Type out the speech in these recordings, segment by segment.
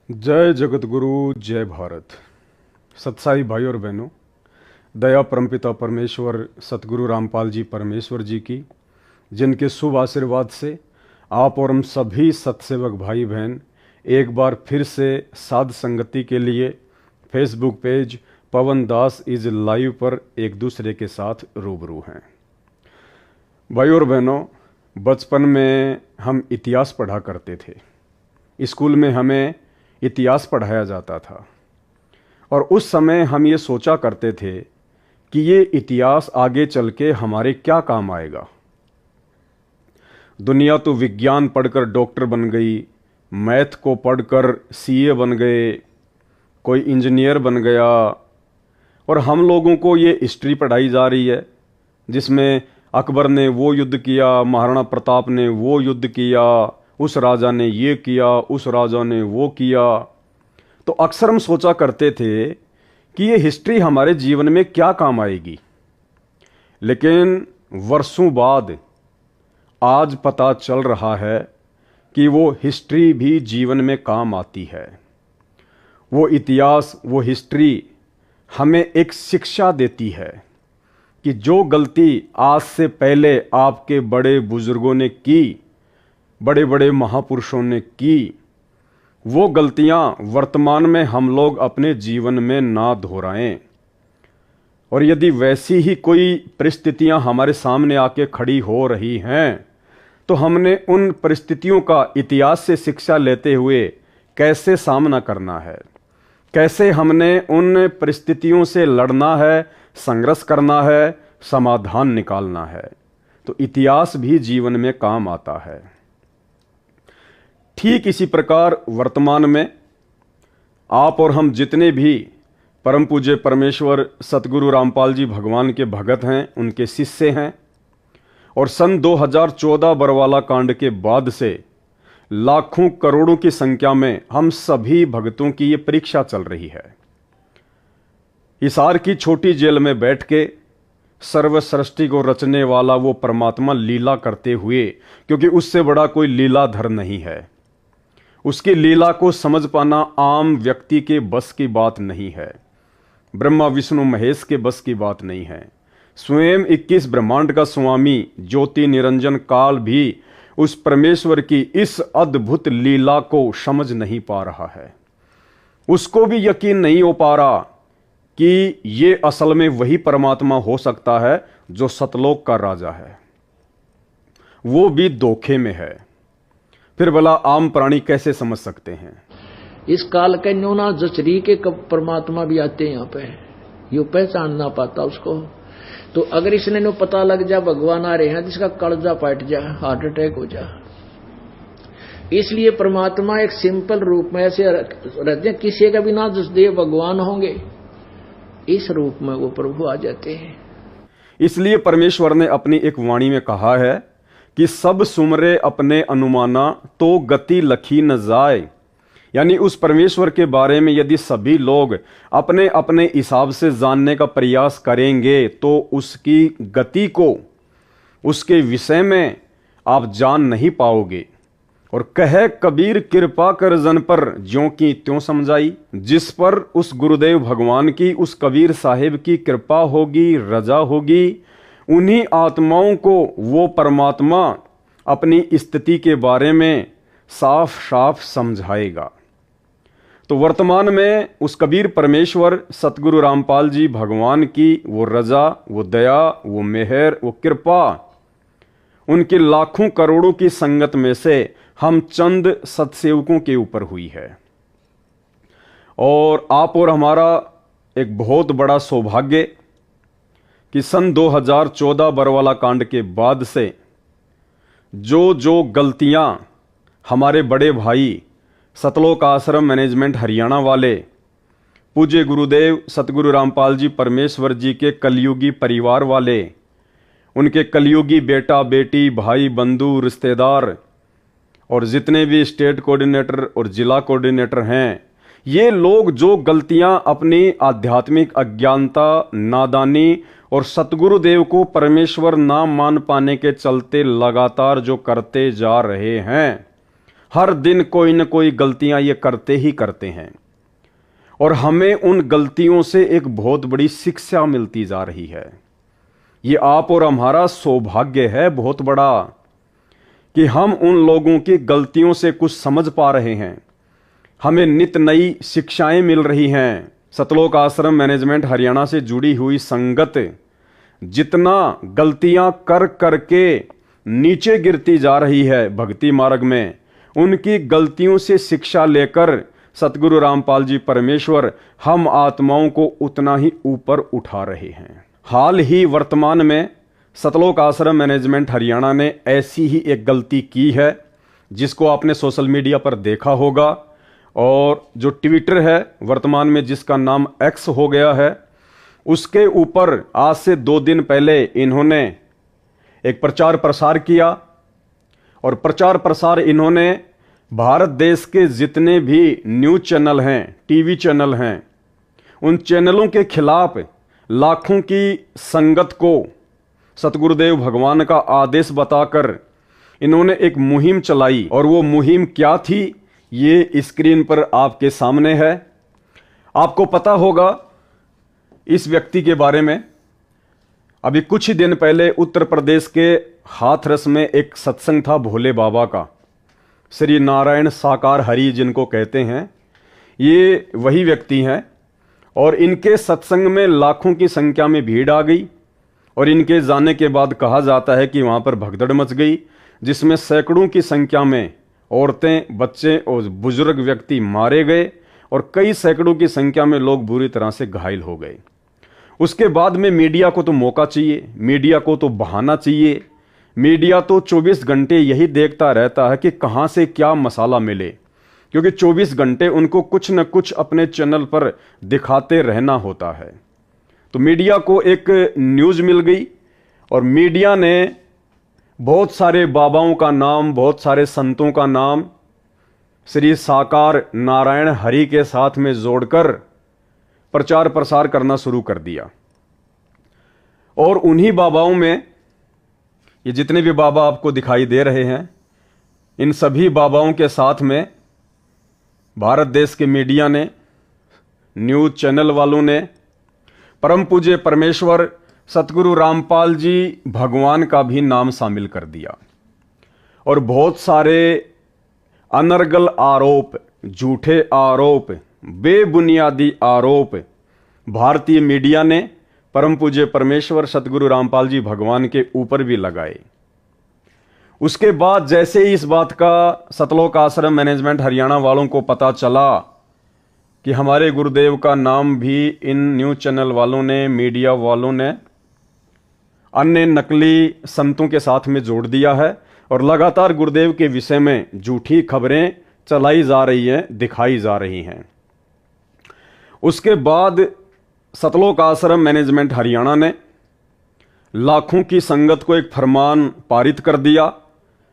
जय जगत गुरु, जय भारत। सत्साई भाई और बहनों, दया परमपिता परमेश्वर सतगुरु रामपाल जी परमेश्वर जी की, जिनके शुभ आशीर्वाद से आप और हम सभी सत्सेवक भाई बहन एक बार फिर से साध संगति के लिए Facebook page Pawan Das is live पर एक दूसरे के साथ रूबरू हैं। भाई और बहनों, बचपन में हम इतिहास पढ़ा करते थे। स्कूल में हमें इतिहास पढ़ाया जाता था और उस समय हम ये सोचा करते थे कि ये इतिहास आगे चल के हमारे क्या काम आएगा। दुनिया तो विज्ञान पढ़कर डॉक्टर बन गई, मैथ को पढ़कर सीए बन गए, कोई इंजीनियर बन गया, और हम लोगों को ये हिस्ट्री पढ़ाई जा रही है जिसमें अकबर ने वो युद्ध किया, महाराणा प्रताप ने वो युद्ध किया, उस राजा ने ये किया, उस राजा ने वो किया। तो अक्सर हम सोचा करते थे कि ये हिस्ट्री हमारे जीवन में क्या काम आएगी। लेकिन वर्षों बाद आज पता चल रहा है कि वो हिस्ट्री भी जीवन में काम आती है। वो इतिहास, वो हिस्ट्री हमें एक शिक्षा देती है कि जो गलती आज से पहले आपके बड़े बुजुर्गों ने की, बड़े बड़े महापुरुषों ने की, वो गलतियां वर्तमान में हम लोग अपने जीवन में ना दोहराएं। और यदि वैसी ही कोई परिस्थितियां हमारे सामने आके खड़ी हो रही हैं तो हमने उन परिस्थितियों का इतिहास से शिक्षा लेते हुए कैसे सामना करना है, कैसे हमने उन परिस्थितियों से लड़ना है, संघर्ष करना है, समाधान निकालना है। तो इतिहास भी जीवन में काम आता है। ठीक इसी प्रकार वर्तमान में आप और हम जितने भी परम पूज्य परमेश्वर सतगुरु रामपाल जी भगवान के भगत हैं, उनके शिष्य हैं, और सन 2014 बरवाला कांड के बाद से लाखों करोड़ों की संख्या में हम सभी भक्तों की ये परीक्षा चल रही है। हिसार की छोटी जेल में बैठ के सर्व सृष्टि को रचने वाला वो परमात्मा लीला करते हुए, क्योंकि उससे बड़ा कोई लीलाधर नहीं है, उसकी लीला को समझ पाना आम व्यक्ति के बस की बात नहीं है, ब्रह्मा विष्णु महेश के बस की बात नहीं है। स्वयं 21 ब्रह्मांड का स्वामी ज्योति निरंजन काल भी उस परमेश्वर की इस अद्भुत लीला को समझ नहीं पा रहा है। उसको भी यकीन नहीं हो पा रहा कि ये असल में वही परमात्मा हो सकता है जो सतलोक का राजा है, वो भी धोखे में है। फिर भला आम प्राणी कैसे समझ सकते हैं? इस काल के न्योना जचरी के कब परमात्मा भी आते हैं यहाँ पे, यो पहचान ना पाता उसको। तो अगर इसने नो पता लग जा भगवान आ रहे हैं, जिसका कलजा पाट जा, हार्ट अटैक हो जा। इसलिए परमात्मा एक सिंपल रूप में ऐसे रहते हैं, किसी का भी ना जसदेव भगवान होंगे, इस रूप में वो प्रभु आ जाते हैं। इसलिए परमेश्वर ने अपनी एक वाणी में कहा है कि सब सुमरे अपने अनुमाना तो गति लखी न जाए। यानी उस परमेश्वर के बारे में यदि सभी लोग अपने अपने हिसाब से जानने का प्रयास करेंगे तो उसकी गति को, उसके विषय में आप जान नहीं पाओगे। और कहे कबीर कृपा कर जन पर ज्यों की त्यों समझाई। जिस पर उस गुरुदेव भगवान की, उस कबीर साहिब की कृपा होगी, रजा होगी, उन्हीं आत्माओं को वो परमात्मा अपनी स्थिति के बारे में साफ साफ समझाएगा। तो वर्तमान में उस कबीर परमेश्वर सतगुरु रामपाल जी भगवान की वो रजा, वो दया, वो मेहर, वो कृपा, उनके लाखों करोड़ों की संगत में से हम चंद सत्सेवकों के ऊपर हुई है। और आप और हमारा एक बहुत बड़ा सौभाग्य कि सन 2014 बरवाला कांड के बाद से जो गलतियां हमारे बड़े भाई सतलोक आश्रम मैनेजमेंट हरियाणा वाले पूज्य गुरुदेव सतगुरु रामपाल जी परमेश्वर जी के कलयुगी परिवार वाले, उनके कलयुगी बेटा बेटी, भाई बंधु, रिश्तेदार और जितने भी स्टेट कोऑर्डिनेटर और जिला कोऑर्डिनेटर हैं, ये लोग जो गलतियां अपनी आध्यात्मिक अज्ञानता, नादानी और सतगुरुदेव को परमेश्वर ना मान पाने के चलते लगातार जो करते जा रहे हैं, हर दिन कोई न कोई गलतियां ये करते ही करते हैं और हमें उन गलतियों से एक बहुत बड़ी शिक्षा मिलती जा रही है। ये आप और हमारा सौभाग्य है बहुत बड़ा कि हम उन लोगों की गलतियों से कुछ समझ पा रहे हैं, हमें नित नई शिक्षाएं मिल रही हैं। सतलोक आश्रम मैनेजमेंट हरियाणा से जुड़ी हुई संगत जितना गलतियां कर करके नीचे गिरती जा रही है भक्ति मार्ग में, उनकी गलतियों से शिक्षा लेकर सतगुरु रामपाल जी परमेश्वर हम आत्माओं को उतना ही ऊपर उठा रहे हैं। हाल ही वर्तमान में सतलोक आश्रम मैनेजमेंट हरियाणा ने ऐसी ही एक गलती की है जिसको आपने सोशल मीडिया पर देखा होगा, और जो ट्विटर है वर्तमान में जिसका नाम एक्स हो गया है, उसके ऊपर आज से 2 दिन पहले इन्होंने एक प्रचार प्रसार किया और प्रचार प्रसार इन्होंने भारत देश के जितने भी न्यूज़ चैनल हैं, टीवी चैनल हैं, उन चैनलों के खिलाफ लाखों की संगत को सतगुरुदेव भगवान का आदेश बताकर इन्होंने एक मुहिम चलाई। और वो मुहिम क्या थी ये स्क्रीन पर आपके सामने है। आपको पता होगा इस व्यक्ति के बारे में। अभी कुछ ही दिन पहले उत्तर प्रदेश के हाथरस में एक सत्संग था भोले बाबा का, श्री नारायण साकार हरि जिनको कहते हैं, ये वही व्यक्ति हैं। और इनके सत्संग में लाखों की संख्या में भीड़ आ गई और इनके जाने के बाद कहा जाता है कि वहाँ पर भगदड़ मच गई, जिसमें सैकड़ों की संख्या में औरतें, बच्चे और बुजुर्ग व्यक्ति मारे गए और कई सैकड़ों की संख्या में लोग बुरी तरह से घायल हो गए। उसके बाद में मीडिया को तो मौका चाहिए, मीडिया को तो बहाना चाहिए। मीडिया तो 24 घंटे यही देखता रहता है कि कहाँ से क्या मसाला मिले, क्योंकि 24 घंटे उनको कुछ न कुछ अपने चैनल पर दिखाते रहना होता है। तो मीडिया को एक न्यूज़ मिल गई और मीडिया ने बहुत सारे बाबाओं का नाम, बहुत सारे संतों का नाम श्री साकार नारायण हरि के साथ में जोड़कर प्रचार प्रसार करना शुरू कर दिया। और उन्हीं बाबाओं में ये जितने भी बाबा आपको दिखाई दे रहे हैं, इन सभी बाबाओं के साथ में भारत देश के मीडिया ने, न्यूज़ चैनल वालों ने परम पूज्य परमेश्वर सतगुरु रामपाल जी भगवान का भी नाम शामिल कर दिया। और बहुत सारे अनर्गल आरोप, झूठे आरोप, बेबुनियादी आरोप भारतीय मीडिया ने परम पूज्य परमेश्वर सतगुरु रामपाल जी भगवान के ऊपर भी लगाए। उसके बाद जैसे ही इस बात का सतलोक आश्रम मैनेजमेंट हरियाणा वालों को पता चला कि हमारे गुरुदेव का नाम भी इन न्यूज़ चैनल वालों ने, मीडिया वालों ने अन्य नकली संतों के साथ में जोड़ दिया है और लगातार गुरुदेव के विषय में झूठी खबरें चलाई जा रही हैं, दिखाई जा रही हैं। उसके बाद सतलोक आश्रम मैनेजमेंट हरियाणा ने लाखों की संगत को एक फरमान पारित कर दिया।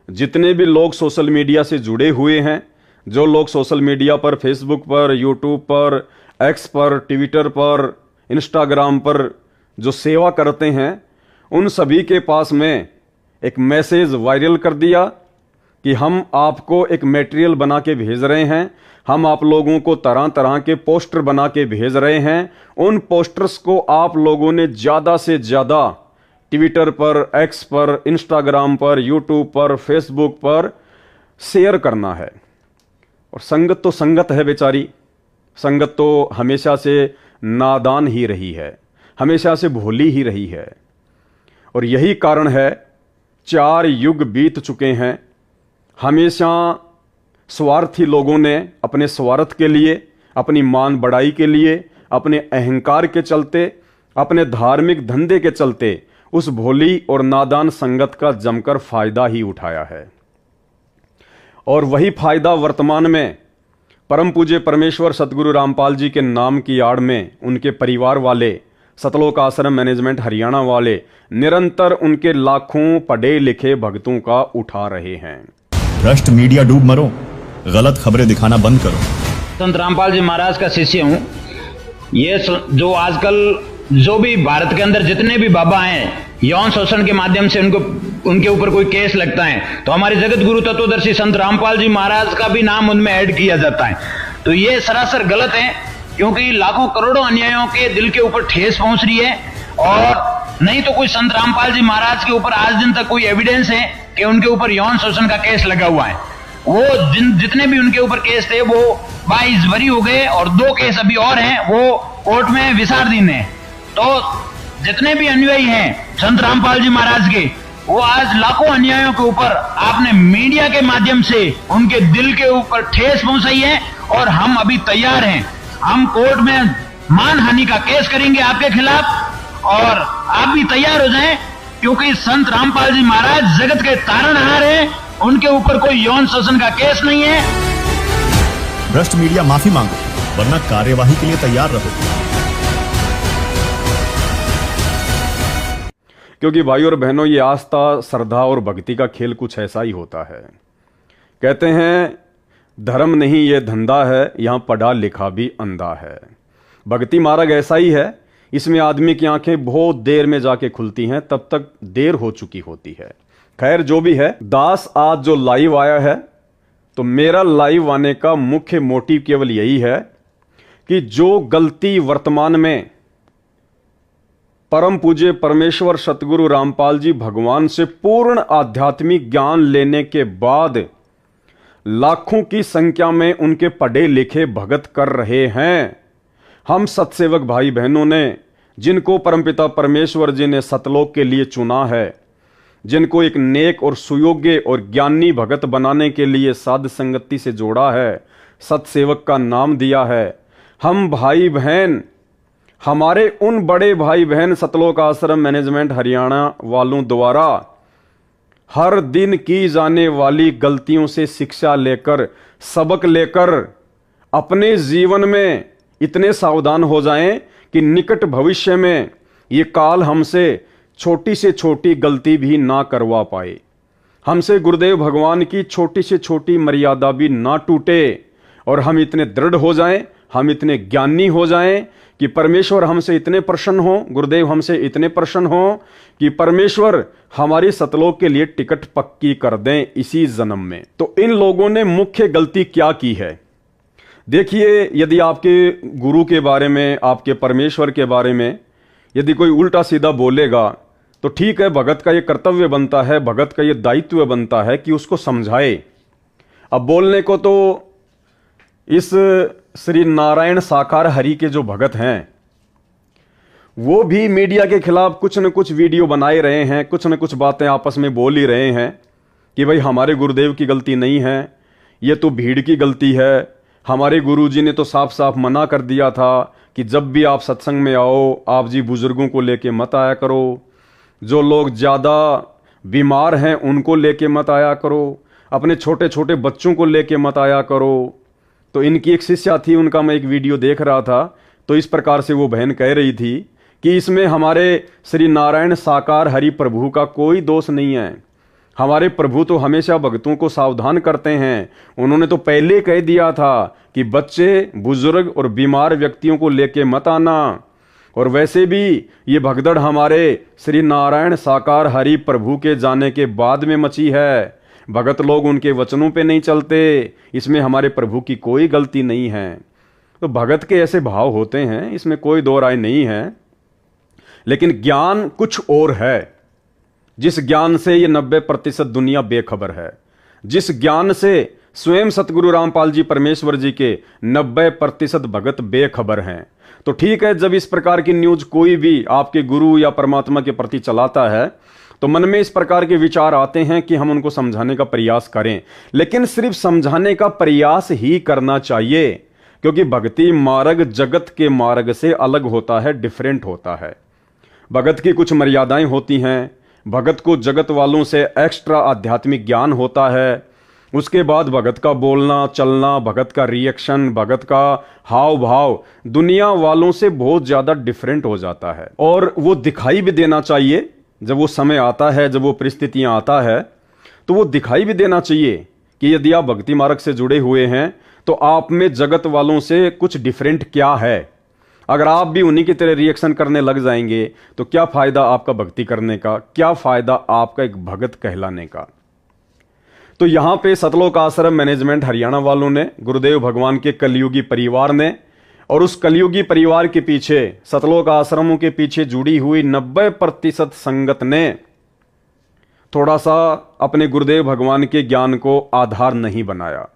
जितने भी लोग सोशल मीडिया से जुड़े हुए हैं, जो लोग सोशल मीडिया पर, फेसबुक पर, यूट्यूब पर, एक्स पर, ट्विटर पर, इंस्टाग्राम पर जो सेवा करते हैं, उन सभी के पास में एक मैसेज वायरल कर दिया कि हम आपको एक मटेरियल बना के भेज रहे हैं, हम आप लोगों को तरह तरह के पोस्टर बना के भेज रहे हैं। उन पोस्टर्स को आप लोगों ने ज़्यादा से ज़्यादा ट्विटर पर, एक्स पर, इंस्टाग्राम पर, यूट्यूब पर, फेसबुक पर शेयर करना है। और संगत तो संगत है बेचारी, संगत तो हमेशा से नादान ही रही है, हमेशा से भोली ही रही है। और यही कारण है 4 युग बीत चुके हैं, हमेशा स्वार्थी लोगों ने अपने स्वार्थ के लिए, अपनी मान बढ़ाई के लिए, अपने अहंकार के चलते, अपने धार्मिक धंधे के चलते उस भोली और नादान संगत का जमकर फायदा ही उठाया है। और वही फायदा वर्तमान में परम पूज्य परमेश्वर सतगुरु रामपाल जी के नाम की आड़ में उनके परिवार वाले, सतलोक आश्रम मैनेजमेंट हरियाणा वाले निरंतर उनके लाखों पढ़े लिखे भक्तों का उठा रहे हैं। भ्रष्ट मीडिया डूब मरो, गलत खबरें दिखाना बंद करो। संत रामपाल जी महाराज का शिष्य हूँ। ये जो आजकल जो भी भारत के अंदर जितने भी बाबा हैं, यौन शोषण के माध्यम से उनको उनके ऊपर कोई केस लगता है तो हमारे जगत गुरु तत्वदर्शी संत रामपाल जी महाराज का भी नाम उनमें ऐड किया जाता है। तो ये सरासर गलत है, क्योंकि लाखों करोड़ों अन्यायों के दिल के ऊपर ठेस पहुंच रही है। और नहीं तो कोई संत रामपाल जी महाराज के ऊपर आज दिन तक कोई एविडेंस है कि उनके ऊपर यौन शोषण का केस लगा हुआ है। वो जितने भी उनके ऊपर केस थे वो 22 बरी हो गए और 2 केस अभी और हैं, वो कोर्ट में विचाराधीन है। तो जितने भी अनुयायी हैं संत रामपाल जी महाराज के, वो आज लाखों अन्यायों के ऊपर आपने मीडिया के माध्यम से उनके दिल के ऊपर ठेस पहुंचाई है। और हम अभी तैयार हैं, हम कोर्ट में मानहानि का केस करेंगे आपके खिलाफ, और आप भी तैयार हो जाएं, क्योंकि संत रामपाल जी महाराज जगत के तारणहार हैं, उनके ऊपर कोई यौन शोषण का केस नहीं है। भ्रष्ट मीडिया माफी मांगो, वरना कार्यवाही के लिए तैयार रहो। क्योंकि भाई और बहनों, ये आस्था, श्रद्धा और भक्ति का खेल कुछ ऐसा ही होता है। कहते हैं धर्म नहीं ये धंधा है, यहां पढ़ा लिखा भी अंधा है। भक्ति मार्ग ऐसा ही है, इसमें आदमी की आंखें बहुत देर में जाके खुलती हैं, तब तक देर हो चुकी होती है। खैर जो भी है, दास आज जो लाइव आया है, तो मेरा लाइव आने का मुख्य मोटिव केवल यही है कि जो गलती वर्तमान में परम पूज्य परमेश्वर सतगुरु रामपाल जी भगवान से पूर्ण आध्यात्मिक ज्ञान लेने के बाद लाखों की संख्या में उनके पढ़े लिखे भगत कर रहे हैं, हम सत्सेवक भाई बहनों ने, जिनको परमपिता परमेश्वर जी ने सतलोक के लिए चुना है, जिनको एक नेक और सुयोग्य और ज्ञानी भगत बनाने के लिए साध संगति से जोड़ा है, सत्सेवक का नाम दिया है, हम भाई बहन, हमारे उन बड़े भाई बहन सतलोक आश्रम मैनेजमेंट हरियाणा वालों द्वारा हर दिन की जाने वाली गलतियों से शिक्षा लेकर, सबक लेकर अपने जीवन में इतने सावधान हो जाएं कि निकट भविष्य में ये काल हमसे छोटी से छोटी गलती भी ना करवा पाए, हमसे गुरुदेव भगवान की छोटी से छोटी मर्यादा भी ना टूटे, और हम इतने दृढ़ हो जाएं, हम इतने ज्ञानी हो जाएं कि परमेश्वर हमसे इतने प्रसन्न हो, गुरुदेव हमसे इतने प्रसन्न हो कि परमेश्वर हमारी सतलोक के लिए टिकट पक्की कर दें इसी जन्म में। तो इन लोगों ने मुख्य गलती क्या की है? देखिए, यदि आपके गुरु के बारे में, आपके परमेश्वर के बारे में यदि कोई उल्टा सीधा बोलेगा तो ठीक है, भगत का ये कर्तव्य बनता है, भगत का ये दायित्व बनता है कि उसको समझाए। अब बोलने को तो इस श्री नारायण साकार हरि के जो भगत हैं वो भी मीडिया के खिलाफ कुछ न कुछ वीडियो बनाए रहे हैं, कुछ न कुछ बातें आपस में बोल ही रहे हैं कि भाई हमारे गुरुदेव की गलती नहीं है, ये तो भीड़ की गलती है। हमारे गुरुजी ने तो साफ साफ मना कर दिया था कि जब भी आप सत्संग में आओ, आप जी बुजुर्गों को लेके मत आया करो, जो लोग ज़्यादा बीमार हैं उनको लेके मत आया करो, अपने छोटे छोटे बच्चों को लेके मत आया करो। तो इनकी एक शिष्या थी, उनका मैं एक वीडियो देख रहा था, तो इस प्रकार से वो बहन कह रही थी कि इसमें हमारे श्री नारायण साकार हरि प्रभु का कोई दोष नहीं है, हमारे प्रभु तो हमेशा भक्तों को सावधान करते हैं। उन्होंने तो पहले कह दिया था कि बच्चे, बुजुर्ग और बीमार व्यक्तियों को लेके मत आना। और वैसे भी ये भगदड़ हमारे श्री नारायण साकार हरि प्रभु के जाने के बाद में मची है, भगत लोग उनके वचनों पे नहीं चलते, इसमें हमारे प्रभु की कोई गलती नहीं है। तो भगत के ऐसे भाव होते हैं, इसमें कोई दो राय नहीं है, लेकिन ज्ञान कुछ और है। जिस ज्ञान से ये 90% दुनिया बेखबर है, जिस ज्ञान से स्वयं सतगुरु रामपाल जी परमेश्वर जी के 90% भगत बेखबर हैं। तो ठीक है, जब इस प्रकार की न्यूज कोई भी आपके गुरु या परमात्मा के प्रति चलाता है तो मन में इस प्रकार के विचार आते हैं कि हम उनको समझाने का प्रयास करें, लेकिन सिर्फ समझाने का प्रयास ही करना चाहिए, क्योंकि भक्ति मार्ग जगत के मार्ग से अलग होता है, डिफरेंट होता है। भगत की कुछ मर्यादाएं होती हैं, भगत को जगत वालों से एक्स्ट्रा आध्यात्मिक ज्ञान होता है, उसके बाद भगत का बोलना चलना, भगत का रिएक्शन, भगत का हाव भाव दुनिया वालों से बहुत ज्यादा डिफरेंट हो जाता है। और वो दिखाई भी देना चाहिए, जब वो समय आता है, जब वो परिस्थितियां आता है, तो वो दिखाई भी देना चाहिए कि यदि आप भक्ति मार्ग से जुड़े हुए हैं तो आप में जगत वालों से कुछ डिफरेंट क्या है। अगर आप भी उन्हीं की तरह रिएक्शन करने लग जाएंगे तो क्या फायदा आपका भक्ति करने का, क्या फायदा आपका एक भगत कहलाने का। तो यहां पे सतलोक आश्रम मैनेजमेंट हरियाणा वालों ने, गुरुदेव भगवान के कलयुगी परिवार ने, और उस कलयुगी परिवार के पीछे, सतलोक आश्रमों के पीछे जुड़ी हुई 90% संगत ने थोड़ा सा अपने गुरुदेव भगवान के ज्ञान को आधार नहीं बनाया।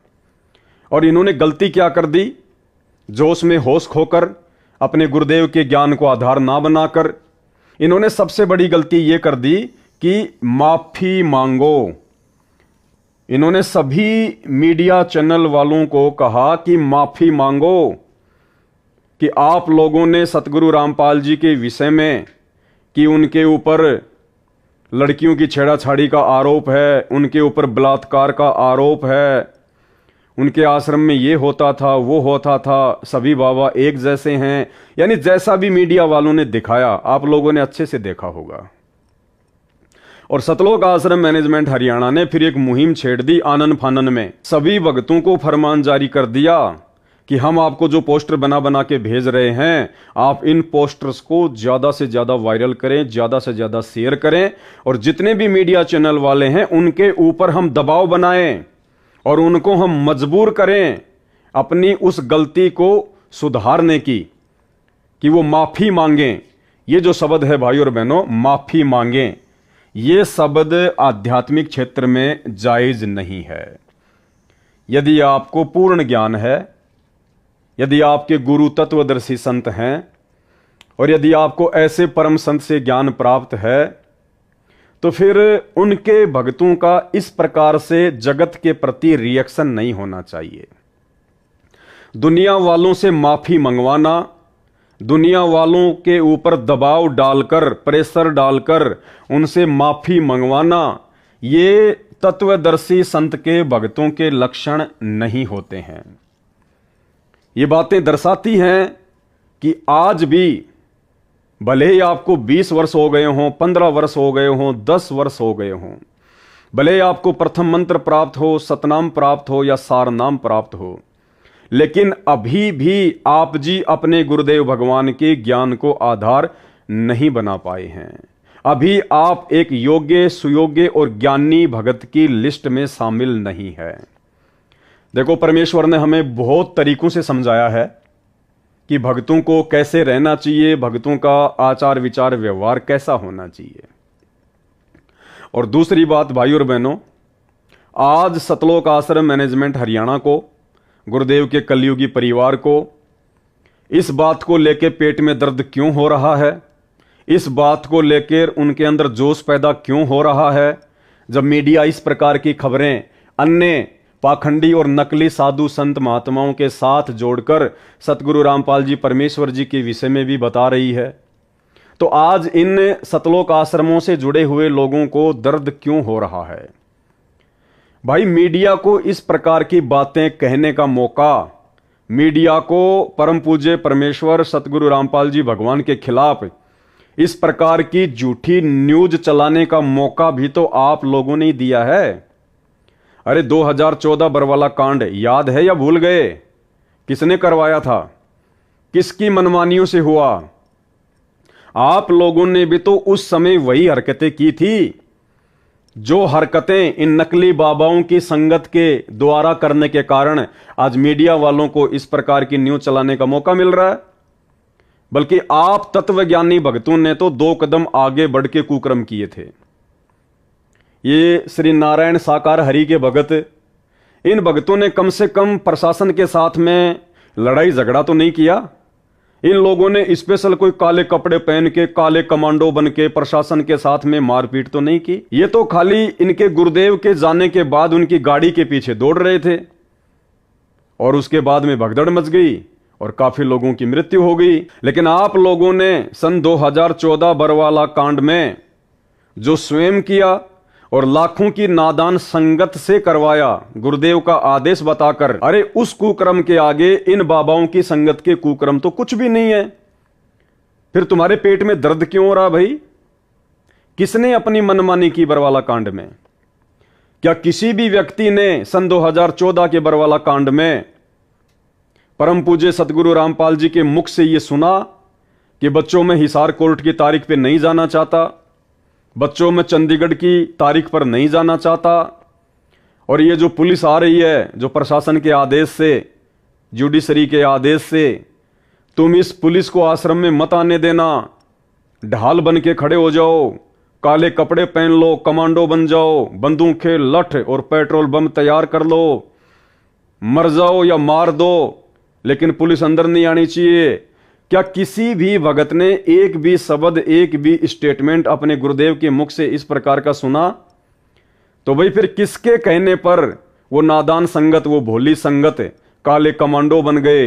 और इन्होंने गलती क्या कर दी, जोश में होश खोकर अपने गुरुदेव के ज्ञान को आधार ना बनाकर इन्होंने सबसे बड़ी गलती यह कर दी कि माफी मांगो। इन्होंने सभी मीडिया चैनल वालों को कहा कि माफी मांगो कि आप लोगों ने सतगुरु रामपाल जी के विषय में, कि उनके ऊपर लड़कियों की छेड़ाछाड़ी का आरोप है, उनके ऊपर बलात्कार का आरोप है, उनके आश्रम में ये होता था वो होता था, सभी बाबा एक जैसे हैं, यानी जैसा भी मीडिया वालों ने दिखाया आप लोगों ने अच्छे से देखा होगा। और सतलोक आश्रम मैनेजमेंट हरियाणा ने फिर एक मुहिम छेड़ दी आनन फानन में। सभी भक्तों को फरमान जारी कर दिया कि हम आपको जो पोस्टर बना बना के भेज रहे हैं, आप इन पोस्टर्स को ज्यादा से ज्यादा वायरल करें, ज्यादा से ज्यादा शेयर करें, और जितने भी मीडिया चैनल वाले हैं उनके ऊपर हम दबाव बनाएं और उनको हम मजबूर करें अपनी उस गलती को सुधारने की, कि वो माफी मांगें। ये जो शब्द है भाई और बहनों, माफी मांगें, ये शब्द आध्यात्मिक क्षेत्र में जायज नहीं है। यदि आपको पूर्ण ज्ञान है, यदि आपके गुरु तत्वदर्शी संत हैं, और यदि आपको ऐसे परम संत से ज्ञान प्राप्त है, तो फिर उनके भक्तों का इस प्रकार से जगत के प्रति रिएक्शन नहीं होना चाहिए। दुनिया वालों से माफी मंगवाना, दुनिया वालों के ऊपर दबाव डालकर, प्रेशर डालकर उनसे माफी मंगवाना, ये तत्वदर्शी संत के भक्तों के लक्षण नहीं होते हैं। ये बातें दर्शाती हैं कि आज भी भले ही आपको 20 वर्ष हो गए हों, 15 वर्ष हो गए हों, 10 वर्ष हो गए हों, भले ही आपको प्रथम मंत्र प्राप्त हो, सतनाम प्राप्त हो या सारनाम प्राप्त हो, लेकिन अभी भी आप जी अपने गुरुदेव भगवान के ज्ञान को आधार नहीं बना पाए हैं। अभी आप एक योग्य, सुयोग्य और ज्ञानी भगत की लिस्ट में शामिल नहीं है। देखो, परमेश्वर ने हमें बहुत तरीकों से समझाया है कि भक्तों को कैसे रहना चाहिए, भक्तों का आचार विचार व्यवहार कैसा होना चाहिए। और दूसरी बात भाई और बहनों, आज सतलोक आश्रम मैनेजमेंट हरियाणा को, गुरुदेव के कलयुगी परिवार को इस बात को लेकर पेट में दर्द क्यों हो रहा है, इस बात को लेकर उनके अंदर जोश पैदा क्यों हो रहा है, जब मीडिया इस प्रकार की खबरें अन्य पाखंडी और नकली साधु संत महात्माओं के साथ जोड़कर सतगुरु रामपाल जी परमेश्वर जी के विषय में भी बता रही है। तो आज इन सतलोक आश्रमों से जुड़े हुए लोगों को दर्द क्यों हो रहा है? भाई, मीडिया को इस प्रकार की बातें कहने का मौका, मीडिया को परम पूज्य परमेश्वर सतगुरु रामपाल जी भगवान के खिलाफ इस प्रकार की झूठी न्यूज चलाने का मौका भी तो आप लोगों ने दिया है। अरे 2014 बरवाला कांड याद है या भूल गए? किसने करवाया था, किसकी मनमानियों से हुआ? आप लोगों ने भी तो उस समय वही हरकतें की थी जो हरकतें इन नकली बाबाओं की संगत के द्वारा करने के कारण आज मीडिया वालों को इस प्रकार की न्यूज चलाने का मौका मिल रहा है। बल्कि आप तत्वज्ञानी भक्तों ने तो 2 कदम आगे बढ़ के कुकर्म किए थे। ये श्री नारायण साकार हरि के भगत, इन भक्तों ने कम से कम प्रशासन के साथ में लड़ाई झगड़ा तो नहीं किया। इन लोगों ने स्पेशल कोई काले कपड़े पहन के, काले कमांडो बन के प्रशासन के साथ में मारपीट तो नहीं की। ये तो खाली इनके गुरुदेव के जाने के बाद उनकी गाड़ी के पीछे दौड़ रहे थे और उसके बाद में भगदड़ मच गई और काफी लोगों की मृत्यु हो गई। लेकिन आप लोगों ने सन 2014 बरवाला कांड में जो स्वयं किया और लाखों की नादान संगत से करवाया, गुरुदेव का आदेश बताकर, अरे उस कुक्रम के आगे इन बाबाओं की संगत के कुक्रम तो कुछ भी नहीं है। फिर तुम्हारे पेट में दर्द क्यों हो रहा भाई? किसने अपनी मनमानी की बरवाला कांड में? क्या किसी भी व्यक्ति ने सन 2014 के बरवाला कांड में परम पूज्य सतगुरु रामपाल जी के मुख से ये सुना कि बच्चों में हिसार कोर्ट की तारीख पे नहीं जाना चाहता, बच्चों में चंडीगढ़ की तारीख पर नहीं जाना चाहता, और ये जो पुलिस आ रही है, जो प्रशासन के आदेश से, जुडिशरी के आदेश से, तुम इस पुलिस को आश्रम में मत आने देना, ढाल बन के खड़े हो जाओ, काले कपड़े पहन लो, कमांडो बन जाओ, बंदूकें, लठ और पेट्रोल बम तैयार कर लो, मर जाओ या मार दो, लेकिन पुलिस अंदर नहीं आनी चाहिए। क्या किसी भी भगत ने एक भी शब्द, एक भी स्टेटमेंट अपने गुरुदेव के मुख से इस प्रकार का सुना? तो भाई फिर किसके कहने पर वो नादान संगत, वो भोली संगत काले कमांडो बन गए,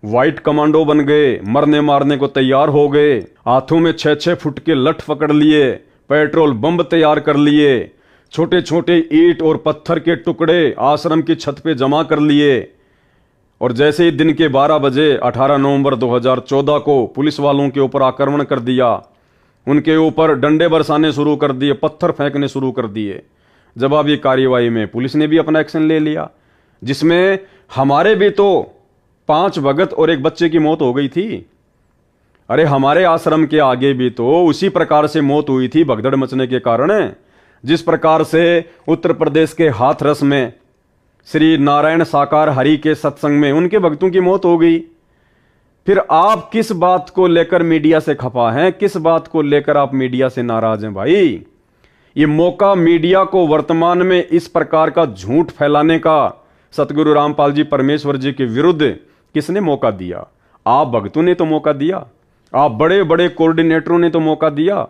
व्हाइट कमांडो बन गए, मरने मारने को तैयार हो गए, हाथों में 6-6 फुट के लठ पकड़ लिए, पेट्रोल बम तैयार कर लिए, छोटे छोटे ईंट और पत्थर के टुकड़े आश्रम की छत पे जमा कर लिए, और जैसे ही दिन के 12 बजे 18 नवंबर 2014 को पुलिस वालों के ऊपर आक्रमण कर दिया, उनके ऊपर डंडे बरसाने शुरू कर दिए, पत्थर फेंकने शुरू कर दिए। जवाबी कार्यवाही में पुलिस ने भी अपना एक्शन ले लिया, जिसमें हमारे भी तो 5 भगत और एक बच्चे की मौत हो गई थी। अरे हमारे आश्रम के आगे भी तो उसी प्रकार से मौत हुई थी भगदड़ मचने के कारण, जिस प्रकार से उत्तर प्रदेश के हाथरस में श्री नारायण साकार हरि के सत्संग में उनके भक्तों की मौत हो गई। फिर आप किस बात को लेकर मीडिया से खफा हैं? किस बात को लेकर आप मीडिया से नाराज हैं भाई? ये मौका मीडिया को वर्तमान में इस प्रकार का झूठ फैलाने का सतगुरु रामपाल जी परमेश्वर जी के विरुद्ध किसने मौका दिया? आप भक्तों ने तो मौका दिया, आप बड़े बड़े कोऑर्डिनेटरों ने तो मौका दिया,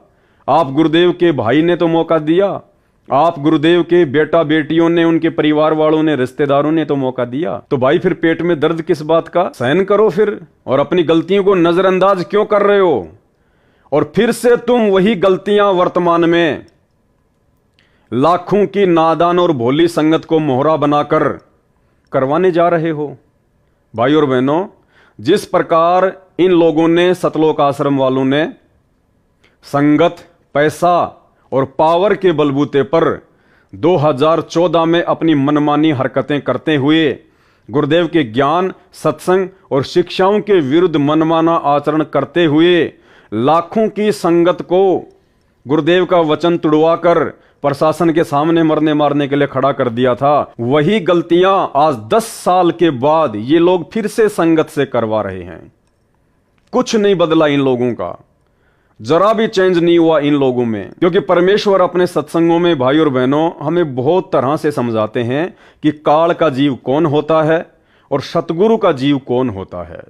आप गुरुदेव के भाई ने तो मौका दिया, आप गुरुदेव के बेटा बेटियों ने, उनके परिवार वालों ने, रिश्तेदारों ने तो मौका दिया। तो भाई फिर पेट में दर्द किस बात का? सहन करो फिर, और अपनी गलतियों को नजरअंदाज क्यों कर रहे हो? और फिर से तुम वही गलतियां वर्तमान में लाखों की नादान और भोली संगत को मोहरा बनाकर करवाने जा रहे हो। भाई और बहनों, जिस प्रकार इन लोगों ने, सतलोक आश्रम वालों ने संगत, पैसा और पावर के बलबूते पर 2014 में अपनी मनमानी हरकतें करते हुए गुरुदेव के ज्ञान, सत्संग और शिक्षाओं के विरुद्ध मनमाना आचरण करते हुए लाखों की संगत को गुरुदेव का वचन तुड़वाकर प्रशासन के सामने मरने मारने के लिए खड़ा कर दिया था, वही गलतियां आज 10 साल के बाद ये लोग फिर से संगत से करवा रहे हैं। कुछ नहीं बदला इन लोगों का, जरा भी चेंज नहीं हुआ इन लोगों में, क्योंकि परमेश्वर अपने सत्संगों में भाई और बहनों हमें बहुत तरह से समझाते हैं कि काल का जीव कौन होता है और सतगुरु का जीव कौन होता है।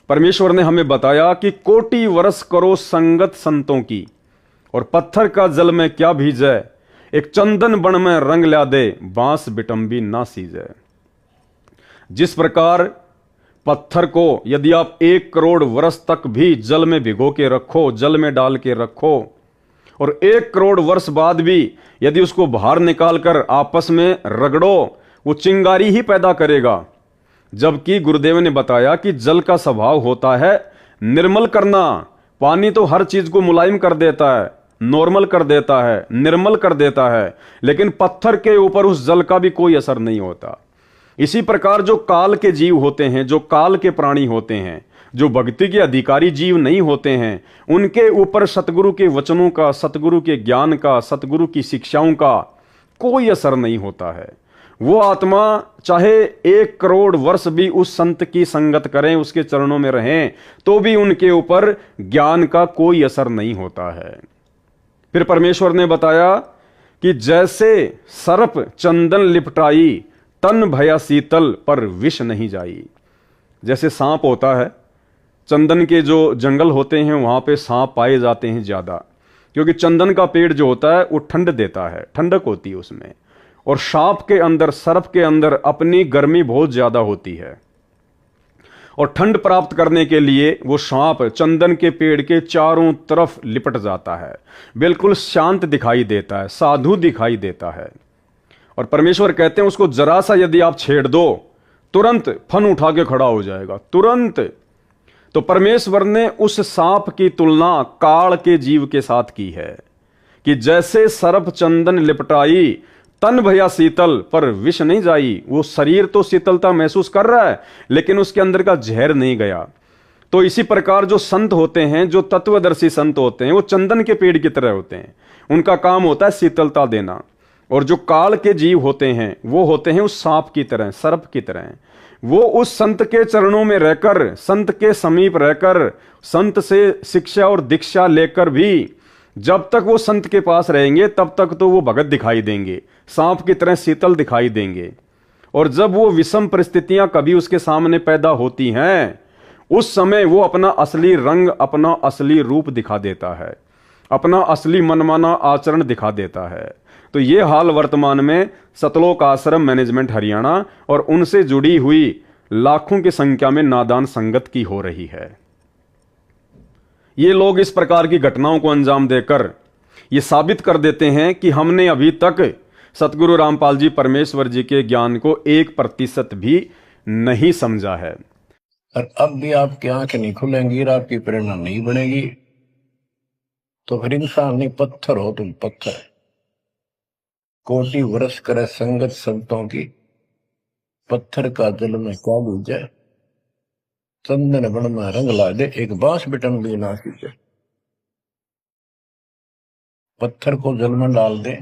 परमेश्वर ने हमें बताया कि कोटि वर्ष करो संगत संतों की, और पत्थर का जल में क्या भीजे, एक चंदन बन में रंग ला दे, बांस बिटंबी ना सीजे। जिस प्रकार पत्थर को यदि आप 1 करोड़ वर्ष तक भी जल में भिगो के रखो, जल में डाल के रखो, और 1 करोड़ वर्ष बाद भी यदि उसको बाहर निकालकर आपस में रगड़ो, वो चिंगारी ही पैदा करेगा। जबकि गुरुदेव ने बताया कि जल का स्वभाव होता है निर्मल करना। पानी तो हर चीज को मुलायम कर देता है, नॉर्मल कर देता है, निर्मल कर देता है, लेकिन पत्थर के ऊपर उस जल का भी कोई असर नहीं होता। इसी प्रकार जो काल के जीव होते हैं, जो काल के प्राणी होते हैं, जो भक्ति के अधिकारी जीव नहीं होते हैं, उनके ऊपर सतगुरु के वचनों का, सतगुरु के ज्ञान का, सतगुरु की शिक्षाओं का कोई असर नहीं होता है। वो आत्मा चाहे 1 करोड़ वर्ष भी उस संत की संगत करें, उसके चरणों में रहें, तो भी उनके ऊपर ज्ञान का कोई असर नहीं होता है। फिर परमेश्वर ने बताया कि जैसे सर्प चंदन लिपटाई, तन भया शीतल पर विष नहीं जाई। जैसे सांप होता है, चंदन के जो जंगल होते हैं वहां पे सांप पाए जाते हैं ज्यादा, क्योंकि चंदन का पेड़ जो होता है वो ठंड देता है, ठंडक होती है उसमें, और सांप के अंदर, सर्प के अंदर अपनी गर्मी बहुत ज्यादा होती है, और ठंड प्राप्त करने के लिए वो सांप चंदन के पेड़ के चारों तरफ लिपट जाता है, बिल्कुल शांत दिखाई देता है, साधु दिखाई देता है। और परमेश्वर कहते हैं उसको जरा सा यदि आप छेड़ दो, तुरंत फन उठा के खड़ा हो जाएगा, तुरंत। तो परमेश्वर ने उस सांप की तुलना काल के जीव के साथ की है कि जैसे सर्प चंदन लिपटाई, तन भया शीतल पर विष नहीं जाई। वो शरीर तो शीतलता महसूस कर रहा है लेकिन उसके अंदर का जहर नहीं गया। तो इसी प्रकार जो संत होते हैं, जो तत्वदर्शी संत होते हैं, वो चंदन के पेड़ की तरह होते हैं। उनका काम होता है शीतलता देना। और जो काल के जीव होते हैं वो होते हैं उस सांप की तरह, सर्प की तरह। वो उस संत के चरणों में रहकर, संत के समीप रहकर, संत से शिक्षा और दीक्षा लेकर भी जब तक वो संत के पास रहेंगे तब तक तो वो भगत दिखाई देंगे, सांप की तरह शीतल दिखाई देंगे। और जब वो विषम परिस्थितियां कभी उसके सामने पैदा होती हैं, उस समय वो अपना असली रंग, अपना असली रूप दिखा देता है, अपना असली मनमाना आचरण दिखा देता है। तो ये हाल वर्तमान में सतलोक आश्रम मैनेजमेंट हरियाणा और उनसे जुड़ी हुई लाखों की संख्या में नादान संगत की हो रही है। ये लोग इस प्रकार की घटनाओं को अंजाम देकर ये साबित कर देते हैं कि हमने अभी तक सतगुरु रामपाल जी परमेश्वर जी के ज्ञान को 1% भी नहीं समझा है। और अब भी आपकी आंखें नहीं खुलेंगी और आपकी प्रेरणा नहीं बनेगी तो फिर इंसान नहीं, पत्थर हो तुम, पत्थर। कोटि वर्ष करे संगत संतों की, पत्थर का दिल में क्या बूझे, चंदन बन में रंग ला दे, एक बांस बिटन भी ना सींचे। पत्थर को जल में डाल दे,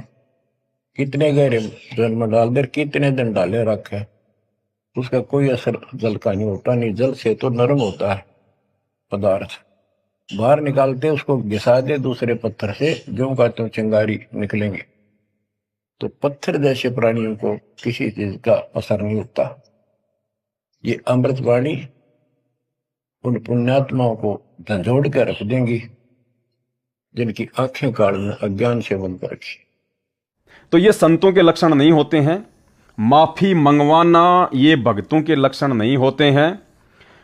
कितने गहरे जल में डाल दे, कितने दिन डाले रखे, उसका कोई असर जल का नहीं होता। नहीं, जल से तो नरम होता है पदार्थ, बाहर निकालते उसको घिसा दे दूसरे पत्थर से, जो कहते हैं चिंगारी निकलेंगे। तो पत्थर जैसे प्राणियों को किसी चीज का असर नहीं होता। ये अमृतवाणी उन पुण्यात्माओं को झंझोड़ कर रख देंगी जिनकी आंखें काल में अज्ञान से बंद कर रखी। तो ये संतों के लक्षण नहीं होते हैं। माफी मंगवाना ये भगतों के लक्षण नहीं होते हैं।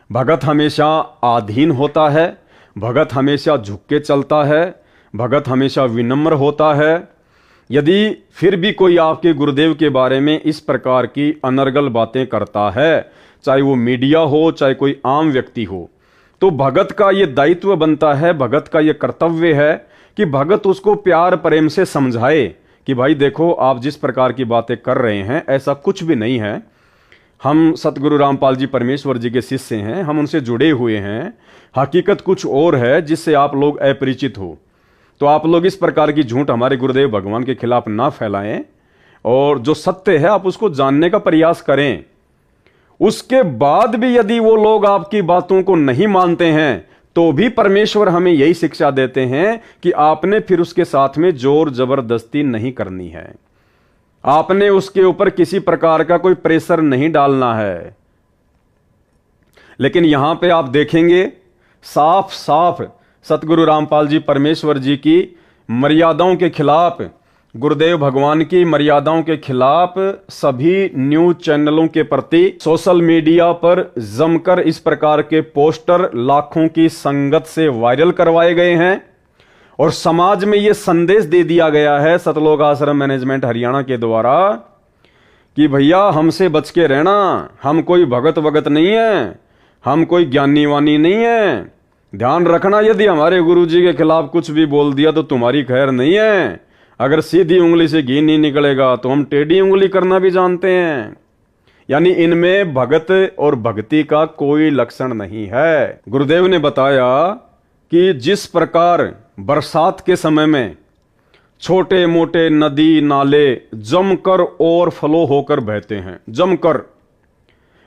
भगत हमेशा आधीन होता है, भगत हमेशा झुक के चलता है, भगत हमेशा विनम्र होता है। यदि फिर भी कोई आपके गुरुदेव के बारे में इस प्रकार की अनर्गल बातें करता है, चाहे वो मीडिया हो चाहे कोई आम व्यक्ति हो, तो भगत का ये दायित्व बनता है, भगत का ये कर्तव्य है कि भगत उसको प्यार प्रेम से समझाए कि भाई देखो, आप जिस प्रकार की बातें कर रहे हैं ऐसा कुछ भी नहीं है। हम सतगुरु रामपाल जी परमेश्वर जी के शिष्य हैं, हम उनसे जुड़े हुए हैं, हकीकत कुछ और है जिससे आप लोग अपरिचित हो। तो आप लोग इस प्रकार की झूठ हमारे गुरुदेव भगवान के खिलाफ ना फैलाएं और जो सत्य है आप उसको जानने का प्रयास करें। उसके बाद भी यदि वो लोग आपकी बातों को नहीं मानते हैं तो भी परमेश्वर हमें यही शिक्षा देते हैं कि आपने फिर उसके साथ में जोर जबरदस्ती नहीं करनी है, आपने उसके ऊपर किसी प्रकार का कोई प्रेशर नहीं डालना है। लेकिन यहां पे आप देखेंगे साफ साफ सतगुरु रामपाल जी परमेश्वर जी की मर्यादाओं के खिलाफ, गुरुदेव भगवान की मर्यादाओं के खिलाफ सभी न्यूज चैनलों के प्रति सोशल मीडिया पर जमकर इस प्रकार के पोस्टर लाखों की संगत से वायरल करवाए गए हैं और समाज में यह संदेश दे दिया गया है सतलोक आश्रम मैनेजमेंट हरियाणा के द्वारा कि भैया हमसे बच के रहना, हम कोई भगत वगत नहीं है, हम कोई ज्ञानी वानी नहीं है। ध्यान रखना, यदि हमारे गुरुजी के खिलाफ कुछ भी बोल दिया तो तुम्हारी खैर नहीं है। अगर सीधी उंगली से घी नहीं निकलेगा तो हम टेढ़ी उंगली करना भी जानते हैं। यानी इनमें भगत और भक्ति का कोई लक्षण नहीं है। गुरुदेव ने बताया कि जिस प्रकार बरसात के समय में छोटे मोटे नदी नाले जमकर ओवरफ्लो होकर बहते हैं, जमकर,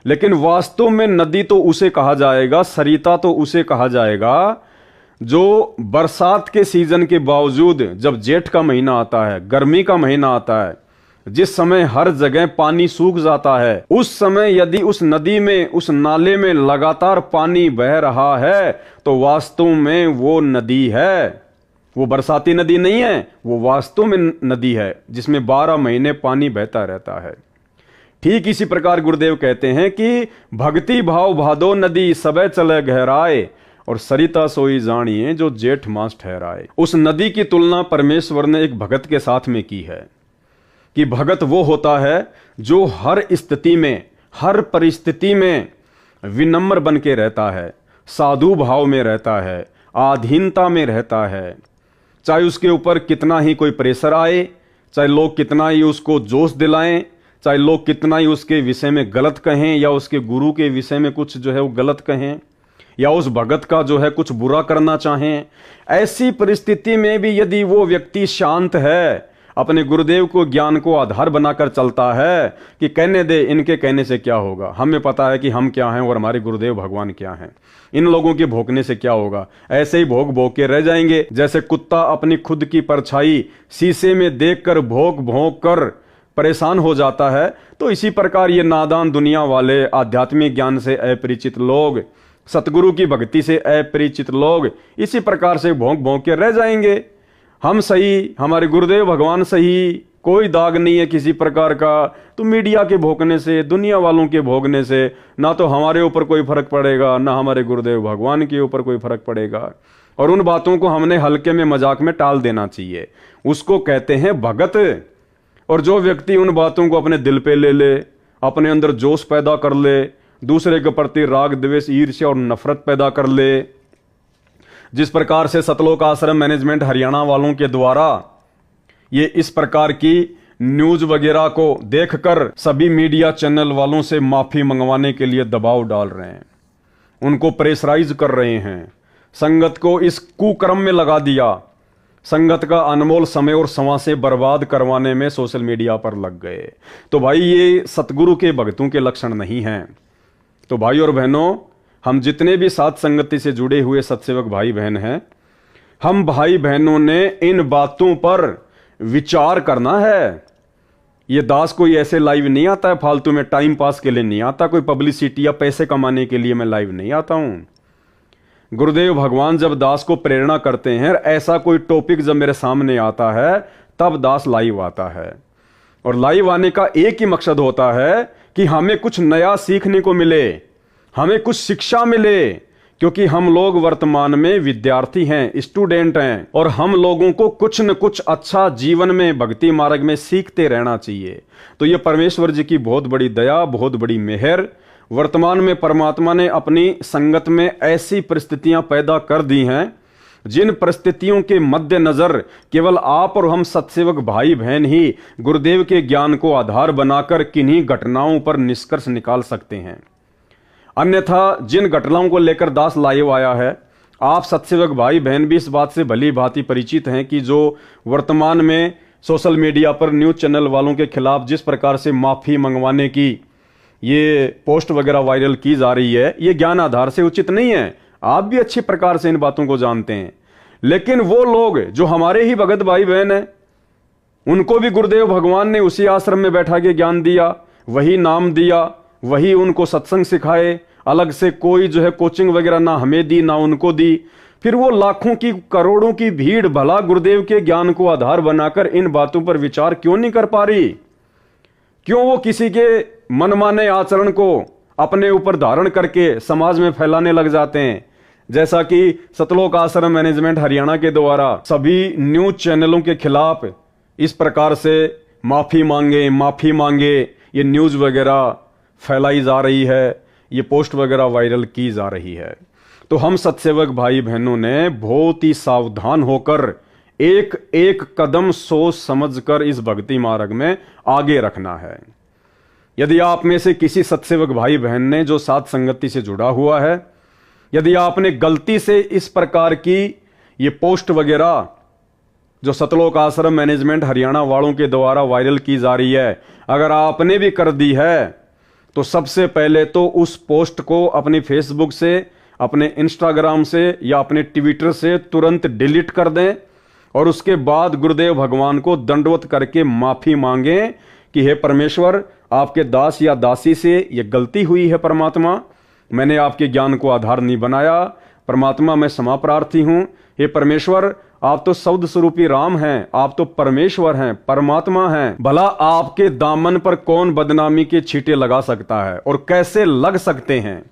लेकिन वास्तव में नदी तो उसे कहा जाएगा, सरिता तो उसे कहा जाएगा जो बरसात के सीजन के बावजूद जब जेठ का महीना आता है, गर्मी का महीना आता है, जिस समय हर जगह पानी सूख जाता है, उस समय यदि उस नदी में, उस नाले में लगातार पानी बह रहा है तो वास्तव में वो नदी है। वो बरसाती नदी नहीं है, वो वास्तव में नदी है जिसमें 12 महीने पानी बहता रहता है। ठीक इसी प्रकार गुरुदेव कहते हैं कि भक्ति भाव भादो नदी सबे चले गहराए और सरिता सोई जानिए जो जेठ मास ठहराए। उस नदी की तुलना परमेश्वर ने एक भगत के साथ में की है कि भगत वो होता है जो हर स्थिति में, हर परिस्थिति में विनम्र बन के रहता है, साधु भाव में रहता है, आधीनता में रहता है। चाहे उसके ऊपर कितना ही कोई प्रेशर आए, चाहे लोग कितना ही उसको जोश दिलाएं, चाहे लोग कितना ही उसके विषय में गलत कहें या उसके गुरु के विषय में कुछ जो है वो गलत कहें या उस भगत का जो है कुछ बुरा करना चाहें, ऐसी परिस्थिति में भी यदि वो व्यक्ति शांत है, अपने गुरुदेव को ज्ञान को आधार बनाकर चलता है कि कहने दे, इनके कहने से क्या होगा, हमें पता है कि हम क्या हैं और हमारे गुरुदेव भगवान क्या हैं, इन लोगों के भोंकने से क्या होगा, ऐसे ही भोंक भोंक के रह जाएंगे। जैसे कुत्ता अपनी खुद की परछाई शीशे में देखकर भोंक भोंक कर परेशान हो जाता है, तो इसी प्रकार ये नादान दुनिया वाले, आध्यात्मिक ज्ञान से अपरिचित लोग, सतगुरु की भक्ति से अपरिचित लोग इसी प्रकार से भोंक भोंक के रह जाएंगे। हम सही, हमारे गुरुदेव भगवान सही, कोई दाग नहीं है किसी प्रकार का। तो मीडिया के भोंकने से, दुनिया वालों के भोंकने से ना तो हमारे ऊपर कोई फर्क पड़ेगा, ना हमारे गुरुदेव भगवान के ऊपर कोई फर्क पड़ेगा। और उन बातों को हमने हल्के में मजाक में टाल देना चाहिए, उसको कहते हैं भगत। और जो व्यक्ति उन बातों को अपने दिल पे ले ले, अपने अंदर जोश पैदा कर ले, दूसरे के प्रति राग द्वेष ईर्ष्या और नफरत पैदा कर ले, जिस प्रकार से सतलोक आश्रम मैनेजमेंट हरियाणा वालों के द्वारा ये इस प्रकार की न्यूज वगैरह को देखकर सभी मीडिया चैनल वालों से माफी मंगवाने के लिए दबाव डाल रहे हैं, उनको प्रेशराइज कर रहे हैं, संगत को इस कुकर्म में लगा दिया, संगत का अनमोल समय और संवासे बर्बाद करवाने में सोशल मीडिया पर लग गए। तो भाई ये सतगुरु के भक्तों के लक्षण नहीं हैं। तो भाई और बहनों, हम जितने भी साथ संगति से जुड़े हुए सत्सेवक भाई बहन हैं, हम भाई बहनों ने इन बातों पर विचार करना है। ये दास कोई ऐसे लाइव नहीं आता है फालतू में, टाइम पास के लिए नहीं आता, कोई पब्लिसिटी या पैसे कमाने के लिए मैं लाइव नहीं आता हूं। गुरुदेव भगवान जब दास को प्रेरणा करते हैं, ऐसा कोई टॉपिक जब मेरे सामने आता है, तब दास लाइव आता है। और लाइव आने का एक ही मकसद होता है कि हमें कुछ नया सीखने को मिले, हमें कुछ शिक्षा मिले, क्योंकि हम लोग वर्तमान में विद्यार्थी हैं, स्टूडेंट हैं, और हम लोगों को कुछ न कुछ अच्छा जीवन में भक्ति मार्ग में सीखते रहना चाहिए। तो ये परमेश्वर जी की बहुत बड़ी दया, बहुत बड़ी मेहर, वर्तमान में परमात्मा ने अपनी संगत में ऐसी परिस्थितियां पैदा कर दी हैं, जिन परिस्थितियों के मद्देनजर केवल आप और हम सत्सेवक भाई बहन ही गुरुदेव के ज्ञान को आधार बनाकर किन्हीं घटनाओं पर निष्कर्ष निकाल सकते हैं। अन्यथा जिन घटनाओं को लेकर दास लाइव आया है, आप सत्सेवक भाई बहन भी इस बात से भली भांति परिचित हैं कि जो वर्तमान में सोशल मीडिया पर न्यूज चैनल वालों के खिलाफ जिस प्रकार से माफी मंगवाने की ये पोस्ट वगैरह वायरल की जा रही है, ये ज्ञान आधार से उचित नहीं है। आप भी अच्छी प्रकार से इन बातों को जानते हैं। लेकिन वो लोग जो हमारे ही भगत भाई बहन हैं, उनको भी गुरुदेव भगवान ने उसी आश्रम में बैठा के ज्ञान दिया, वही नाम दिया, वही उनको सत्संग सिखाए, अलग से कोई जो है कोचिंग वगैरह ना हमें दी ना उनको दी। फिर वो लाखों की करोड़ों की भीड़ भला गुरुदेव के ज्ञान को आधार बनाकर इन बातों पर विचार क्यों नहीं कर पा रही? क्यों वो किसी के मनमाने आचरण को अपने ऊपर धारण करके समाज में फैलाने लग जाते हैं? जैसा कि सतलोक आश्रम मैनेजमेंट हरियाणा के द्वारा सभी न्यूज चैनलों के खिलाफ इस प्रकार से माफी मांगे ये न्यूज वगैरह फैलाई जा रही है, ये पोस्ट वगैरह वायरल की जा रही है। तो हम सत्सेवक भाई बहनों ने बहुत ही सावधान होकर एक एक कदम सोच समझकर इस भक्ति मार्ग में आगे रखना है। यदि आप में से किसी सत्सेवक भाई बहन ने जो साथ संगति से जुड़ा हुआ है, यदि आपने गलती से इस प्रकार की ये पोस्ट वगैरह जो सतलोक आश्रम मैनेजमेंट हरियाणा वालों के द्वारा वायरल की जा रही है, अगर आपने भी कर दी है, तो सबसे पहले तो उस पोस्ट को अपनी फेसबुक से, अपने इंस्टाग्राम से या अपने ट्विटर से तुरंत डिलीट कर दें और उसके बाद गुरुदेव भगवान को दंडवत करके माफी मांगें कि हे परमेश्वर, आपके दास या दासी से ये गलती हुई है, परमात्मा मैंने आपके ज्ञान को आधार नहीं बनाया, परमात्मा मैं क्षमा प्रार्थी हूं। हे परमेश्वर, आप तो शब्द स्वरूपी राम हैं, आप तो परमेश्वर हैं, परमात्मा हैं, भला आपके दामन पर कौन बदनामी के छींटे लगा सकता है और कैसे लग सकते हैं?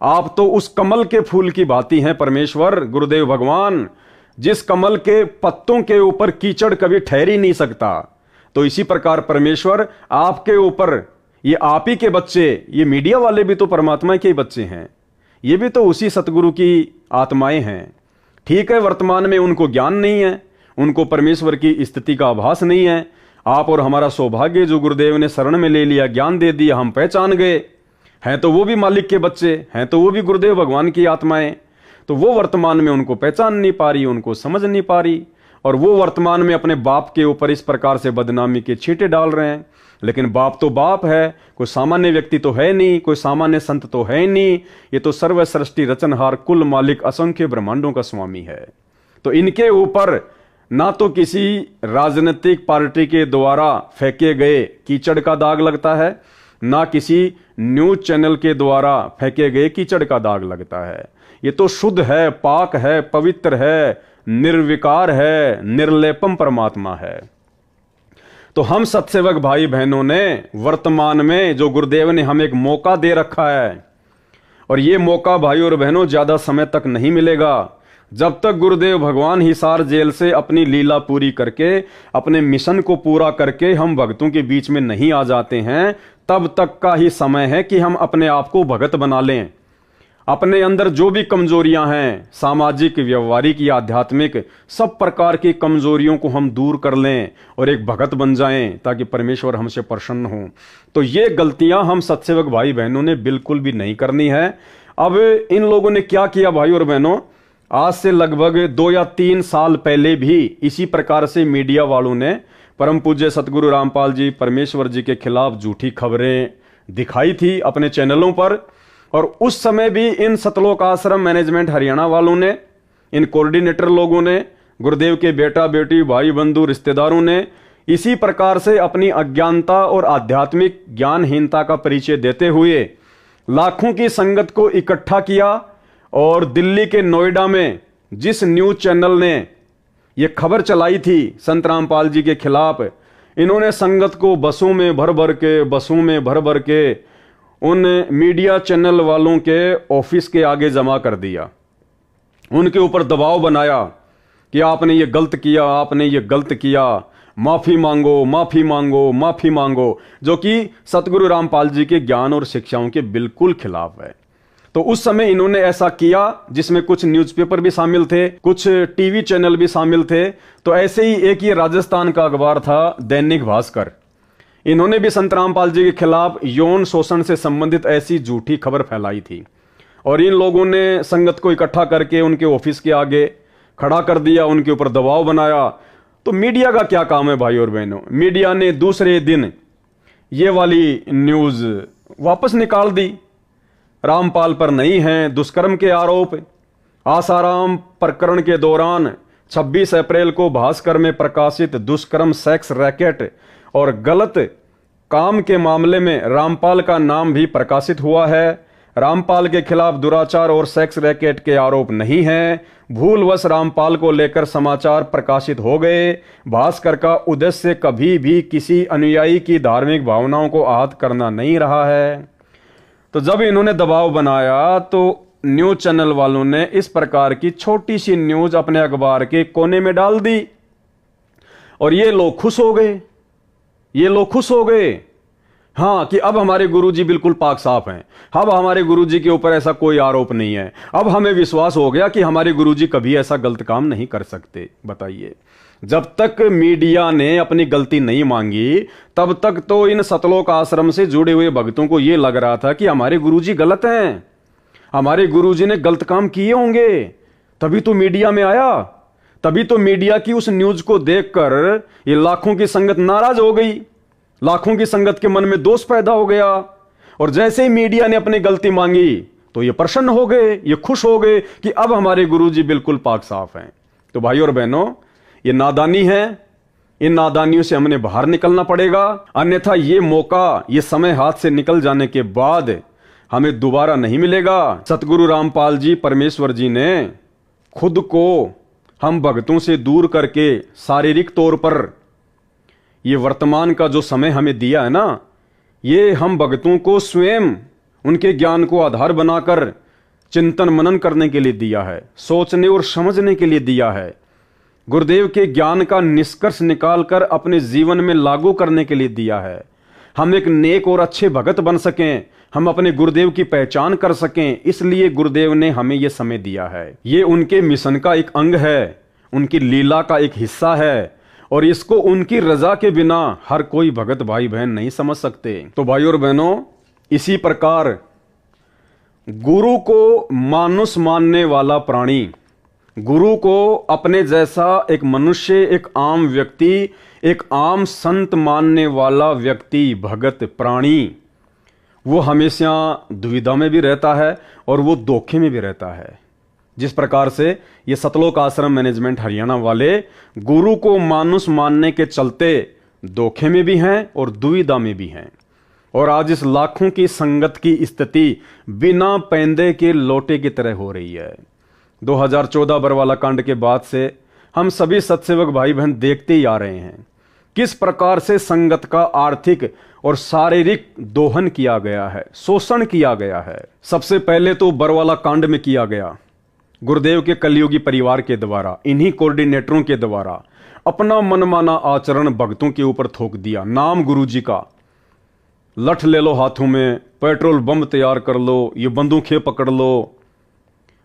आप तो उस कमल के फूल की भांति हैं परमेश्वर गुरुदेव भगवान, जिस कमल के पत्तों के ऊपर कीचड़ कभी ठहर ही नहीं सकता। तो इसी प्रकार परमेश्वर आपके ऊपर, ये आप ही के बच्चे, ये मीडिया वाले भी तो परमात्मा के ही बच्चे हैं, ये भी तो उसी सतगुरु की आत्माएं हैं। ठीक है, वर्तमान में उनको ज्ञान नहीं है, उनको परमेश्वर की स्थिति का आभास नहीं है, आप और हमारा सौभाग्य जो गुरुदेव ने शरण में ले लिया, ज्ञान दे दिया, हम पहचान गए। हैं तो वो भी मालिक के बच्चे, हैं तो वो भी गुरुदेव भगवान की आत्माएं, तो वो वर्तमान में उनको पहचान नहीं पा रही, उनको समझ नहीं पा रही, और वो वर्तमान में अपने बाप के ऊपर इस प्रकार से बदनामी के छींटे डाल रहे हैं। लेकिन बाप तो बाप है, कोई सामान्य व्यक्ति तो है नहीं, कोई सामान्य संत तो है नहीं, ये तो सर्व सृष्टि रचनहार, कुल मालिक, असंख्य ब्रह्मांडों का स्वामी है। तो इनके ऊपर ना तो किसी राजनीतिक पार्टी के द्वारा फेंके गए कीचड़ का दाग लगता है, ना किसी न्यूज चैनल के द्वारा फेंके गए कीचड़ का दाग लगता है। ये तो शुद्ध है, पाक है, पवित्र है, निर्विकार है, निर्लेपम परमात्मा है। तो हम सत्सेवक भाई बहनों ने वर्तमान में जो गुरुदेव ने हमें एक मौका दे रखा है, और ये मौका भाई और बहनों ज्यादा समय तक नहीं मिलेगा। जब तक गुरुदेव भगवान हिसार जेल से अपनी लीला पूरी करके, अपने मिशन को पूरा करके हम भक्तों के बीच में नहीं आ जाते हैं, तब तक का ही समय है कि हम अपने आप को भगत बना लें। अपने अंदर जो भी कमजोरियां हैं, सामाजिक, व्यवहारिक या आध्यात्मिक, सब प्रकार की कमजोरियों को हम दूर कर लें और एक भगत बन जाएं, ताकि परमेश्वर हमसे प्रसन्न हो। तो ये गलतियां हम सत्सेवक भाई बहनों ने बिल्कुल भी नहीं करनी है। अब इन लोगों ने क्या किया भाई और बहनों, आज से लगभग 2 या 3 साल पहले भी इसी प्रकार से मीडिया वालों ने परम पूज्य सतगुरु रामपाल जी परमेश्वर जी के खिलाफ झूठी खबरें दिखाई थी अपने चैनलों पर। और उस समय भी इन सतलोक आश्रम मैनेजमेंट हरियाणा वालों ने, इन कोऑर्डिनेटर लोगों ने, गुरुदेव के बेटा बेटी, भाई बंधु, रिश्तेदारों ने इसी प्रकार से अपनी अज्ञानता और आध्यात्मिक ज्ञानहीनता का परिचय देते हुए लाखों की संगत को इकट्ठा किया। और दिल्ली के नोएडा में जिस न्यूज चैनल ने यह खबर चलाई थी संत रामपाल जी के खिलाफ, इन्होंने संगत को बसों में भर भर के उन मीडिया चैनल वालों के ऑफिस के आगे जमा कर दिया। उनके ऊपर दबाव बनाया कि आपने ये गलत किया, आपने ये गलत किया, माफी मांगो, माफी मांगो, माफी मांगो, जो कि सतगुरु रामपाल जी के ज्ञान और शिक्षाओं के बिल्कुल खिलाफ है। तो उस समय इन्होंने ऐसा किया, जिसमें कुछ न्यूज़पेपर भी शामिल थे, कुछ टीवी चैनल भी शामिल थे। तो ऐसे ही एक ये राजस्थान का अखबार था दैनिक भास्कर, इन्होंने भी संत रामपाल जी के खिलाफ यौन शोषण से संबंधित ऐसी झूठी खबर फैलाई थी। और इन लोगों ने संगत को इकट्ठा करके उनके ऑफिस के आगे खड़ा कर दिया, उनके ऊपर दबाव बनाया। तो मीडिया का क्या काम है भाई और बहनों, मीडिया ने दूसरे दिन ये वाली न्यूज वापस निकाल दी। रामपाल पर नहीं है दुष्कर्म के आरोप। आसाराम प्रकरण के दौरान 26 अप्रैल को भास्कर में प्रकाशित दुष्कर्म, सेक्स रैकेट और गलत काम के मामले में रामपाल का नाम भी प्रकाशित हुआ है। रामपाल के खिलाफ दुराचार और सेक्स रैकेट के आरोप नहीं है। भूलवश रामपाल को लेकर समाचार प्रकाशित हो गए। भास्कर का उद्देश्य कभी भी किसी अनुयायी की धार्मिक भावनाओं को आहत करना नहीं रहा है। तो जब इन्होंने दबाव बनाया तो न्यूज चैनल वालों ने इस प्रकार की छोटी सी न्यूज अपने अखबार के कोने में डाल दी और ये लोग खुश हो गए। ये लोग खुश हो गए, हाँ, कि अब हमारे गुरुजी बिल्कुल पाक साफ हैं, अब हमारे गुरुजी के ऊपर ऐसा कोई आरोप नहीं है। अब हमें विश्वास हो गया कि हमारे गुरुजी कभी ऐसा गलत काम नहीं कर सकते। बताइए, जब तक मीडिया ने अपनी गलती नहीं मांगी तब तक तो इन सतलोक आश्रम से जुड़े हुए भक्तों को यह लग रहा था कि हमारे गुरुजी गलत हैं, हमारे गुरुजी ने गलत काम किए होंगे, तभी तो मीडिया में आया। तभी तो मीडिया की उस न्यूज को देखकर ये लाखों की संगत नाराज हो गई, लाखों की संगत के मन में दोष पैदा हो गया। और जैसे ही मीडिया ने अपनी गलती मांगी तो ये प्रसन्न हो गए, ये खुश हो गए कि अब हमारे गुरुजी बिल्कुल पाक साफ हैं। तो भाई और बहनों, ये नादानी है, इन नादानियों से हमने बाहर निकलना पड़ेगा, अन्यथा ये मौका, ये समय हाथ से निकल जाने के बाद हमें दोबारा नहीं मिलेगा। सतगुरु रामपाल जी परमेश्वर जी ने खुद को हम भक्तों से दूर करके शारीरिक तौर पर ये वर्तमान का जो समय हमें दिया है ना, ये हम भक्तों को स्वयं उनके ज्ञान को आधार बनाकर चिंतन मनन करने के लिए दिया है, सोचने और समझने के लिए दिया है, गुरुदेव के ज्ञान का निष्कर्ष निकालकर अपने जीवन में लागू करने के लिए दिया है। हम एक नेक और अच्छे भगत बन सकें, हम अपने गुरुदेव की पहचान कर सकें, इसलिए गुरुदेव ने हमें यह समय दिया है। ये उनके मिशन का एक अंग है, उनकी लीला का एक हिस्सा है। और इसको उनकी रजा के बिना हर कोई भगत भाई बहन नहीं समझ सकते। तो भाई और बहनों, इसी प्रकार गुरु को मानुष मानने वाला प्राणी, गुरु को अपने जैसा एक मनुष्य, एक आम व्यक्ति, एक आम संत मानने वाला व्यक्ति, भगत प्राणी, वो हमेशा दुविधा में भी रहता है और वो धोखे में भी रहता है। जिस प्रकार से ये सतलोक आश्रम मैनेजमेंट हरियाणा वाले गुरु को मानुष मानने के चलते धोखे में भी हैं और दुविधा में भी हैं, और आज इस लाखों की संगत की स्थिति बिना पैंदे के लोटे की तरह हो रही है। 2014 बरवाला कांड के बाद से हम सभी सत्सेवक भाई बहन देखते ही आ रहे हैं किस प्रकार से संगत का आर्थिक और शारीरिक दोहन किया गया है, शोषण किया गया है। सबसे पहले तो बरवाला कांड में किया गया गुरुदेव के कलयुगी परिवार के द्वारा, इन्हीं कोऑर्डिनेटरों के द्वारा अपना मनमाना आचरण भक्तों के ऊपर थोक दिया। नाम गुरुजी का, लठ ले लो हाथों में, पेट्रोल बम तैयार कर लो, ये बंदूकें पकड़ लो,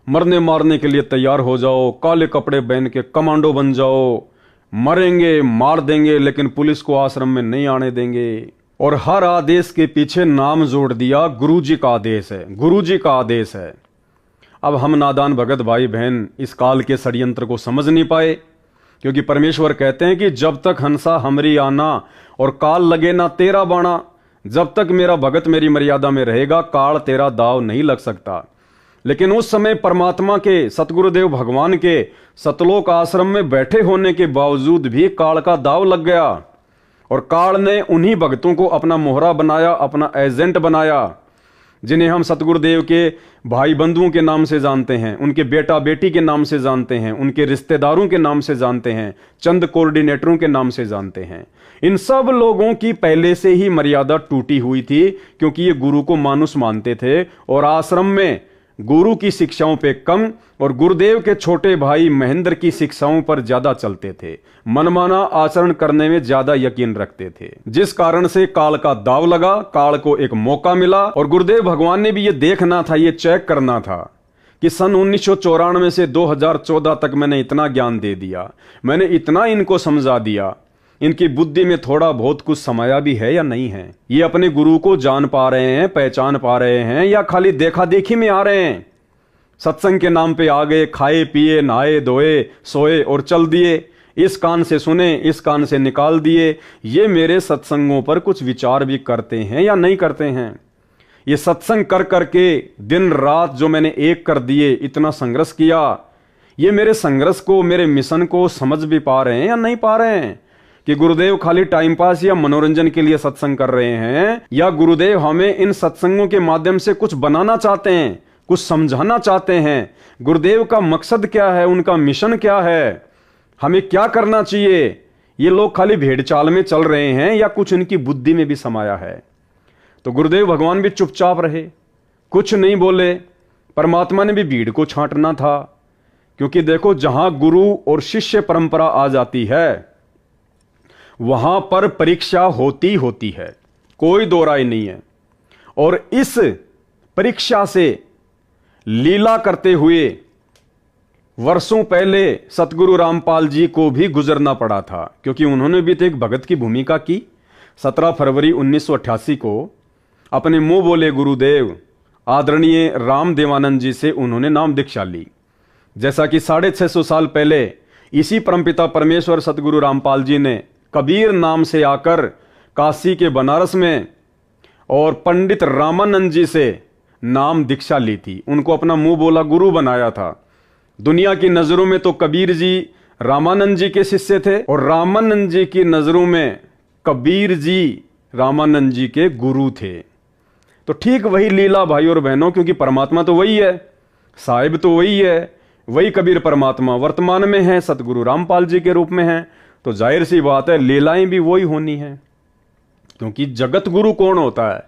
मरने मारने के लिए तैयार हो जाओ, काले कपड़े पहन के कमांडो बन जाओ, मरेंगे मार देंगे लेकिन पुलिस को आश्रम में नहीं आने देंगे। और हर आदेश के पीछे नाम जोड़ दिया, गुरुजी का आदेश है, गुरुजी का आदेश है। अब हम नादान भगत भाई बहन इस काल के षड्यंत्र को समझ नहीं पाए, क्योंकि परमेश्वर कहते हैं कि जब तक हंसा हमरी आना और काल लगे ना तेरा बाणा, जब तक मेरा भगत मेरी मर्यादा में रहेगा काल तेरा दाव नहीं लग सकता। लेकिन उस समय परमात्मा के, सतगुरुदेव भगवान के सतलोक आश्रम में बैठे होने के बावजूद भी काल का दाव लग गया, और काल ने उन्हीं भक्तों को अपना मोहरा बनाया, अपना एजेंट बनाया, जिन्हें हम सतगुरुदेव के भाई बंधुओं के नाम से जानते हैं, उनके बेटा बेटी के नाम से जानते हैं, उनके रिश्तेदारों के नाम से जानते हैं, चंद कोऑर्डिनेटरों के नाम से जानते हैं। इन सब लोगों की पहले से ही मर्यादा टूटी हुई थी, क्योंकि ये गुरु को मानुष मानते थे और आश्रम में गुरु की शिक्षाओं पे कम और गुरुदेव के छोटे भाई महेंद्र की शिक्षाओं पर ज्यादा चलते थे, मनमाना आचरण करने में ज्यादा यकीन रखते थे, जिस कारण से काल का दाव लगा, काल को एक मौका मिला। और गुरुदेव भगवान ने भी ये देखना था, ये चेक करना था कि सन 1994 से 2014 तक मैंने इतना ज्ञान दे दिया, मैंने इतना इनको समझा दिया, इनकी बुद्धि में थोड़ा बहुत कुछ समाया भी है या नहीं है, ये अपने गुरु को जान पा रहे हैं, पहचान पा रहे हैं, या खाली देखा देखी में आ रहे हैं। सत्संग के नाम पे आ गए, खाए पिए नहाए धोए सोए और चल दिए, इस कान से सुने इस कान से निकाल दिए। ये मेरे सत्संगों पर कुछ विचार भी करते हैं या नहीं करते हैं? ये सत्संग कर करके दिन रात जो मैंने एक कर दिए, इतना संघर्ष किया, ये मेरे संघर्ष को, मेरे मिशन को समझ भी पा रहे हैं या नहीं पा रहे हैं? कि गुरुदेव खाली टाइम पास या मनोरंजन के लिए सत्संग कर रहे हैं, या गुरुदेव हमें इन सत्संगों के माध्यम से कुछ बनाना चाहते हैं, कुछ समझाना चाहते हैं? गुरुदेव का मकसद क्या है, उनका मिशन क्या है, हमें क्या करना चाहिए? ये लोग खाली भेड़ चाल में चल रहे हैं या कुछ इनकी बुद्धि में भी समाया है? तो गुरुदेव भगवान भी चुपचाप रहे, कुछ नहीं बोले। परमात्मा ने भी भीड़ को छांटना था, क्योंकि देखो जहां गुरु और शिष्य परंपरा आ जाती है वहां पर परीक्षा होती है, कोई दो राय नहीं है। और इस परीक्षा से लीला करते हुए वर्षों पहले सतगुरु रामपाल जी को भी गुजरना पड़ा था, क्योंकि उन्होंने भी तो एक भगत की भूमिका की। 17 फरवरी 1988 को अपने मुंह बोले गुरुदेव आदरणीय राम देवानंद जी से उन्होंने नाम दीक्षा ली। जैसा कि 650 साल पहले इसी परमपिता परमेश्वर सतगुरु रामपाल जी ने कबीर नाम से आकर काशी के बनारस में और पंडित रामानंद जी से नाम दीक्षा ली थी, उनको अपना मुंह बोला गुरु बनाया था। दुनिया की नजरों में तो कबीर जी रामानंद जी के शिष्य थे, और रामानंद जी की नजरों में कबीर जी रामानंद जी के गुरु थे। तो ठीक वही लीला भाई और बहनों, क्योंकि परमात्मा तो वही है, साहिब तो वही है, वही कबीर परमात्मा वर्तमान में है, सतगुरु रामपाल जी के रूप में है। तो जाहिर सी बात है लीलाएं भी वही होनी है, क्योंकि जगत गुरु कौन होता है?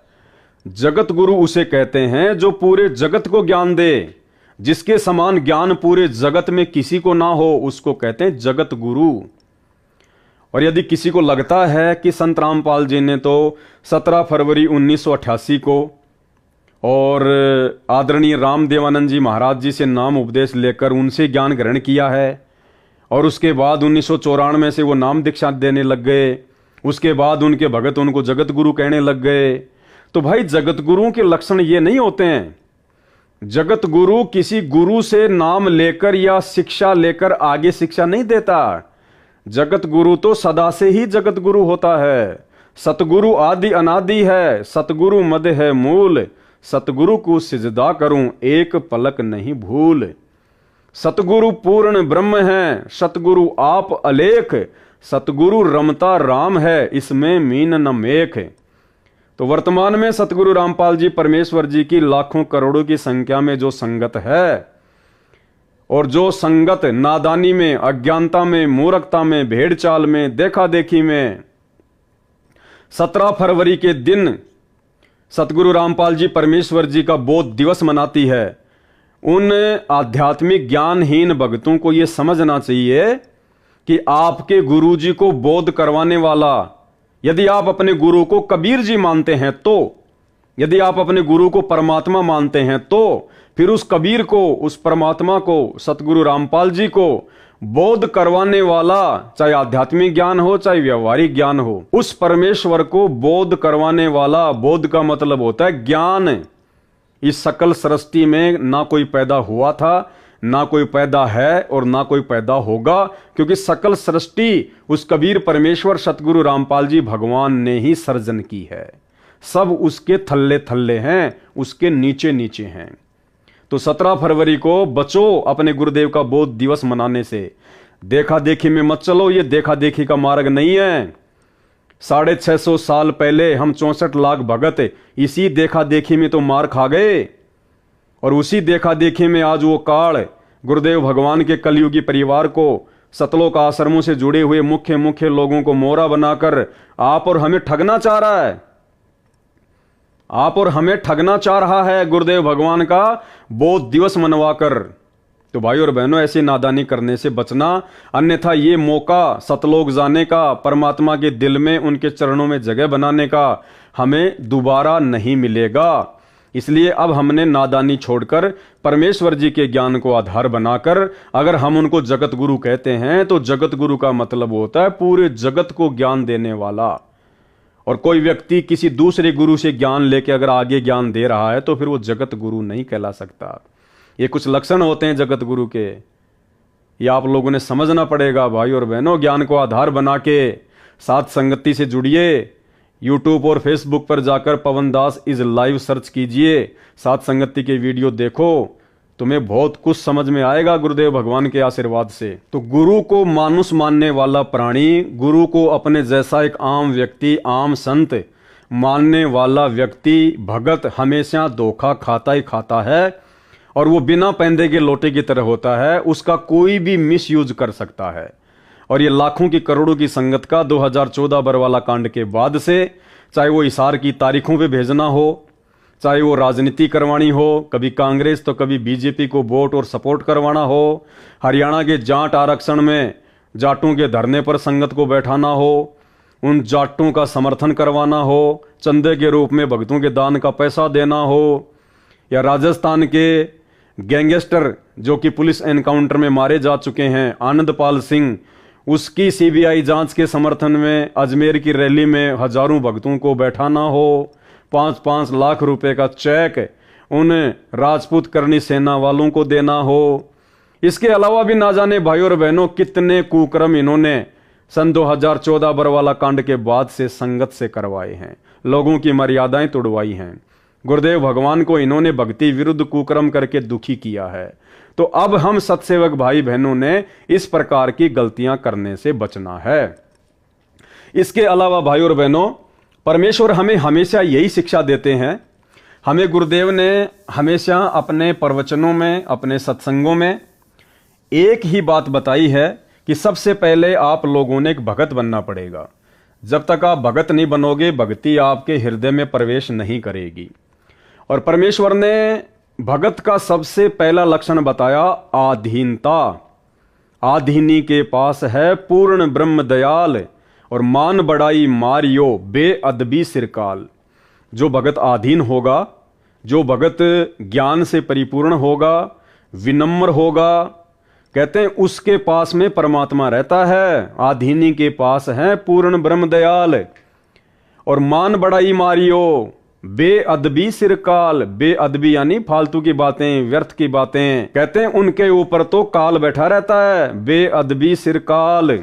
जगत गुरु उसे कहते हैं जो पूरे जगत को ज्ञान दे, जिसके समान ज्ञान पूरे जगत में किसी को ना हो, उसको कहते हैं जगत गुरु। और यदि किसी को लगता है कि संत रामपाल जी ने तो 17 फरवरी 1988 को और आदरणीय राम देवानंद जी महाराज जी से नाम उपदेश लेकर उनसे ज्ञान ग्रहण किया है, और उसके बाद 1994 से वो नाम दीक्षा देने लग गए। उसके बाद उनके भगत उनको जगत गुरु कहने लग गए। तो भाई जगत गुरुओं के लक्षण ये नहीं होते हैं। जगत गुरु किसी गुरु से नाम लेकर या शिक्षा लेकर आगे शिक्षा नहीं देता। जगत गुरु तो सदा से ही जगत गुरु होता है। सतगुरु आदि अनादि है, सतगुरु मद है मूल, सतगुरु को सिजदा करूं एक पलक नहीं भूल। सतगुरु पूर्ण ब्रह्म है, सतगुरु आप अलेख, सतगुरु रमता राम है, इसमें मीन न मेख। तो वर्तमान में सतगुरु रामपाल जी परमेश्वर जी की लाखों करोड़ों की संख्या में जो संगत है, और जो संगत नादानी में, अज्ञानता में, मूर्खता में, भेड़ चाल में, देखा देखी में 17 फरवरी के दिन सतगुरु रामपाल जी परमेश्वर जी का बोध दिवस मनाती है, उन आध्यात्मिक ज्ञानहीन भक्तों को यह समझना चाहिए कि आपके गुरु जी को बोध करवाने वाला, यदि आप अपने गुरु को कबीर जी मानते हैं तो, यदि आप अपने गुरु को परमात्मा मानते हैं तो फिर उस कबीर को, उस परमात्मा को, सतगुरु रामपाल जी को बोध करवाने वाला, चाहे आध्यात्मिक ज्ञान हो चाहे व्यवहारिक ज्ञान हो, उस परमेश्वर को बोध करवाने वाला, बोध का मतलब होता है ज्ञान। इस सकल सृष्टि में ना कोई पैदा हुआ था, ना कोई पैदा है और ना कोई पैदा होगा, क्योंकि सकल सृष्टि उस कबीर परमेश्वर सतगुरु रामपाल जी भगवान ने ही सर्जन की है। सब उसके थल्ले थल्ले हैं, उसके नीचे नीचे हैं। तो 17 फरवरी को बचो अपने गुरुदेव का बोध दिवस मनाने से। देखा देखी में मत चलो, ये देखा देखी का मार्ग नहीं है। 650 साल पहले हम 64 लाख भगत इसी देखा देखी में तो मार खा गए, और उसी देखा देखी में आज वो काल गुरुदेव भगवान के कलयुगी परिवार को, सतलोक आश्रमों से जुड़े हुए मुख्य मुख्य लोगों को मोहरा बनाकर आप और हमें ठगना चाह रहा है। आप और हमें ठगना चाह रहा है गुरुदेव भगवान का बोध दिवस मनवाकर। तो भाई और बहनों, ऐसी नादानी करने से बचना, अन्यथा ये मौका सतलोक जाने का, परमात्मा के दिल में उनके चरणों में जगह बनाने का हमें दोबारा नहीं मिलेगा। इसलिए अब हमने नादानी छोड़कर परमेश्वर जी के ज्ञान को आधार बनाकर, अगर हम उनको जगत गुरु कहते हैं तो जगत गुरु का मतलब होता है पूरे जगत को ज्ञान देने वाला। और कोई व्यक्ति किसी दूसरे गुरु से ज्ञान लेके अगर आगे ज्ञान दे रहा है तो फिर वो जगत गुरु नहीं कहला सकता। ये कुछ लक्षण होते हैं जगत गुरु के, ये आप लोगों ने समझना पड़ेगा। भाई और बहनों, ज्ञान को आधार बना के साथ संगति से जुड़िए। यूट्यूब और फेसबुक पर जाकर पवन दास इज लाइव सर्च कीजिए, साथ संगति के वीडियो देखो, तुम्हें बहुत कुछ समझ में आएगा गुरुदेव भगवान के आशीर्वाद से। तो गुरु को मानुष मानने वाला प्राणी, गुरु को अपने जैसा एक आम व्यक्ति, आम संत मानने वाला व्यक्ति, भगत हमेशा धोखा खाता ही खाता है, और वो बिना पैंदे के लोटे की तरह होता है। उसका कोई भी मिसयूज कर सकता है। और ये लाखों की करोड़ों की संगत का 2014 बरवाला कांड के बाद से, चाहे वो इशार की तारीखों पे भेजना हो, चाहे वो राजनीति करवानी हो, कभी कांग्रेस तो कभी बीजेपी को वोट और सपोर्ट करवाना हो, हरियाणा के जाट आरक्षण में जाटों के धरने पर संगत को बैठाना हो, उन जाटों का समर्थन करवाना हो, चंदे के रूप में भक्तों के दान का पैसा देना हो, या राजस्थान के गैंगस्टर जो कि पुलिस एनकाउंटर में मारे जा चुके हैं आनंदपाल सिंह, उसकी सीबीआई जांच के समर्थन में अजमेर की रैली में हजारों भक्तों को बैठाना हो, 5-5 लाख रुपए का चेक उन राजपूत करनी सेना वालों को देना हो। इसके अलावा भी ना जाने भाई और बहनों कितने कुकर्म इन्होंने सन 2014 बरवाला कांड के बाद से संगत से करवाए हैं, लोगों की मर्यादाएं तोड़वाई हैं। गुरुदेव भगवान को इन्होंने भक्ति विरुद्ध कुकर्म करके दुखी किया है। तो अब हम सत्सेवक भाई बहनों ने इस प्रकार की गलतियां करने से बचना है। इसके अलावा भाई और बहनों, परमेश्वर हमें हमेशा यही शिक्षा देते हैं। हमें गुरुदेव ने हमेशा अपने प्रवचनों में, अपने सत्संगों में एक ही बात बताई है कि सबसे पहले आप लोगों ने एक भगत बनना पड़ेगा। जब तक आप भगत नहीं बनोगे, भक्ति आपके हृदय में प्रवेश नहीं करेगी। और परमेश्वर ने भगत का सबसे पहला लक्षण बताया आधीनता। आधीनी के पास है पूर्ण ब्रह्म दयाल, और मान बड़ाई मारियो बेअदबी सिरकाल। जो भगत आधीन होगा, जो भगत ज्ञान से परिपूर्ण होगा, विनम्र होगा, कहते हैं उसके पास में परमात्मा रहता है, आधीनी के पास है पूर्ण ब्रह्म दयाल। और मान बड़ाई मारियो बेअदबी सिरकाल, बेअदबी यानी फालतू की बातें, व्यर्थ की बातें, कहते हैं उनके ऊपर तो काल बैठा रहता है, बेअदबी सिरकाल।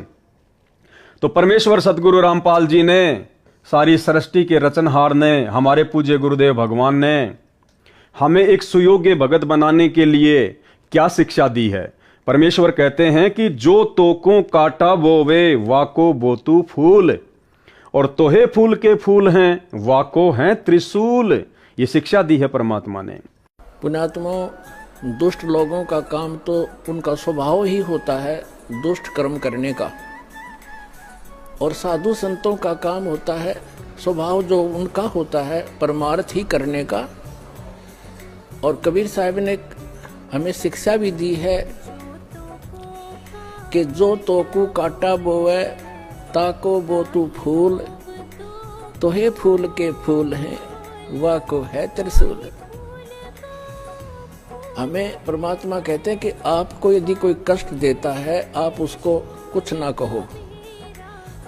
तो परमेश्वर सतगुरु रामपाल जी ने, सारी सृष्टि के रचनहार ने, हमारे पूज्य गुरुदेव भगवान ने हमें एक सुयोग्य भगत बनाने के लिए क्या शिक्षा दी है। परमेश्वर कहते हैं कि जो तोको काटा बोवे वाको बोतू फूल, और तोहे फूल के फूल हैं वाको हैं त्रिशूल। ये शिक्षा दी है परमात्मा ने। पुण्यात्मा, दुष्ट लोगों का काम तो उनका स्वभाव ही होता है दुष्ट कर्म करने का, और साधु संतों का काम होता है स्वभाव जो उनका होता है परमार्थ ही करने का। और कबीर साहब ने हमें शिक्षा भी दी है कि जो तोकू काटा बोवे ताको बोतू फूल, तोहे फूल के फूल हैं वाको है त्रिशूल। हमें परमात्मा कहते हैं कि आपको यदि कोई कष्ट देता है आप उसको कुछ ना कहो,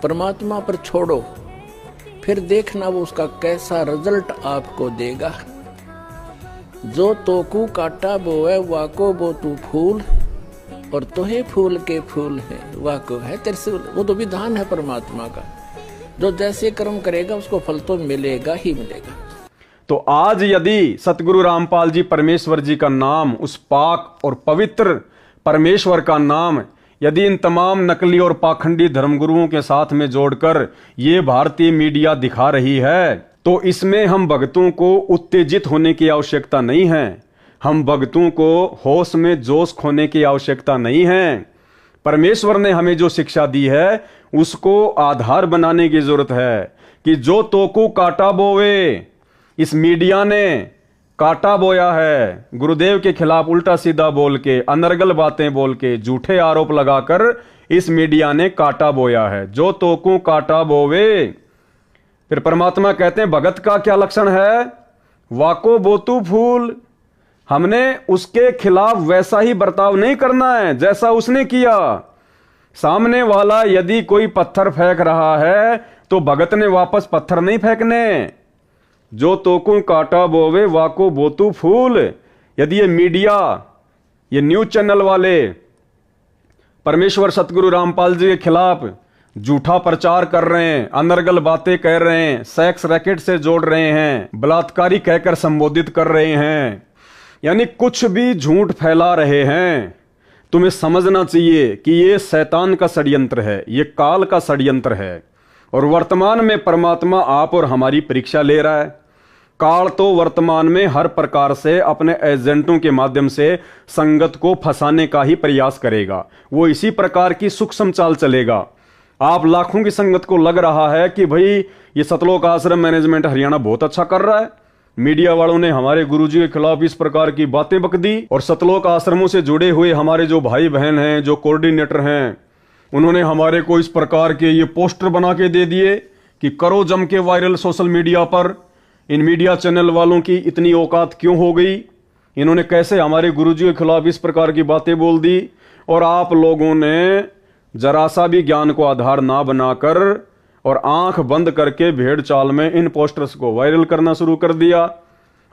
परमात्मा पर छोड़ो, फिर देखना वो उसका कैसा रिजल्ट आपको देगा। जो तोकू काटा बोवे वाको बोतू फूल, और तोहे फूल के फूल है वाको है त्रिशूल। वो तो विधान है परमात्मा का, जो जैसे कर्म करेगा उसको फल तो मिलेगा ही मिलेगा। तो आज यदि सतगुरु रामपाल जी परमेश्वर जी का नाम, उस पाक और पवित्र परमेश्वर का नाम यदि इन तमाम नकली और पाखंडी धर्मगुरुओं के साथ में जोड़कर ये भारतीय मीडिया दिखा रही है, तो इसमें हम भक्तों को उत्तेजित होने की आवश्यकता नहीं है, हम भक्तों को होश में जोश खोने की आवश्यकता नहीं है। परमेश्वर ने हमें जो शिक्षा दी है उसको आधार बनाने की जरूरत है कि जो तोकू काटा बोवे, इस मीडिया ने काटा बोया है, गुरुदेव के खिलाफ उल्टा सीधा बोल के, अनर्गल बातें बोल के, झूठे आरोप लगाकर इस मीडिया ने काटा बोया है। जो तोकू काटा बोवे, फिर परमात्मा कहते हैं भगत का क्या लक्षण है, वाको बोतू फूल। हमने उसके खिलाफ वैसा ही बर्ताव नहीं करना है जैसा उसने किया। सामने वाला यदि कोई पत्थर फेंक रहा है तो भगत ने वापस पत्थर नहीं फेंकने। जो तोकू काटा बोवे वाको बोतू फूल। यदि ये मीडिया, ये न्यूज चैनल वाले परमेश्वर सतगुरु रामपाल जी के खिलाफ झूठा प्रचार कर रहे हैं, अनर्गल बातें कह रहे हैं, सेक्स रैकेट से जोड़ रहे हैं, बलात्कारी कहकर संबोधित कर रहे हैं, यानी कुछ भी झूठ फैला रहे हैं, तुम्हें समझना चाहिए कि ये शैतान का षड्यंत्र है, ये काल का षड्यंत्र है। और वर्तमान में परमात्मा आप और हमारी परीक्षा ले रहा है। काल तो वर्तमान में हर प्रकार से अपने एजेंटों के माध्यम से संगत को फंसाने का ही प्रयास करेगा। वो इसी प्रकार की सूक्ष्म चाल चलेगा। आप लाखों की संगत को लग रहा है कि भाई ये सतलोक आश्रम मैनेजमेंट हरियाणा बहुत अच्छा कर रहा है, मीडिया वालों ने हमारे गुरुजी के खिलाफ इस प्रकार की बातें बक दी, और सतलोक आश्रमों से जुड़े हुए हमारे जो भाई बहन हैं, जो कोऑर्डिनेटर हैं, उन्होंने हमारे को इस प्रकार के ये पोस्टर बना के दे दिए कि करो जम के वायरल सोशल मीडिया पर। इन मीडिया चैनल वालों की इतनी औकात क्यों हो गई, इन्होंने कैसे हमारे गुरुजी के खिलाफ इस प्रकार की बातें बोल दी। और आप लोगों ने जरा सा भी ज्ञान को आधार ना बनाकर और आंख बंद करके भेड़ चाल में इन पोस्टर्स को वायरल करना शुरू कर दिया।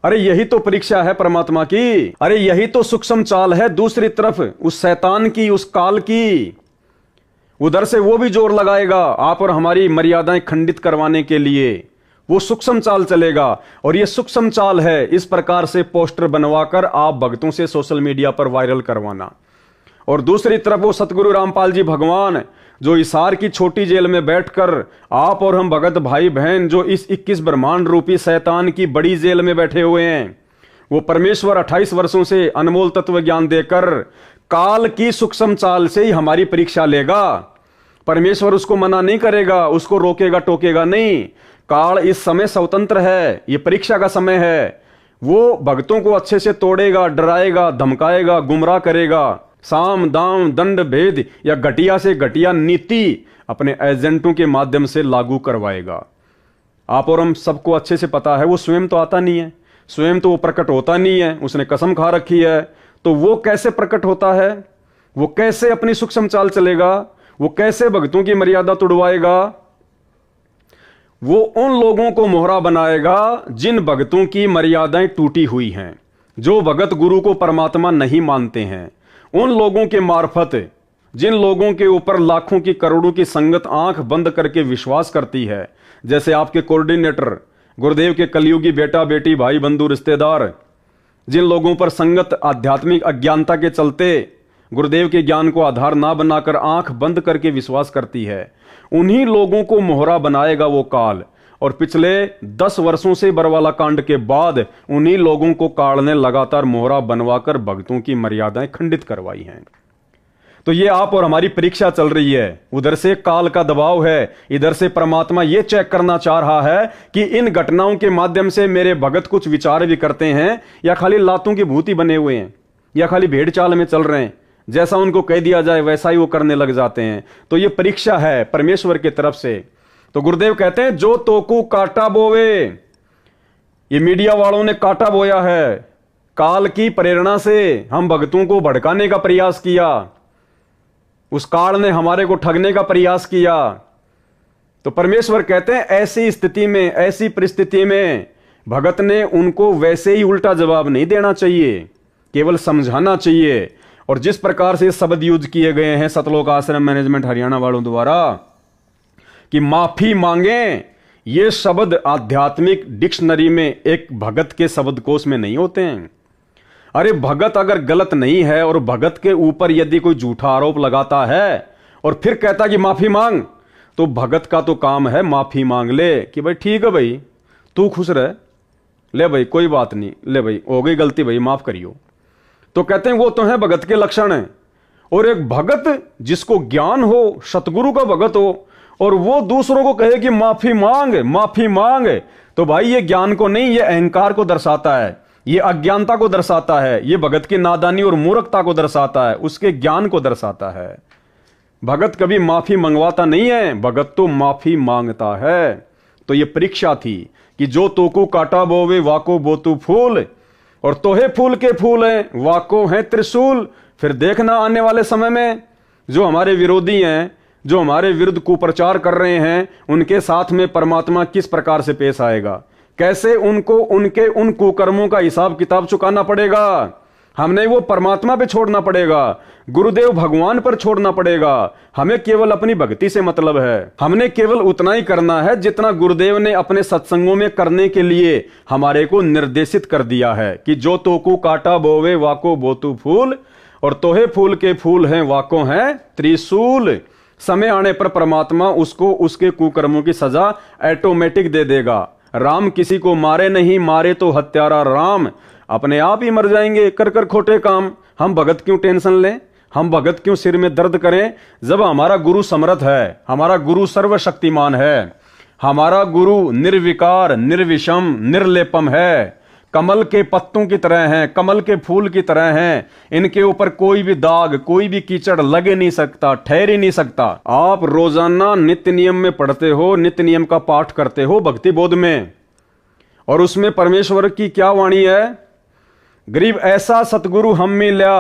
अरे यही तो परीक्षा है परमात्मा की, अरे यही तो सूक्ष्म चाल है दूसरी तरफ उस शैतान की, उस काल की। उधर से वो भी जोर लगाएगा आप और हमारी मर्यादाएं खंडित करवाने के लिए, वो सूक्ष्म चाल चलेगा। और ये सूक्ष्म चाल है इस प्रकार से पोस्टर बनवाकर आप भक्तों से सोशल मीडिया पर वायरल करवाना। और दूसरी तरफ वो सतगुरु रामपाल जी भगवान जो हिसार की छोटी जेल में बैठकर आप और हम भगत भाई बहन जो इस 21 ब्रह्मांड रूपी शैतान की बड़ी जेल में बैठे हुए हैं, वो परमेश्वर 28 वर्षों से अनमोल तत्व ज्ञान देकर काल की सूक्ष्म चाल से ही हमारी परीक्षा लेगा। परमेश्वर उसको मना नहीं करेगा, उसको रोकेगा टोकेगा नहीं। काल इस समय स्वतंत्र है, ये परीक्षा का समय है। वो भक्तों को अच्छे से तोड़ेगा, डराएगा, धमकाएगा, गुमराह करेगा, साम दाम दंड भेद या घटिया से घटिया नीति अपने एजेंटों के माध्यम से लागू करवाएगा। आप और हम सबको अच्छे से पता है वो स्वयं तो आता नहीं है, स्वयं तो वो प्रकट होता नहीं है, उसने कसम खा रखी है। तो वो कैसे प्रकट होता है, वो कैसे अपनी सूक्ष्म चाल चलेगा, वो कैसे भक्तों की मर्यादा तोड़वाएगा। वो उन लोगों को मोहरा बनाएगा जिन भक्तों की मर्यादाएं टूटी हुई हैं, जो भगत गुरु को परमात्मा नहीं मानते हैं। उन लोगों के मार्फत, जिन लोगों के ऊपर लाखों की करोड़ों की संगत आंख बंद करके विश्वास करती है, जैसे आपके कोऑर्डिनेटर गुरुदेव के कलयुगी बेटा बेटी भाई बंधु रिश्तेदार, जिन लोगों पर संगत आध्यात्मिक अज्ञानता के चलते गुरुदेव के ज्ञान को आधार ना बनाकर आंख बंद करके विश्वास करती है, उन्हीं लोगों को मोहरा बनाएगा वो काल। और पिछले 10 वर्षों से बरवाला कांड के बाद उन्हीं लोगों को काल ने लगातार मोहरा बनवाकर भक्तों की मर्यादाएं खंडित करवाई हैं। तो ये आप और हमारी परीक्षा चल रही है। उधर से काल का दबाव है, इधर से परमात्मा ये चेक करना चाह रहा है कि इन घटनाओं के माध्यम से मेरे भगत कुछ विचार भी करते हैं या खाली लातों की भूति बने हुए हैं, या खाली भेड़ चाल में चल रहे हैं, जैसा उनको कह दिया जाए वैसा ही वो करने लग जाते हैं। तो ये परीक्षा है परमेश्वर की तरफ से। तो गुरुदेव कहते हैं जो तोकू काटा बोवे, ये मीडिया वालों ने काटा बोया है। काल की प्रेरणा से हम भक्तों को भड़काने का प्रयास किया, उस काल ने हमारे को ठगने का प्रयास किया। तो परमेश्वर कहते हैं ऐसी स्थिति में, ऐसी परिस्थिति में भगत ने उनको वैसे ही उल्टा जवाब नहीं देना चाहिए, केवल समझाना चाहिए। और जिस प्रकार से शब्द यूज किए गए हैं सतलोक आश्रम मैनेजमेंट हरियाणा वालों द्वारा कि माफी मांगे, ये शब्द आध्यात्मिक डिक्शनरी में एक भगत के शब्दकोश में नहीं होते हैं। अरे भगत अगर गलत नहीं है और भगत के ऊपर यदि कोई झूठा आरोप लगाता है और फिर कहता कि माफी मांग, तो भगत का तो काम है माफी मांग ले कि भाई ठीक है भाई तू खुश रह, ले भाई कोई बात नहीं, ले भाई हो गई गलती भाई माफ करियो। तो कहते हैं वो तो है भगत के लक्षण है। और एक भगत जिसको ज्ञान हो, सतगुरु का भगत हो, और वो दूसरों को कहे कि माफी मांग माफी मांग, तो भाई ये ज्ञान को नहीं, ये अहंकार को दर्शाता है, ये अज्ञानता को दर्शाता है, ये भगत की नादानी और मूर्खता को दर्शाता है, उसके ज्ञान को दर्शाता है। भगत कभी माफी मंगवाता नहीं है, भगत तो माफी मांगता है। तो ये परीक्षा थी कि जो तोकू काटा बोवे वाको बोतू फूल, और तोहे फूल के फूल हैं वाको हैं त्रिशूल। फिर देखना आने वाले समय में जो हमारे विरोधी हैं, जो हमारे विरुद्ध कुप्रचार कर रहे हैं, उनके साथ में परमात्मा किस प्रकार से पेश आएगा, कैसे उनको उनके उन कुकर्मों का हिसाब किताब चुकाना पड़ेगा। हमने वो परमात्मा पे छोड़ना पड़ेगा, गुरुदेव भगवान पर छोड़ना पड़ेगा। हमें केवल अपनी भक्ति से मतलब है, हमने केवल उतना ही करना है जितना गुरुदेव ने अपने सत्संगों में करने के लिए हमारे को निर्देशित कर दिया है कि जो तोकू काटा बोवे वाको बोतू फूल, और तोहे फूल के फूल हैं वाको हैं त्रिशूल। समय आने पर परमात्मा उसको उसके कुकर्मों की सजा ऑटोमेटिक दे देगा। राम किसी को मारे नहीं, मारे तो हत्यारा राम, अपने आप ही मर जाएंगे कर कर खोटे काम। हम भगत क्यों टेंशन लें, हम भगत क्यों सिर में दर्द करें, जब हमारा गुरु समर्थ है, हमारा गुरु सर्वशक्तिमान है, हमारा गुरु निर्विकार निर्विषम निर्लेपम है, कमल के पत्तों की तरह हैं, कमल के फूल की तरह हैं। इनके ऊपर कोई भी दाग, कोई भी कीचड़ लगे नहीं सकता, ठहर ही नहीं सकता। आप रोजाना नित्य नियम में पढ़ते हो, नित्य नियम का पाठ करते हो भक्ति बोध में, और उसमें परमेश्वर की क्या वाणी है, गरीब ऐसा सतगुरु हम मिल्या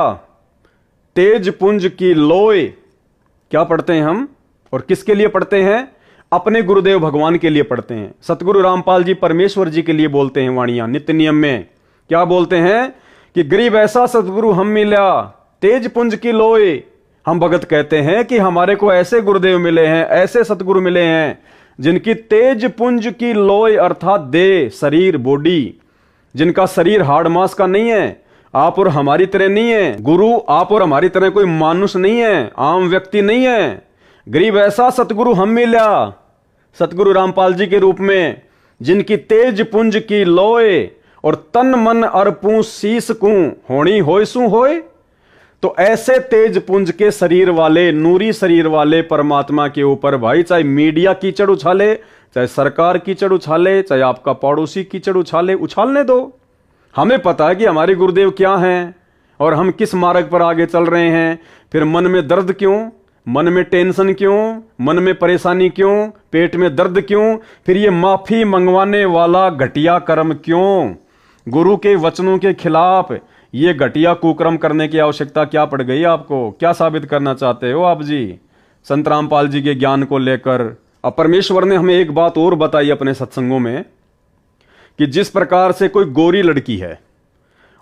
तेज पुंज की लोय। क्या पढ़ते हैं हम और किसके लिए पढ़ते हैं? अपने गुरुदेव भगवान के लिए पढ़ते हैं। सतगुरु रामपाल जी परमेश्वर जी के लिए बोलते हैं वाणियां नित्य नियम में। क्या बोलते हैं कि गरीब ऐसा सतगुरु हम मिल्या तेज पुंज की लोय। हम भगत कहते हैं कि हमारे को ऐसे गुरुदेव मिले हैं, ऐसे सतगुरु मिले हैं जिनकी तेज पुंज की लोय अर्थात देह, शरीर, बॉडी, जिनका शरीर हाड़ मांस का नहीं है। आप और हमारी तरह नहीं है गुरु, आप और हमारी तरह कोई मानुष नहीं है, आम व्यक्ति नहीं है। गरीब ऐसा सतगुरु हम मिल्या, सतगुरु रामपाल जी के रूप में, जिनकी तेज पुंज की लोय और तन मन अर्पू शीस कू होनी होय सु होय। तो ऐसे तेज पुंज के शरीर वाले, नूरी शरीर वाले परमात्मा के ऊपर भाई चाहे मीडिया कीचड़ उछाले, चाहे सरकार कीचड़ उछाले, चाहे आपका पड़ोसी कीचड़ उछाले, उछालने दो। हमें पता है कि हमारे गुरुदेव क्या हैं और हम किस मार्ग पर आगे चल रहे हैं। फिर मन में दर्द क्यों, मन में टेंशन क्यों, मन में परेशानी क्यों, पेट में दर्द क्यों, फिर ये माफी मंगवाने वाला घटिया कर्म क्यों, गुरु के वचनों के खिलाफ ये घटिया कुकर्म करने की आवश्यकता क्या पड़ गई आपको? क्या साबित करना चाहते हो आप जी संत रामपाल जी के ज्ञान को लेकर? अब परमेश्वर ने हमें एक बात और बताई अपने सत्संगों में कि जिस प्रकार से कोई गोरी लड़की है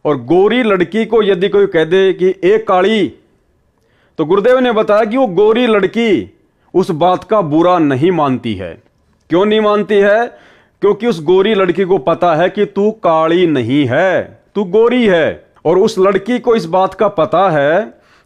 और गोरी लड़की को यदि कोई कह दे कि एक काली, तो गुरुदेव ने बताया कि वो गोरी लड़की उस बात का बुरा नहीं मानती है। क्यों नहीं मानती है? क्योंकि उस गोरी लड़की को पता है कि तू काली नहीं है, तू गोरी है। और उस लड़की को इस बात का पता है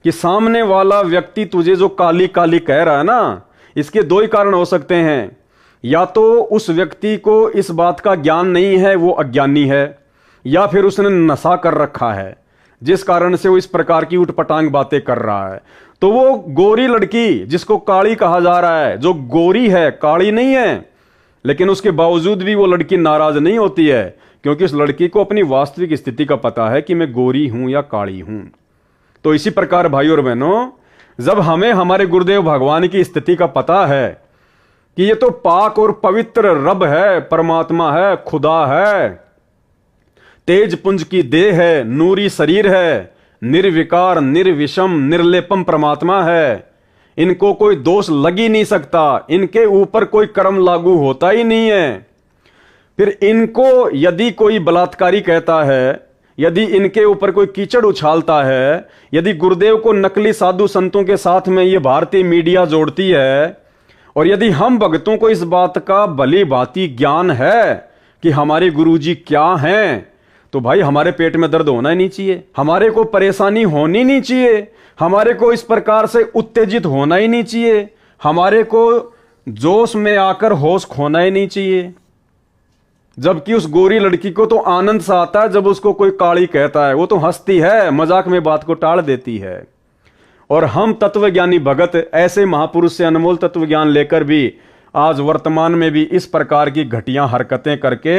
कि सामने वाला व्यक्ति तुझे जो काली काली कह रहा है ना, इसके दो ही कारण हो सकते हैं। या तो उस व्यक्ति को इस बात का ज्ञान नहीं है, वो अज्ञानी है, या फिर उसने नशा कर रखा है जिस कारण से वो इस प्रकार की उठपटांग बातें कर रहा है। तो वो गोरी लड़की जिसको काली कहा जा रहा है, जो गोरी है, काली नहीं है, लेकिन उसके बावजूद भी वो लड़की नाराज नहीं होती है, क्योंकि उस लड़की को अपनी वास्तविक स्थिति का पता है कि मैं गोरी हूं या काली हूं। तो इसी प्रकार भाई और बहनों, जब हमें हमारे गुरुदेव भगवान की स्थिति का पता है कि ये तो पाक और पवित्र रब है, परमात्मा है, खुदा है, तेज पुंज की देह है, नूरी शरीर है, निर्विकार निर्विषम निर्लेपम परमात्मा है, इनको कोई दोष लग ही नहीं सकता, इनके ऊपर कोई कर्म लागू होता ही नहीं है। फिर इनको यदि कोई बलात्कारी कहता है, यदि इनके ऊपर कोई कीचड़ उछालता है, यदि गुरुदेव को नकली साधु संतों के साथ में ये भारतीय मीडिया जोड़ती है, और यदि हम भक्तों को इस बात का भली भांति ज्ञान है कि हमारे गुरुजी क्या हैं, तो भाई हमारे पेट में दर्द होना ही नहीं चाहिए, हमारे को परेशानी होनी नहीं चाहिए, हमारे को इस प्रकार से उत्तेजित होना ही नहीं चाहिए, हमारे को जोश में आकर होश खोना ही नहीं चाहिए। जबकि उस गोरी लड़की को तो आनंद सा आता है जब उसको कोई काली कहता है, वो तो हंसती है, मजाक में बात को टाल देती है। और हम तत्वज्ञानी भगत ऐसे महापुरुष से अनमोल तत्व ज्ञान लेकर भी आज वर्तमान में भी इस प्रकार की घटिया हरकतें करके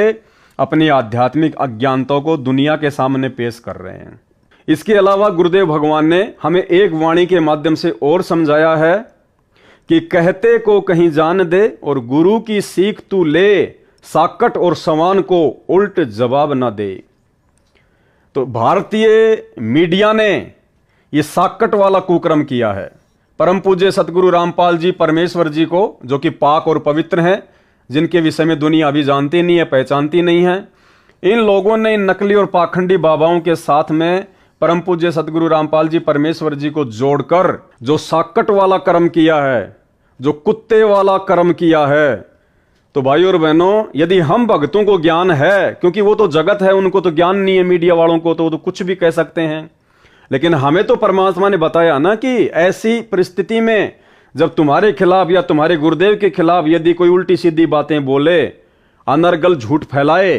अपनी आध्यात्मिक अज्ञानता को दुनिया के सामने पेश कर रहे हैं। इसके अलावा गुरुदेव भगवान ने हमें एक वाणी के माध्यम से और समझाया है कि कहते को कहीं जान दे और गुरु की सीख तू ले, साकट और सवान को उल्ट जवाब ना दे। तो भारतीय मीडिया ने ये साकट वाला कुकर्म किया है। परम पूज्य सतगुरु रामपाल जी परमेश्वर जी को, जो कि पाक और पवित्र हैं, जिनके विषय में दुनिया अभी जानती नहीं है, पहचानती नहीं है, इन लोगों ने इन नकली और पाखंडी बाबाओं के साथ में परम पूज्य सतगुरु रामपाल जी परमेश्वर जी को जोड़कर जो साकट वाला कर्म किया है, जो कुत्ते वाला कर्म किया है। तो भाई और बहनों, यदि हम भक्तों को ज्ञान है, क्योंकि वो तो जगत है, उनको तो ज्ञान नहीं है, मीडिया वालों को तो वो तो कुछ भी कह सकते हैं, लेकिन हमें तो परमात्मा ने बताया ना कि ऐसी परिस्थिति में जब तुम्हारे खिलाफ या तुम्हारे गुरुदेव के खिलाफ यदि कोई उल्टी सीधी बातें बोले, अनर्गल झूठ फैलाए,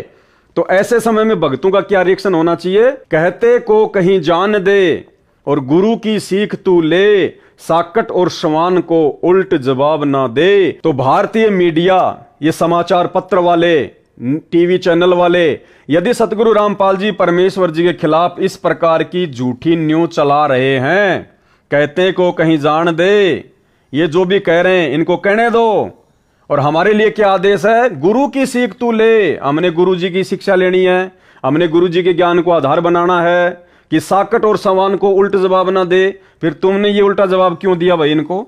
तो ऐसे समय में भक्तों का क्या रिएक्शन होना चाहिए? कहते को कहीं जान दे और गुरु की सीख तू ले, साकट और श्वान को उल्ट जवाब ना दे। तो भारतीय मीडिया, ये समाचार पत्र वाले, टीवी चैनल वाले, यदि सतगुरु रामपाल जी परमेश्वर जी के खिलाफ इस प्रकार की झूठी न्यूज चला रहे हैं, कहते को कहीं जान दे, ये जो भी कह रहे हैं इनको कहने दो। और हमारे लिए क्या आदेश है? गुरु की सीख तू ले। हमने गुरु जी की शिक्षा लेनी है, हमने गुरु जी के ज्ञान को आधार बनाना है कि साकट और सवान को उल्ट जवाब ना दे। फिर तुमने ये उल्टा जवाब क्यों दिया भाई इनको?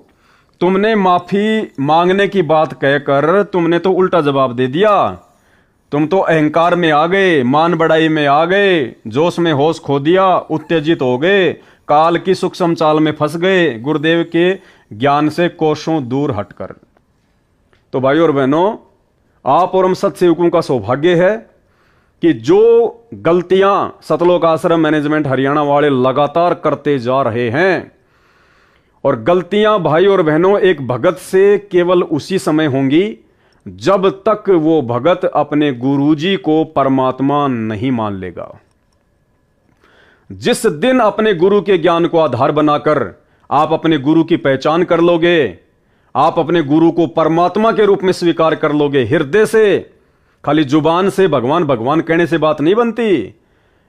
तुमने माफी मांगने की बात कहकर तुमने तो उल्टा जवाब दे दिया। तुम तो अहंकार में आ गए, मान बढ़ाई में आ गए, जोश में होश खो दिया, उत्तेजित हो गए, काल की सूक्ष्म चाल में फंस गए, गुरुदेव के ज्ञान से कोसों दूर हटकर। तो भाई और बहनों, आप और हम सत्सेवकों का सौभाग्य है कि जो गलतियां सतलोक आश्रम मैनेजमेंट हरियाणा वाले लगातार करते जा रहे हैं, और गलतियां भाई और बहनों एक भगत से केवल उसी समय होंगी जब तक वो भगत अपने गुरुजी को परमात्मा नहीं मान लेगा। जिस दिन अपने गुरु के ज्ञान को आधार बनाकर आप अपने गुरु की पहचान कर लोगे, आप अपने गुरु को परमात्मा के रूप में स्वीकार कर लोगे हृदय से, खाली जुबान से भगवान भगवान कहने से बात नहीं बनती।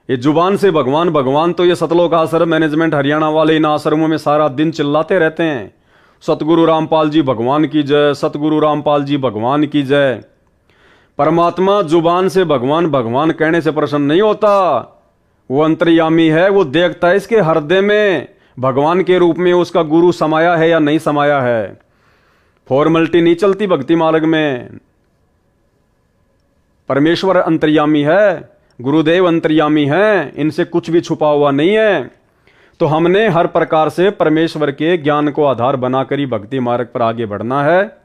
ये जुबान से भगवान भगवान तो ये सतलोक आश्रम मैनेजमेंट हरियाणा वाले इन आश्रमों में सारा दिन चिल्लाते रहते हैं, सतगुरु रामपाल जी भगवान की जय, सतगुरु रामपाल जी भगवान की जय। परमात्मा जुबान से भगवान भगवान कहने से प्रसन्न नहीं होता, वो अंतर्यामी है, वो देखता है इसके हृदय में भगवान के रूप में उसका गुरु समाया है या नहीं समाया है। फॉर्मेलिटी नहीं चलती भक्ति मार्ग में। परमेश्वर अंतर्यामी है, गुरुदेव अंतर्यामी है, इनसे कुछ भी छुपा हुआ नहीं है। तो हमने हर प्रकार से परमेश्वर के ज्ञान को आधार बनाकर ही भक्ति मार्ग पर आगे बढ़ना है।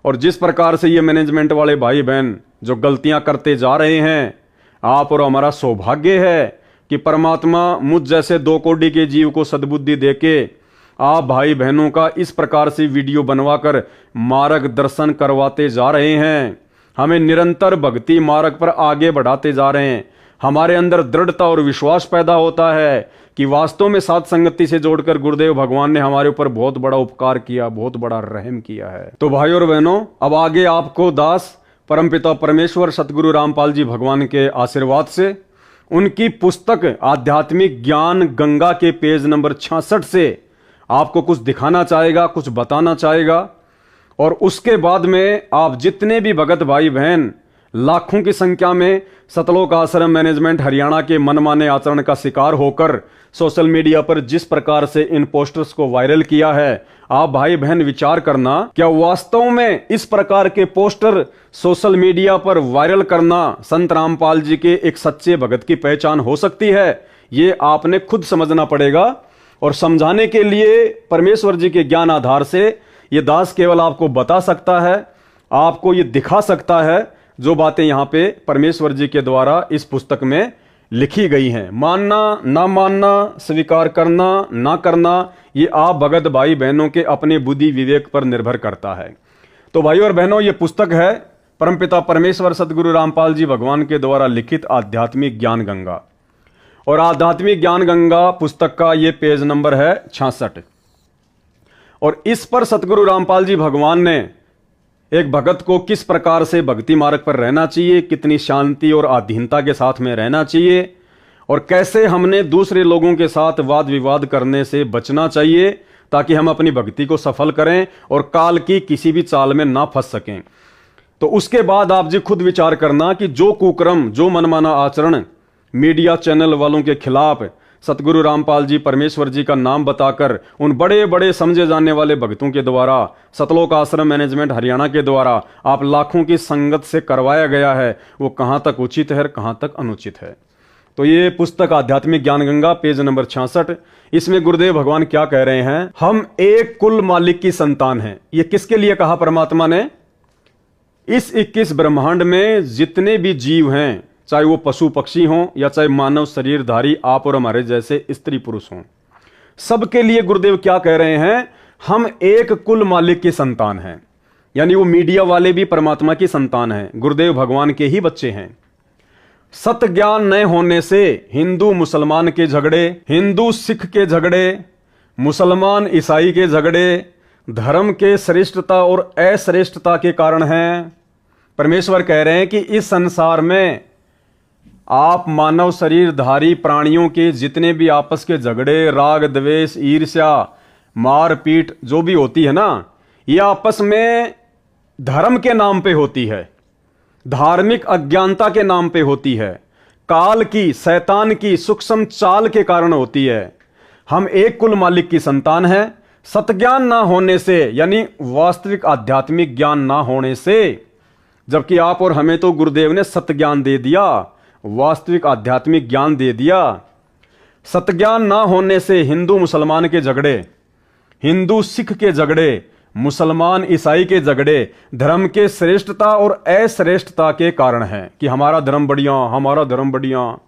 और जिस प्रकार से ये मैनेजमेंट वाले भाई बहन जो गलतियां करते जा रहे हैं, आप और हमारा सौभाग्य है कि परमात्मा मुझ जैसे 2 कौड़ी के जीव को सद्बुद्धि देके आप भाई बहनों का इस प्रकार से वीडियो बनवाकर मार्गदर्शन करवाते जा रहे हैं, हमें निरंतर भक्ति मार्ग पर आगे बढ़ाते जा रहे हैं। हमारे अंदर दृढ़ता और विश्वास पैदा होता है कि वास्तव में साथ संगति से जोड़कर गुरुदेव भगवान ने हमारे ऊपर बहुत बड़ा उपकार किया, बहुत बड़ा रहम किया है। तो भाई और बहनों, अब आगे आपको दास परमपिता परमेश्वर सतगुरु रामपाल जी भगवान के आशीर्वाद से उनकी पुस्तक आध्यात्मिक ज्ञान गंगा के पेज नंबर 66 से आपको कुछ दिखाना चाहेगा, कुछ बताना चाहेगा। और उसके बाद में आप जितने भी भगत भाई बहन लाखों की संख्या में सतलोक आश्रम मैनेजमेंट हरियाणा के मनमाने आचरण का शिकार होकर सोशल मीडिया पर जिस प्रकार से इन पोस्टर्स को वायरल किया है, आप भाई बहन विचार करना, क्या वास्तव में इस प्रकार के पोस्टर सोशल मीडिया पर वायरल करना संत रामपाल जी के एक सच्चे भगत की पहचान हो सकती है? ये आपने खुद समझना पड़ेगा। और समझाने के लिए परमेश्वर जी के ज्ञान आधार से ये दास केवल आपको बता सकता है, आपको ये दिखा सकता है जो बातें यहां पे परमेश्वर जी के द्वारा इस पुस्तक में लिखी गई हैं। मानना ना मानना, स्वीकार करना ना करना, ये आप भगत भाई बहनों के अपने बुद्धि विवेक पर निर्भर करता है। तो भाई और बहनों, ये पुस्तक है परमपिता परमेश्वर सतगुरु रामपाल जी भगवान के द्वारा लिखित आध्यात्मिक ज्ञान गंगा। और आध्यात्मिक ज्ञान गंगा पुस्तक का ये पेज नंबर है 66। और इस पर सतगुरु रामपाल जी भगवान ने एक भगत को किस प्रकार से भक्ति मार्ग पर रहना चाहिए, कितनी शांति और अधीनता के साथ में रहना चाहिए, और कैसे हमने दूसरे लोगों के साथ वाद विवाद करने से बचना चाहिए ताकि हम अपनी भक्ति को सफल करें और काल की किसी भी चाल में ना फंस सकें। तो उसके बाद आप जी खुद विचार करना कि जो कुक्रम, जो मनमाना आचरण मीडिया चैनल वालों के खिलाफ सतगुरु रामपाल जी परमेश्वर जी का नाम बताकर उन बड़े बड़े समझे जाने वाले भक्तों के द्वारा सतलोक आश्रम मैनेजमेंट हरियाणा के द्वारा आप लाखों की संगत से करवाया गया है, वो कहां तक उचित है और कहां तक अनुचित है। तो ये पुस्तक आध्यात्मिक ज्ञान गंगा पेज नंबर 66, इसमें गुरुदेव भगवान क्या कह रहे हैं? हम एक कुल मालिक की संतान हैं। ये किसके लिए कहा परमात्मा ने? इस 21 ब्रह्मांड में जितने भी जीव हैं, चाहे वो पशु पक्षी हों या चाहे मानव शरीरधारी आप और हमारे जैसे स्त्री पुरुष हों, सबके लिए गुरुदेव क्या कह रहे हैं? हम एक कुल मालिक की संतान हैं। यानी वो मीडिया वाले भी परमात्मा की संतान हैं, गुरुदेव भगवान के ही बच्चे हैं। सत ज्ञान न होने से हिंदू मुसलमान के झगड़े, हिंदू सिख के झगड़े, मुसलमान ईसाई के झगड़े धर्म के श्रेष्ठता और अश्रेष्ठता के कारण हैं। परमेश्वर कह रहे हैं कि इस संसार में आप मानव शरीरधारी प्राणियों के जितने भी आपस के झगड़े, राग द्वेष, ईर्ष्या, मारपीट जो भी होती है ना, ये आपस में धर्म के नाम पे होती है, धार्मिक अज्ञानता के नाम पे होती है, काल की, शैतान की सूक्ष्म चाल के कारण होती है। हम एक कुल मालिक की संतान हैं। सतज्ञान ना होने से, यानी वास्तविक आध्यात्मिक ज्ञान ना होने से, जबकि आप और हमें तो गुरुदेव ने सतज्ञान दे दिया, वास्तविक आध्यात्मिक ज्ञान दे दिया। सतज्ञान ना होने से हिंदू मुसलमान के झगड़े, हिंदू सिख के झगड़े, मुसलमान ईसाई के झगड़े धर्म के श्रेष्ठता और अश्रेष्ठता के कारण है कि हमारा धर्म बढ़िया, हमारा धर्म बढ़िया।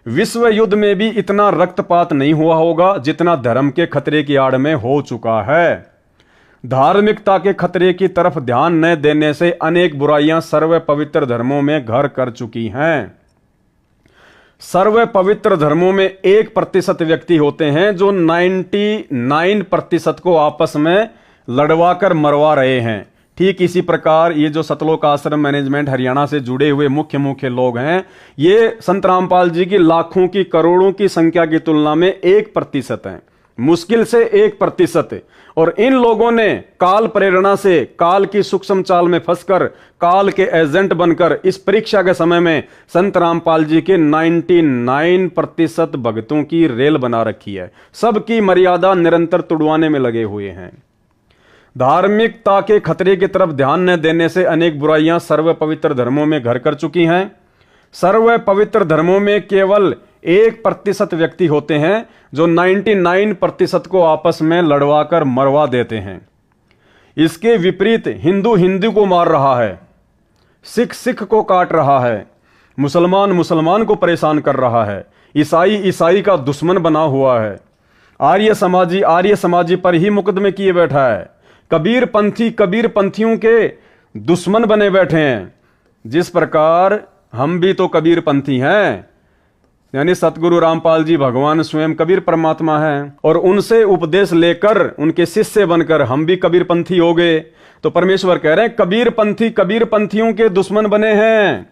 विश्व युद्ध में भी इतना रक्तपात नहीं हुआ होगा जितना धर्म के खतरे की आड़ में हो चुका है। धार्मिकता के खतरे की तरफ ध्यान न देने से अनेक बुराइयां सर्व पवित्र धर्मों में घर कर चुकी हैं। सर्व पवित्र धर्मों में 1% व्यक्ति होते हैं जो 99% को आपस में लड़वाकर मरवा रहे हैं। ठीक इसी प्रकार ये जो सतलोक आश्रम मैनेजमेंट हरियाणा से जुड़े हुए मुख्य लोग हैं, ये संत रामपाल जी की लाखों की, करोड़ों की संख्या की तुलना में 1% हैं। मुश्किल से 1%। और इन लोगों ने काल प्रेरणा से, काल की सूक्ष्म चाल में फंसकर, काल के एजेंट बनकर इस परीक्षा के समय में संत रामपाल जी के 99% भक्तों की रेल बना रखी है। सबकी मर्यादा निरंतर तुड़वाने में लगे हुए हैं। धार्मिकता के खतरे की तरफ ध्यान न देने से अनेक बुराइयां सर्व पवित्र धर्मों में घर कर चुकी हैं। सर्व पवित्र धर्मों में केवल 1% व्यक्ति होते हैं जो 99% को आपस में लड़वाकर मरवा देते हैं। इसके विपरीत हिंदू हिंदू को मार रहा है, सिख सिख को काट रहा है, मुसलमान मुसलमान को परेशान कर रहा है, ईसाई ईसाई का दुश्मन बना हुआ है, आर्य समाजी पर ही मुकदमे किए बैठा है, कबीर पंथियों के दुश्मन बने बैठे हैं। जिस प्रकार हम भी तो कबीर पंथी हैं, यानी सतगुरु रामपाल जी भगवान स्वयं कबीर परमात्मा हैं, और उनसे उपदेश लेकर उनके शिष्य बनकर हम भी कबीर पंथी हो गए। तो परमेश्वर कह रहे हैं कबीर पंथियों के दुश्मन बने हैं।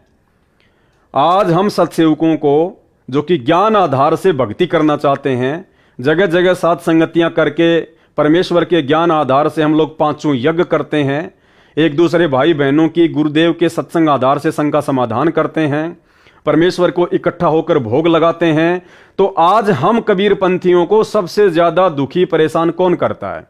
आज हम सत्सेवकों को, जो कि ज्ञान आधार से भक्ति करना चाहते हैं, जगह जगह साथ संगतियां करके परमेश्वर के ज्ञान आधार से हम लोग 5 यज्ञ करते हैं, एक दूसरे भाई बहनों की गुरुदेव के सत्संग आधार से शंका समाधान करते हैं, परमेश्वर को इकट्ठा होकर भोग लगाते हैं। तो आज हम कबीर पंथियों को सबसे ज्यादा दुखी परेशान कौन करता है?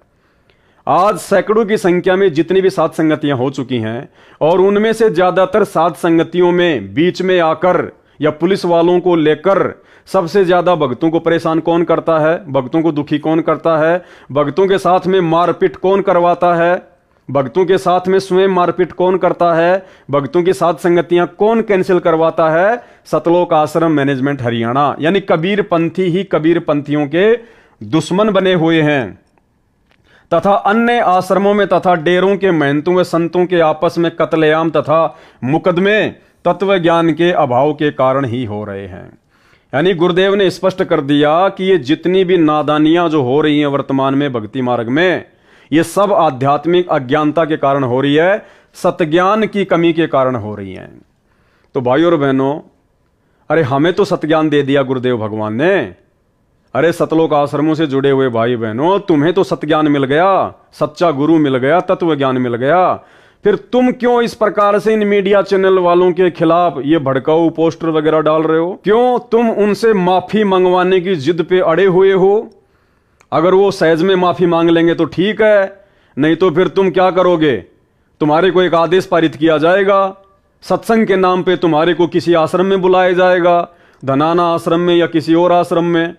आज सैकड़ों की संख्या में जितनी भी साध संगतियां हो चुकी हैं, और उनमें से ज्यादातर साध संगतियों में बीच में आकर या पुलिस वालों को लेकर सबसे ज्यादा भक्तों को परेशान कौन करता है? भक्तों को दुखी कौन करता है? भक्तों के साथ में मारपीट कौन करवाता है? भक्तों के साथ में स्वयं मारपीट कौन करता है? भक्तों की साथ संगतियां कौन कैंसिल करवाता है? सतलोक आश्रम मैनेजमेंट हरियाणा, यानी कबीर पंथी ही कबीर पंथियों के दुश्मन बने हुए हैं, तथा अन्य आश्रमों में तथा डेरों के महंतों व संतों के आपस में कत्लेआम तथा मुकदमे तत्व ज्ञान के अभाव के कारण ही हो रहे हैं। यानी गुरुदेव ने स्पष्ट कर दिया कि ये जितनी भी नादानियां जो हो रही हैं वर्तमान में भक्ति मार्ग में, ये सब आध्यात्मिक अज्ञानता के कारण हो रही है, सतज्ञान की कमी के कारण हो रही है। तो भाइयों और बहनों, अरे हमें तो सतज्ञान दे दिया गुरुदेव भगवान ने। अरे सतलोक आश्रमों से जुड़े हुए भाई बहनों, तुम्हें तो सतज्ञान मिल गया, सच्चा गुरु मिल गया, तत्व ज्ञान मिल गया। फिर तुम क्यों इस प्रकार से इन मीडिया चैनल वालों के खिलाफ ये भड़काऊ पोस्टर वगैरह डाल रहे हो? क्यों तुम उनसे माफी मंगवाने की जिद पे अड़े हुए हो? अगर वो सहज में माफी मांग लेंगे तो ठीक है, नहीं तो फिर तुम क्या करोगे? तुम्हारे को एक आदेश पारित किया जाएगा, सत्संग के नाम पे तुम्हारे को किसी आश्रम में बुलाया जाएगा, धनाना आश्रम में या किसी और आश्रम में,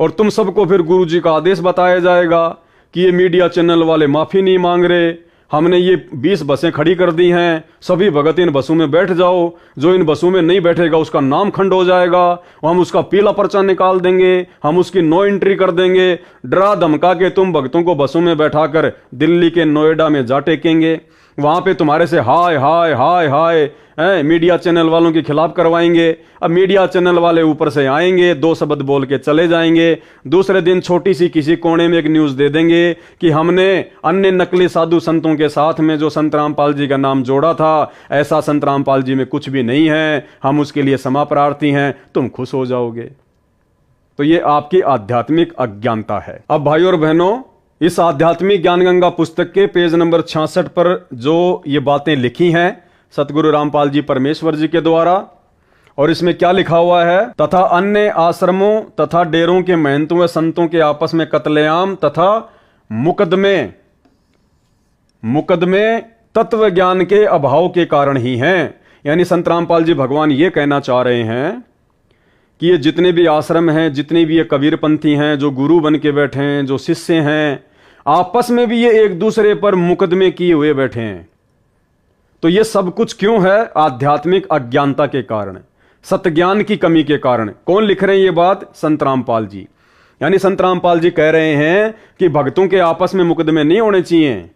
और तुम सबको फिर गुरु जी का आदेश बताया जाएगा कि ये मीडिया चैनल वाले माफी नहीं मांग रहे, हमने ये 20 बसें खड़ी कर दी हैं, सभी भगत इन बसों में बैठ जाओ, जो इन बसों में नहीं बैठेगा उसका नाम खंड हो जाएगा, हम उसका पीला पर्चा निकाल देंगे, हम उसकी नो एंट्री कर देंगे। डरा धमका के तुम भक्तों को बसों में बैठाकर दिल्ली के नोएडा में जा टेकेंगे, वहां पे तुम्हारे से हाय हाय हाय हाय मीडिया चैनल वालों के खिलाफ करवाएंगे। अब मीडिया चैनल वाले ऊपर से आएंगे, 2 शब्द बोल के चले जाएंगे, दूसरे दिन छोटी सी किसी कोने में एक न्यूज दे देंगे कि हमने अन्य नकली साधु संतों के साथ में जो संत रामपाल जी का नाम जोड़ा था, ऐसा संत रामपाल जी में कुछ भी नहीं है, हम उसके लिए क्षमा प्रार्थी हैं। तुम खुश हो जाओगे। तो ये आपकी आध्यात्मिक अज्ञानता है। अब भाइयों और बहनों, इस आध्यात्मिक ज्ञान गंगा पुस्तक के पेज नंबर 66 पर जो ये बातें लिखी हैं सतगुरु रामपाल जी परमेश्वर जी के द्वारा, और इसमें क्या लिखा हुआ है? तथा अन्य आश्रमों तथा डेरों के महंतों व संतों के आपस में कत्लेआम तथा मुकदमे तत्व ज्ञान के अभाव के कारण ही हैं। यानी संत रामपाल जी भगवान ये कहना चाह रहे हैं कि ये जितने भी आश्रम हैं, जितने भी ये कबीर पंथी हैं, जो गुरु बन के बैठे हैं, जो शिष्य हैं, आपस में भी ये एक दूसरे पर मुकदमे किए हुए बैठे हैं। तो ये सब कुछ क्यों है? आध्यात्मिक अज्ञानता के कारण, सतज्ञान की कमी के कारण। कौन लिख रहे हैं ये बात? संत रामपाल जी। यानी संत रामपाल जी कह रहे हैं कि भक्तों के आपस में मुकदमे नहीं होने चाहिए,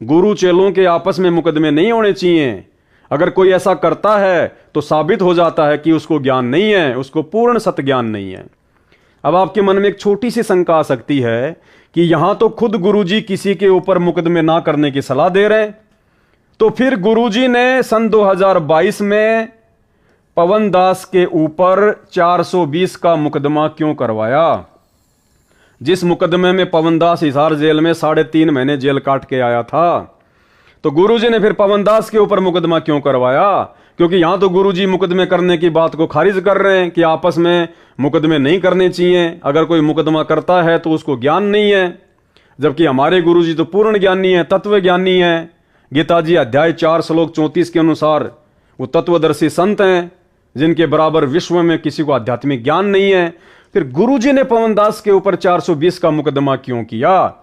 गुरु चेलों के आपस में मुकदमे नहीं होने चाहिए। अगर कोई ऐसा करता है तो साबित हो जाता है कि उसको ज्ञान नहीं है, उसको पूर्ण सतज्ञान नहीं है। अब आपके मन में एक छोटी सी शंका आ सकती है कि यहां तो खुद गुरुजी किसी के ऊपर मुकदमे ना करने की सलाह दे रहे, तो फिर गुरुजी ने सन 2022 में पवन दास के ऊपर 420 का मुकदमा क्यों करवाया? जिस मुकदमे में पवनदास हिसार जेल में 3.5 महीने जेल काट के आया था, तो गुरुजी ने फिर पवनदास के ऊपर मुकदमा क्यों करवाया? क्योंकि यहां तो गुरुजी मुकदमे करने की बात को खारिज कर रहे हैं कि आपस में मुकदमे नहीं करने चाहिए, अगर कोई मुकदमा करता है तो उसको ज्ञान नहीं है। जबकि हमारे गुरुजी तो पूर्ण ज्ञानी है, तत्व ज्ञानी है। गीता जी अध्याय 4 श्लोक 34 के अनुसार वो तत्वदर्शी संत हैं जिनके बराबर विश्व में किसी को आध्यात्मिक ज्ञान नहीं है। फिर गुरुजी ने पवनदास के ऊपर 420 का मुकदमा क्यों किया?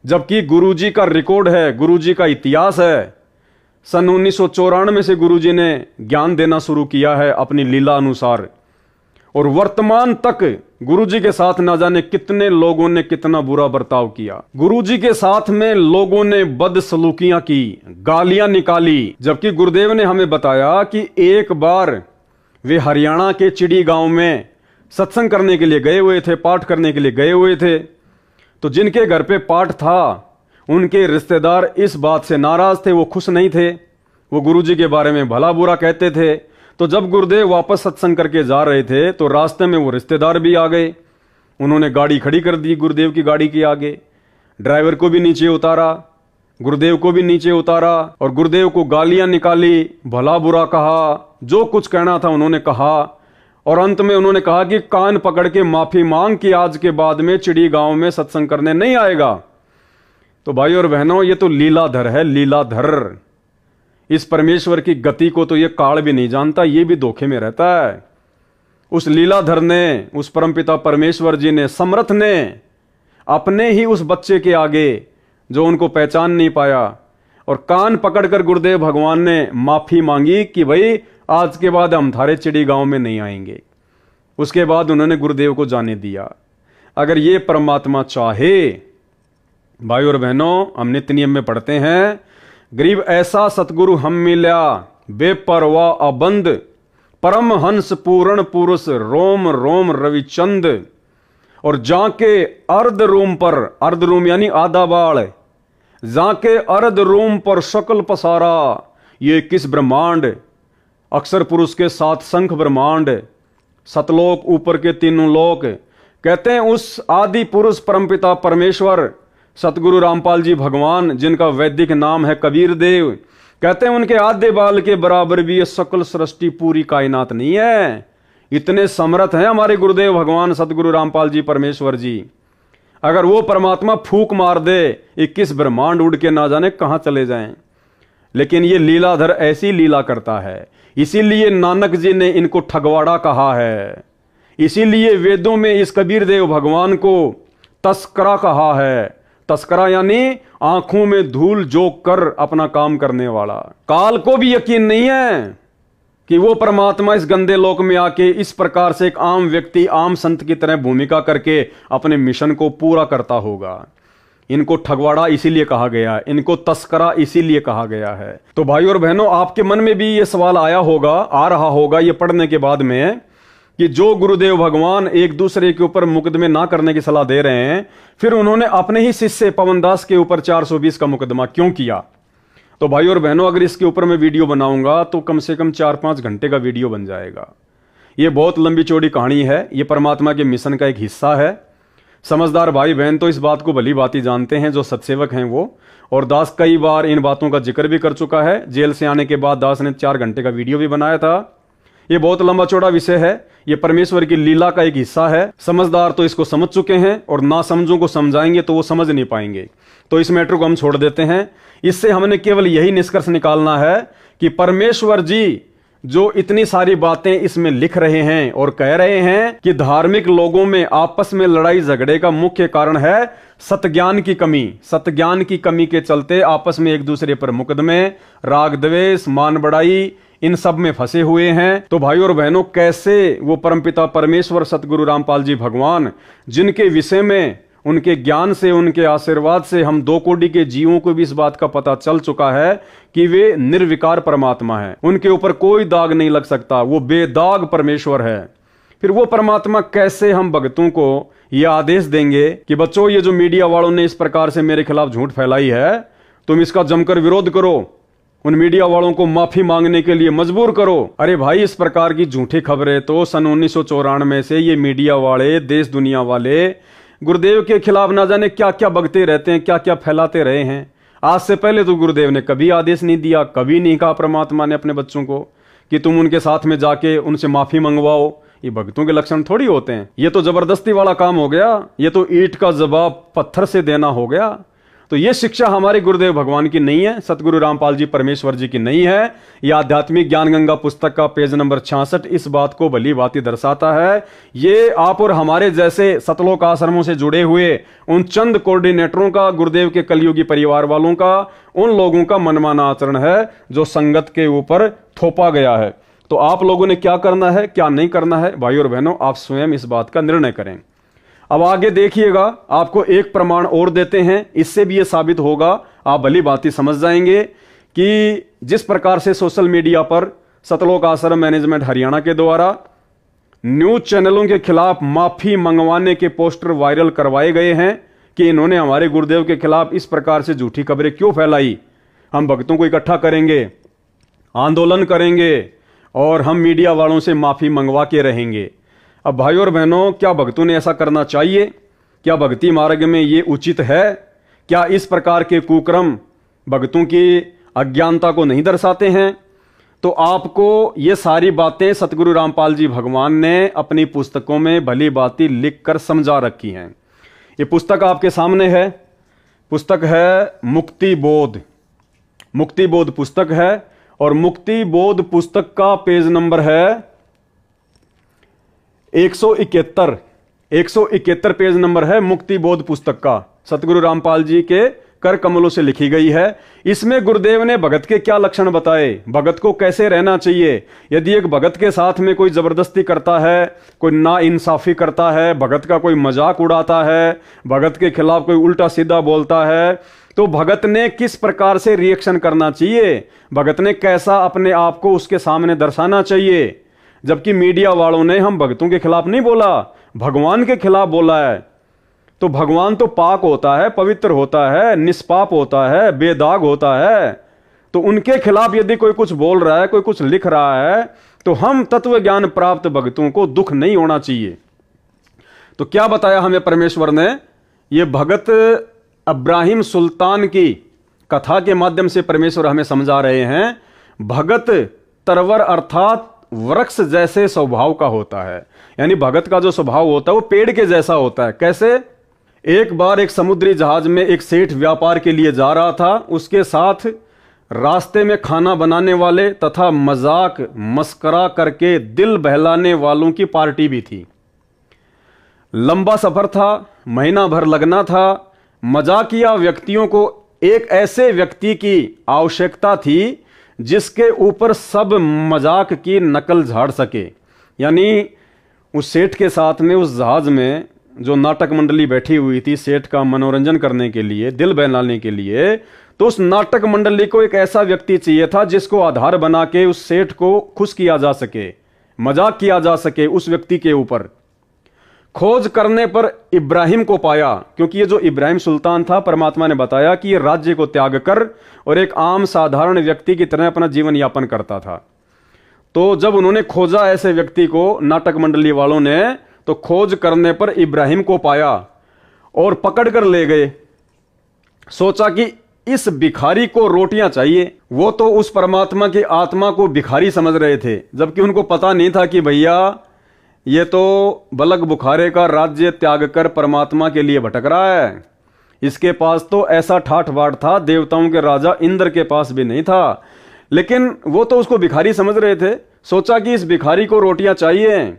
जबकि गुरुजी का रिकॉर्ड है, गुरुजी का इतिहास है। सन 1994 से गुरुजी ने ज्ञान देना शुरू किया है अपनी लीला अनुसार, और वर्तमान तक गुरुजी के साथ ना जाने कितने लोगों ने कितना बुरा बर्ताव किया। गुरुजी के साथ में लोगों ने बदसलूकियां की, गालियां निकाली। जबकि गुरुदेव ने हमें बताया कि एक बार वे हरियाणा के चिड़ी गांव में सत्संग करने के लिए गए हुए थे, पाठ करने के लिए गए हुए थे। तो जिनके घर पे पाठ था उनके रिश्तेदार इस बात से नाराज थे, वो खुश नहीं थे, वो गुरुजी के बारे में भला बुरा कहते थे। तो जब गुरुदेव वापस सत्संग करके जा रहे थे तो रास्ते में वो रिश्तेदार भी आ गए। उन्होंने गाड़ी खड़ी कर दी गुरुदेव की गाड़ी के आगे, ड्राइवर को भी नीचे उतारा, गुरुदेव को भी नीचे उतारा, और गुरुदेव को गालियां निकाली, भला बुरा कहा, जो कुछ कहना था उन्होंने कहा। और अंत में उन्होंने कहा कि कान पकड़ के माफी मांग कि आज के बाद में चिड़ी गांव में सत्संग करने नहीं आएगा। तो भाई और बहनों, ये तो लीलाधर है, लीलाधर। इस परमेश्वर की गति को तो ये काल भी नहीं जानता, ये भी धोखे में रहता है। उस लीलाधर ने, उस परमपिता परमेश्वर जी ने, समर्थ ने अपने ही उस बच्चे के आगे जो उनको पहचान नहीं पाया, और कान पकड़कर गुरुदेव भगवान ने माफी मांगी कि भाई आज के बाद हम थारे चिड़ी गांव में नहीं आएंगे। उसके बाद उन्होंने गुरुदेव को जाने दिया। अगर ये परमात्मा चाहे, भाई और बहनों, हम नित्य नियम में पढ़ते हैं, गरीब ऐसा सतगुरु हम मिल्या, बेपरवाह अबंद, परम हंस पूर्ण पुरुष, रोम रोम रविचंद। और जाके अर्ध रूम पर, अर्ध रूम यानी आधा बाल, जाके अर्ध रूम पर शकल पसारा, ये किस ब्रह्मांड, अक्षर पुरुष के 7 शंख ब्रह्मांड, सतलोक ऊपर के 3 लोक। कहते हैं उस आदि पुरुष परमपिता परमेश्वर सतगुरु रामपाल जी भगवान, जिनका वैदिक नाम है कबीर देव, कहते हैं उनके आधे बाल के बराबर भी ये सकल सृष्टि पूरी कायनात नहीं है। इतने समर्थ हैं हमारे गुरुदेव भगवान सतगुरु रामपाल जी परमेश्वर जी। अगर वो परमात्मा फूंक मार दे, 21 ब्रह्मांड उड़ के ना जाने कहां चले जाएं। लेकिन ये लीलाधर ऐसी लीला करता है, इसीलिए नानक जी ने इनको ठगवाड़ा कहा है। इसीलिए वेदों में इस कबीर देव भगवान को तस्करा कहा है। तस्करा यानी आंखों में धूल जोक कर अपना काम करने वाला। काल को भी यकीन नहीं है कि वो परमात्मा इस गंदे लोक में आके इस प्रकार से एक आम व्यक्ति, आम संत की तरह भूमिका करके अपने मिशन को पूरा करता होगा। इनको ठगवाड़ा इसीलिए कहा गया है, इनको तस्करा इसीलिए कहा गया है। तो भाई और बहनों, आपके मन में भी ये सवाल आया होगा, आ रहा होगा ये पढ़ने के बाद में, कि जो गुरुदेव भगवान एक दूसरे के ऊपर मुकदमे ना करने की सलाह दे रहे हैं, फिर उन्होंने अपने ही शिष्य पवनदास के ऊपर 420 का मुकदमा क्यों किया? तो भाई और बहनों, अगर इसके ऊपर मैं वीडियो बनाऊंगा तो कम से कम 4-5 घंटे का वीडियो बन जाएगा। ये बहुत लंबी चौड़ी कहानी है, ये परमात्मा के मिशन का एक हिस्सा है। समझदार भाई बहन तो इस बात को भली भांति जानते हैं, जो सत्सेवक हैं वो। और दास कई बार इन बातों का जिक्र भी कर चुका है। जेल से आने के बाद दास ने 4 घंटे का वीडियो भी बनाया था। ये बहुत लंबा चौड़ा विषय है, ये परमेश्वर की लीला का एक हिस्सा है। समझदार तो इसको समझ चुके हैं, और ना समझों को समझाएंगे तो वो समझ नहीं पाएंगे। तो इस मैटर को हम छोड़ देते हैं। इससे हमने केवल यही निष्कर्ष निकालना है कि परमेश्वर जी जो इतनी सारी बातें इसमें लिख रहे हैं और कह रहे हैं कि धार्मिक लोगों में आपस में लड़ाई झगड़े का मुख्य कारण है सतज्ञान की कमी। सतज्ञान की कमी के चलते आपस में एक दूसरे पर मुकदमे, राग द्वेष, मान बढ़ाई, इन सब में फंसे हुए हैं। तो भाई और बहनों, कैसे वो परमपिता परमेश्वर सतगुरु रामपाल जी भगवान, जिनके विषय में उनके ज्ञान से, उनके आशीर्वाद से हम 2 कोटि के जीवों को भी इस बात का पता चल चुका है कि वे निर्विकार परमात्मा है, उनके ऊपर कोई दाग नहीं लग सकता, वो बेदाग परमेश्वर है। फिर वो परमात्मा कैसे हम भक्तों को ये आदेश देंगे कि बच्चों, ये जो मीडिया वालों ने इस प्रकार से मेरे खिलाफ झूठ फैलाई है, तुम इसका जमकर विरोध करो, उन मीडिया वालों को माफी मांगने के लिए मजबूर करो। अरे भाई, इस प्रकार की झूठी खबरें तो सन 1994 से ये मीडिया वाले, देश दुनिया वाले गुरुदेव के खिलाफ ना जाने क्या क्या बकते रहते हैं, क्या क्या फैलाते रहे हैं। आज से पहले तो गुरुदेव ने कभी आदेश नहीं दिया, कभी नहीं कहा परमात्मा ने अपने बच्चों को कि तुम उनके साथ में जाके उनसे माफी मंगवाओ। ये भक्तों के लक्षण थोड़ी होते हैं, ये तो जबरदस्ती वाला काम हो गया, ये तो ईंट का जवाब पत्थर से देना हो गया। तो ये शिक्षा हमारे गुरुदेव भगवान की नहीं है, सतगुरु रामपाल जी परमेश्वर जी की नहीं है। यह आध्यात्मिक ज्ञान गंगा पुस्तक का पेज नंबर 66 इस बात को भली भांति दर्शाता है। ये आप और हमारे जैसे सतलोक आश्रमों से जुड़े हुए उन चंद कोऑर्डिनेटरों का, गुरुदेव के कलयुगी परिवार वालों का, उन लोगों का मनमाना आचरण है जो संगत के ऊपर थोपा गया है। तो आप लोगों ने क्या करना है, क्या नहीं करना है, भाई और बहनों, आप स्वयं इस बात का निर्णय करें। अब आगे देखिएगा, आपको एक प्रमाण और देते हैं, इससे भी यह साबित होगा, आप भली भांति समझ जाएंगे कि जिस प्रकार से सोशल मीडिया पर सतलोक आश्रम मैनेजमेंट हरियाणा के द्वारा न्यूज चैनलों के खिलाफ माफी मंगवाने के पोस्टर वायरल करवाए गए हैं कि इन्होंने हमारे गुरुदेव के खिलाफ इस प्रकार से झूठी खबरें क्यों फैलाई। हम भक्तों को इकट्ठा करेंगे, आंदोलन करेंगे और हम मीडिया वालों से माफी मंगवा के रहेंगे। अब भाई और बहनों, क्या भक्तों ने ऐसा करना चाहिए? क्या भक्ति मार्ग में ये उचित है? क्या इस प्रकार के कुक्रम भक्तों की अज्ञानता को नहीं दर्शाते हैं? तो आपको ये सारी बातें सतगुरु रामपाल जी भगवान ने अपनी पुस्तकों में भली भांति लिख कर समझा रखी हैं। ये पुस्तक आपके सामने है, पुस्तक है मुक्ति बोध, मुक्ति बोध पुस्तक है और मुक्ति बोध पुस्तक का पेज नंबर है 171 पेज नंबर है मुक्ति बोध पुस्तक का, सतगुरु रामपाल जी के कर कमलों से लिखी गई है। इसमें गुरुदेव ने भगत के क्या लक्षण बताए, भगत को कैसे रहना चाहिए। यदि एक भगत के साथ में कोई जबरदस्ती करता है, कोई ना इंसाफी करता है, भगत का कोई मजाक उड़ाता है, भगत के खिलाफ कोई उल्टा सीधा बोलता है, तो भगत ने किस प्रकार से रिएक्शन करना चाहिए, भगत ने कैसा अपने आप को उसके सामने दर्शाना चाहिए। जबकि मीडिया वालों ने हम भक्तों के खिलाफ नहीं बोला, भगवान के खिलाफ बोला है। तो भगवान तो पाक होता है, पवित्र होता है, निष्पाप होता है, बेदाग होता है। तो उनके खिलाफ यदि कोई कुछ बोल रहा है, कोई कुछ लिख रहा है, तो हम तत्व ज्ञान प्राप्त भक्तों को दुख नहीं होना चाहिए। तो क्या बताया हमें परमेश्वर ने? ये भगत इब्राहिम सुल्तान की कथा के माध्यम से परमेश्वर हमें समझा रहे हैं। भगत तरवर अर्थात वृक्ष जैसे स्वभाव का होता है, यानी भगत का जो स्वभाव होता है वो पेड़ के जैसा होता है। कैसे? एक बार एक समुद्री जहाज में एक सेठ व्यापार के लिए जा रहा था, उसके साथ रास्ते में खाना बनाने वाले तथा मजाक मस्करा करके दिल बहलाने वालों की पार्टी भी थी। लंबा सफर था, महीना भर लगना था। मजाकिया व्यक्तियों को एक ऐसे व्यक्ति की आवश्यकता थी जिसके ऊपर सब मजाक की नकल झाड़ सके। यानी उस सेठ के साथ में उस जहाज में जो नाटक मंडली बैठी हुई थी सेठ का मनोरंजन करने के लिए, दिल बहलाने के लिए, तो उस नाटक मंडली को एक ऐसा व्यक्ति चाहिए था जिसको आधार बना के उस सेठ को खुश किया जा सके, मजाक किया जा सके उस व्यक्ति के ऊपर। खोज करने पर इब्राहिम को पाया, क्योंकि ये जो इब्राहिम सुल्तान था, परमात्मा ने बताया कि ये राज्य को त्याग कर और एक आम साधारण व्यक्ति की तरह अपना जीवन यापन करता था। तो जब उन्होंने खोजा ऐसे व्यक्ति को, नाटक मंडली वालों ने, तो खोज करने पर इब्राहिम को पाया और पकड़ कर ले गए। सोचा कि इस भिखारी को रोटियां चाहिए। वो तो उस परमात्मा की आत्मा को भिखारी समझ रहे थे, जबकि उनको पता नहीं था कि भैया ये तो बलक बुखारे का राज्य त्याग कर परमात्मा के लिए भटक रहा है। इसके पास तो ऐसा ठाठ बाट था, देवताओं के राजा इंद्र के पास भी नहीं था। लेकिन वो तो उसको भिखारी समझ रहे थे। सोचा कि इस भिखारी को रोटियां चाहिए,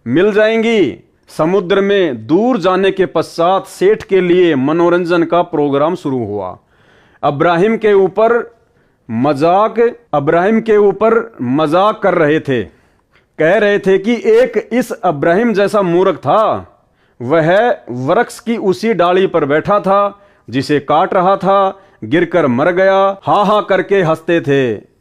मिल जाएंगी। समुद्र में दूर जाने के पश्चात सेठ के लिए मनोरंजन का प्रोग्राम शुरू हुआ। इब्राहिम के ऊपर मजाक कर रहे थे, कह रहे थे कि एक इस इब्राहिम जैसा मूर्ख था, वह वृक्ष की उसी डाली पर बैठा था जिसे काट रहा था, गिरकर मर गया। हा हा करके हंसते थे,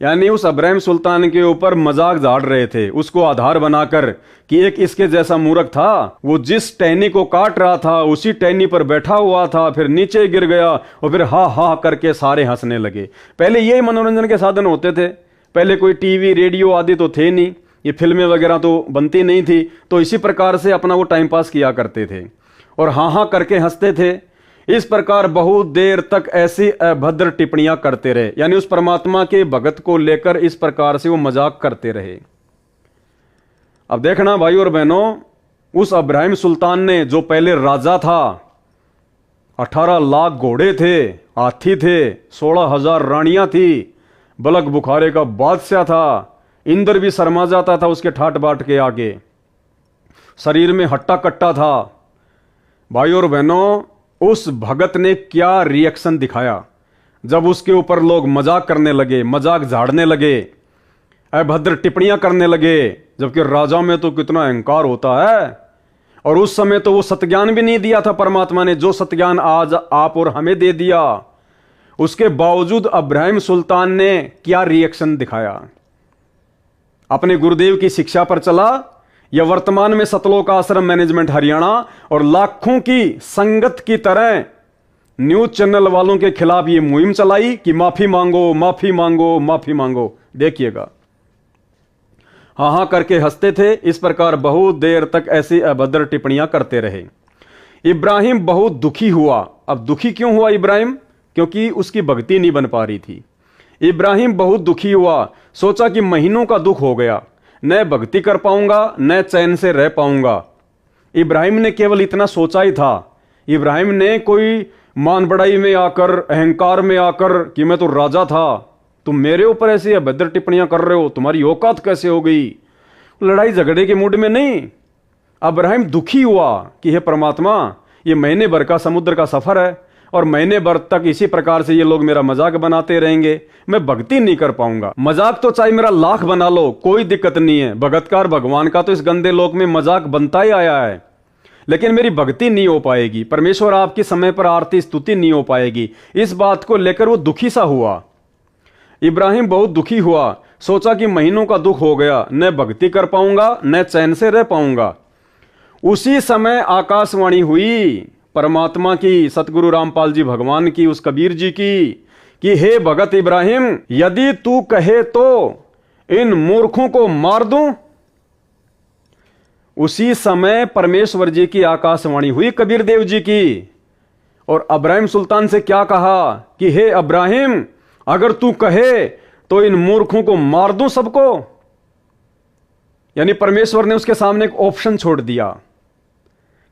यानी उस इब्राहिम सुल्तान के ऊपर मजाक झाड़ रहे थे, उसको आधार बनाकर कि एक इसके जैसा मूर्ख था, वो जिस टहनी को काट रहा था उसी टहनी पर बैठा हुआ था, फिर नीचे गिर गया और फिर हा हा करके सारे हंसने लगे। पहले यही मनोरंजन के साधन होते थे, पहले कोई टीवी रेडियो आदि तो थे नहीं, ये फिल्में वगैरह तो बनती नहीं थी, तो इसी प्रकार से अपना वो टाइम पास किया करते थे। और हाँ हाँ करके हंसते थे। इस प्रकार बहुत देर तक ऐसी अभद्र टिप्पणियां करते रहे, यानी उस परमात्मा के भगत को लेकर इस प्रकार से वो मजाक करते रहे। अब देखना भाई और बहनों, उस इब्राहिम सुल्तान ने, जो पहले राजा था, 18 लाख घोड़े थे, हाथी थे, 16,000 रानियां थी, बलक बुखारे का बादशाह था, इंद्र भी शर्मा जाता था उसके ठाट बाट के आगे, शरीर में हट्टा कट्टा था। भाई और बहनों, उस भगत ने क्या रिएक्शन दिखाया जब उसके ऊपर लोग मजाक करने लगे, मजाक झाड़ने लगे, अभद्र टिप्पणियां करने लगे, जबकि राजा में तो कितना अहंकार होता है। और उस समय तो वो सत्ज्ञान भी नहीं दिया था परमात्मा ने, जो सत्ज्ञान आज आप और हमें दे दिया। उसके बावजूद इब्राहिम सुल्तान ने क्या रिएक्शन दिखाया? अपने गुरुदेव की शिक्षा पर चला, या वर्तमान में सतलोक आश्रम मैनेजमेंट हरियाणा और लाखों की संगत की तरह न्यूज चैनल वालों के खिलाफ ये मुहिम चलाई कि माफी मांगो, माफी मांगो, माफी मांगो। देखिएगा, हाँ हाँ करके हंसते थे। इस प्रकार बहुत देर तक ऐसी अभद्र टिप्पणियां करते रहे। इब्राहिम बहुत दुखी हुआ। अब दुखी क्यों हुआ इब्राहिम? क्योंकि उसकी भक्ति नहीं बन पा रही थी। इब्राहिम बहुत दुखी हुआ, सोचा कि महीनों का दुख हो गया, न भक्ति कर पाऊंगा, न चैन से रह पाऊंगा। इब्राहिम ने केवल इतना सोचा ही था। इब्राहिम ने कोई मान बढ़ाई में आकर, अहंकार में आकर कि मैं तो राजा था, तुम मेरे ऊपर ऐसी अभद्र टिप्पणियां कर रहे हो, तुम्हारी औकात कैसे हो गई? लड़ाई झगड़े के मूड में नहीं। इब्राहिम दुखी हुआ कि हे परमात्मा, ये महीने भर का समुद्र का सफर है और महीने भर तक इसी प्रकार से ये लोग मेरा मजाक बनाते रहेंगे, मैं भक्ति नहीं कर पाऊंगा। मजाक तो चाहे मेरा लाख बना लो, कोई दिक्कत नहीं है, भगतकार भगवान का तो इस गंदे लोक में मजाक बनता ही आया है, लेकिन मेरी भक्ति नहीं हो पाएगी, परमेश्वर आपकी समय पर आरती स्तुति नहीं हो पाएगी। इस बात को लेकर वो दुखी सा हुआ। इब्राहिम बहुत दुखी हुआ, सोचा कि महीनों का दुख हो गया, न भक्ति कर पाऊंगा, न चैन से रह पाऊंगा। उसी समय आकाशवाणी हुई परमात्मा की, सतगुरु रामपाल जी भगवान की, उस कबीर जी की, कि हे भगत इब्राहिम, यदि तू कहे तो इन मूर्खों को मार दूं। उसी समय परमेश्वर जी की आकाशवाणी हुई कबीर देव जी की, और इब्राहिम सुल्तान से क्या कहा कि हे इब्राहिम, अगर तू कहे तो इन मूर्खों को मार दूं सबको। यानी परमेश्वर ने उसके सामने एक ऑप्शन छोड़ दिया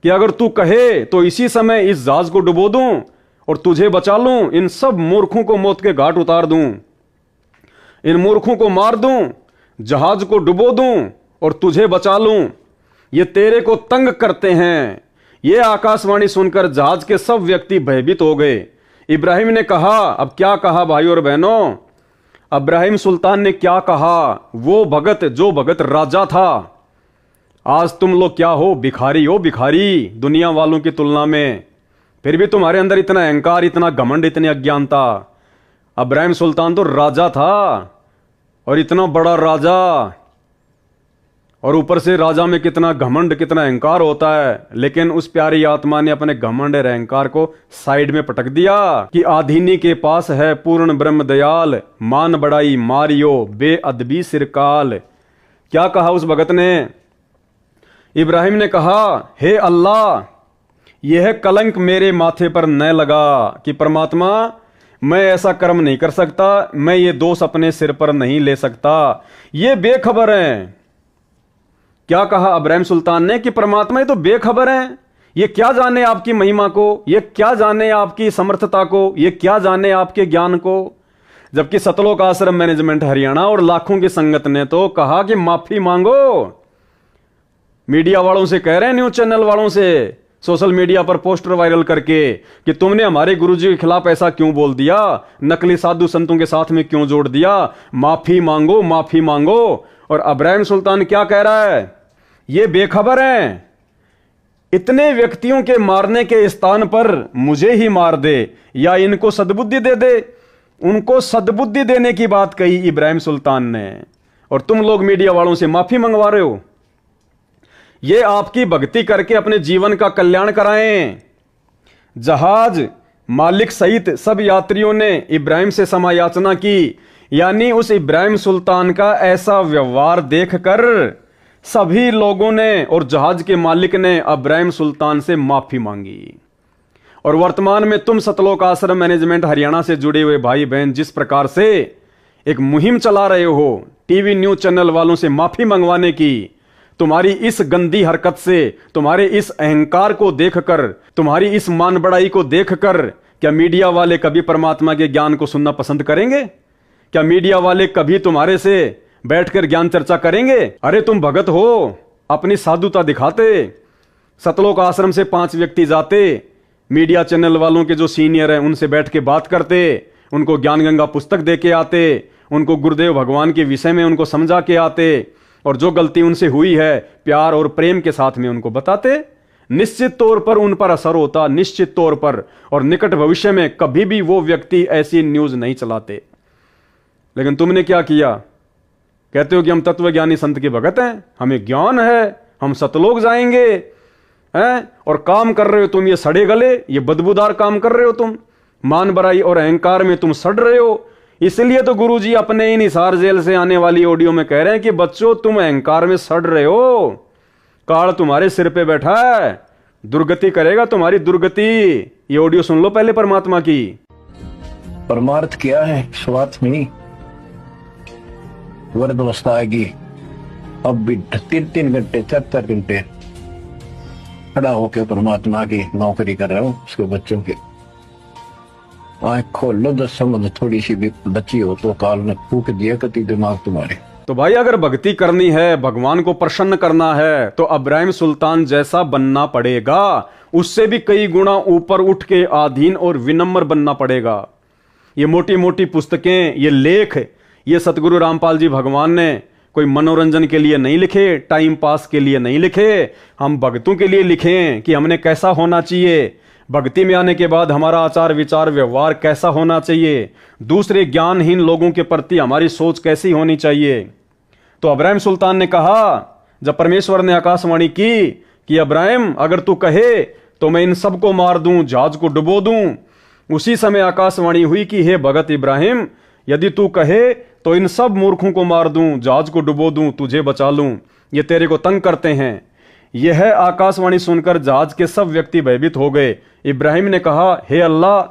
कि अगर तू कहे तो इसी समय इस जहाज को डुबो दूं और तुझे बचा लूं, इन सब मूर्खों को मौत के घाट उतार दूं, इन मूर्खों को मार दूं, जहाज को डुबो दूं और तुझे बचा लूं। ये तेरे को तंग करते हैं। ये आकाशवाणी सुनकर जहाज के सब व्यक्ति भयभीत हो गए। इब्राहिम ने कहा, अब क्या कहा भाई और बहनों? इब्राहिम सुल्तान ने क्या कहा? वो भगत, जो भगत राजा था, आज तुम लोग क्या हो? भिखारी हो, भिखारी दुनिया वालों की तुलना में। फिर भी तुम्हारे अंदर इतना अहंकार, इतना घमंड, इतनी अज्ञानता। इब्राहिम सुल्तान तो राजा था, और इतना बड़ा राजा, और ऊपर से राजा में कितना घमंड, कितना अहंकार होता है। लेकिन उस प्यारी आत्मा ने अपने घमंड और अहंकार को साइड में पटक दिया कि आधीनी के पास है पूर्ण ब्रह्म दयाल, मान बढ़ाई मारियो बेअदबी सिरकाल। क्या कहा उस भगत ने? इब्राहिम ने कहा, हे अल्लाह, यह कलंक मेरे माथे पर न लगा कि परमात्मा, मैं ऐसा कर्म नहीं कर सकता, मैं ये दोष अपने सिर पर नहीं ले सकता, ये बेखबर हैं। क्या कहा इब्राहिम सुल्तान ने कि परमात्मा ये तो बेखबर हैं, ये क्या जाने आपकी महिमा को, ये क्या जाने आपकी समर्थता को, ये क्या जाने आपके ज्ञान को। जबकि सतलोक आश्रम मैनेजमेंट हरियाणा और लाखों की संगत ने तो कहा कि माफी मांगो। मीडिया वालों से कह रहे हैं, न्यूज चैनल वालों से, सोशल मीडिया पर पोस्टर वायरल करके कि तुमने हमारे गुरुजी के खिलाफ ऐसा क्यों बोल दिया, नकली साधु संतों के साथ में क्यों जोड़ दिया, माफी मांगो, माफी मांगो। और इब्राहिम सुल्तान क्या कह रहा है? ये बेखबर हैं, इतने व्यक्तियों के मारने के स्थान पर मुझे ही मार दे या इनको सद्बुद्धि दे दे। उनको सद्बुद्धि देने की बात कही इब्राहिम सुल्तान ने, और तुम लोग मीडिया वालों से माफी मंगवा रहे हो। ये आपकी भक्ति करके अपने जीवन का कल्याण कराएं। जहाज मालिक सहित सब यात्रियों ने इब्राहिम से क्षमा याचना की, यानी उस इब्राहिम सुल्तान का ऐसा व्यवहार देखकर सभी लोगों ने और जहाज के मालिक ने इब्राहिम सुल्तान से माफी मांगी। और वर्तमान में तुम सतलोक आश्रम मैनेजमेंट हरियाणा से जुड़े हुए भाई बहन जिस प्रकार से एक मुहिम चला रहे हो टीवी न्यूज चैनल वालों से माफी मंगवाने की, तुम्हारी इस गंदी हरकत से, तुम्हारे इस अहंकार को देखकर, तुम्हारी इस मान बढ़ाई को देखकर क्या मीडिया वाले कभी परमात्मा के ज्ञान को सुनना पसंद करेंगे? क्या मीडिया वाले कभी तुम्हारे से बैठकर ज्ञान चर्चा करेंगे? अरे तुम भगत हो, अपनी साधुता दिखाते, सतलोक आश्रम से 5 व्यक्ति जाते, मीडिया चैनल वालों के जो सीनियर हैं उनसे बैठ के बात करते, उनको ज्ञान गंगा पुस्तक दे के आते, उनको गुरुदेव भगवान के विषय में उनको समझा के आते, और जो गलती उनसे हुई है प्यार और प्रेम के साथ में उनको बताते। निश्चित तौर पर उन पर असर होता, निश्चित तौर पर, और निकट भविष्य में कभी भी वो व्यक्ति ऐसी न्यूज नहीं चलाते। लेकिन तुमने क्या किया? कहते हो कि हम तत्वज्ञानी संत के भगत हैं, हमें ज्ञान है, हम सतलोक जाएंगे हैं, और काम कर रहे हो तुम ये सड़े गले, ये बदबूदार काम कर रहे हो तुम, मान बराई और अहंकार में तुम सड़ रहे हो। इसलिए तो गुरुजी अपने इन हिसार जेल से आने वाली ऑडियो में कह रहे हैं कि बच्चों तुम अहंकार में सड़ रहे हो, काल तुम्हारे सिर पे बैठा है, दुर्गति करेगा तुम्हारी दुर्गति। ये ऑडियो सुन लो पहले परमात्मा की। परमार्थ क्या है? स्वार्थ नहीं। वृद्ध अवस्था आएगी, अब भी 3-3 घंटे 4-4 घंटे खड़ा होकर परमात्मा की नौकरी कर रहा हूं, उसके बच्चों के। आँख खोल लो, 10 समझ थोड़ी सी भी बच्ची हो तो काल ने फूक दिया कति दिमाग तुम्हारे। तो भाई अगर भक्ति करनी है, भगवान को प्रसन्न करना है, तो इब्राहिम सुल्तान जैसा बनना पड़ेगा, उससे भी कई गुना ऊपर उठ के आधीन और विनम्र बनना पड़ेगा। ये मोटी मोटी पुस्तकें, ये लेख, ये सतगुरु रामपाल जी भगवान ने कोई मनोरंजन के लिए नहीं लिखे, टाइम पास के लिए नहीं लिखे, हम भक्तों के लिए लिखे कि हमने कैसा होना चाहिए, भक्ति में आने के बाद हमारा आचार विचार व्यवहार कैसा होना चाहिए, दूसरे ज्ञानहीन लोगों के प्रति हमारी सोच कैसी होनी चाहिए। तो इब्राहिम सुल्तान ने कहा, जब परमेश्वर ने आकाशवाणी की कि इब्राहिम अगर तू कहे तो मैं इन सबको मार दूं, जहाज को डुबो दूं, उसी समय आकाशवाणी हुई कि हे भगत इब्राहिम, यदि तू कहे तो इन सब मूर्खों को मार दूं, जहाज को डुबो दूं, तुझे बचा लूं, ये तेरे को तंग करते हैं। यह आकाशवाणी सुनकर जहाज के सब व्यक्ति भयभीत हो गए। इब्राहिम ने कहा, हे अल्लाह,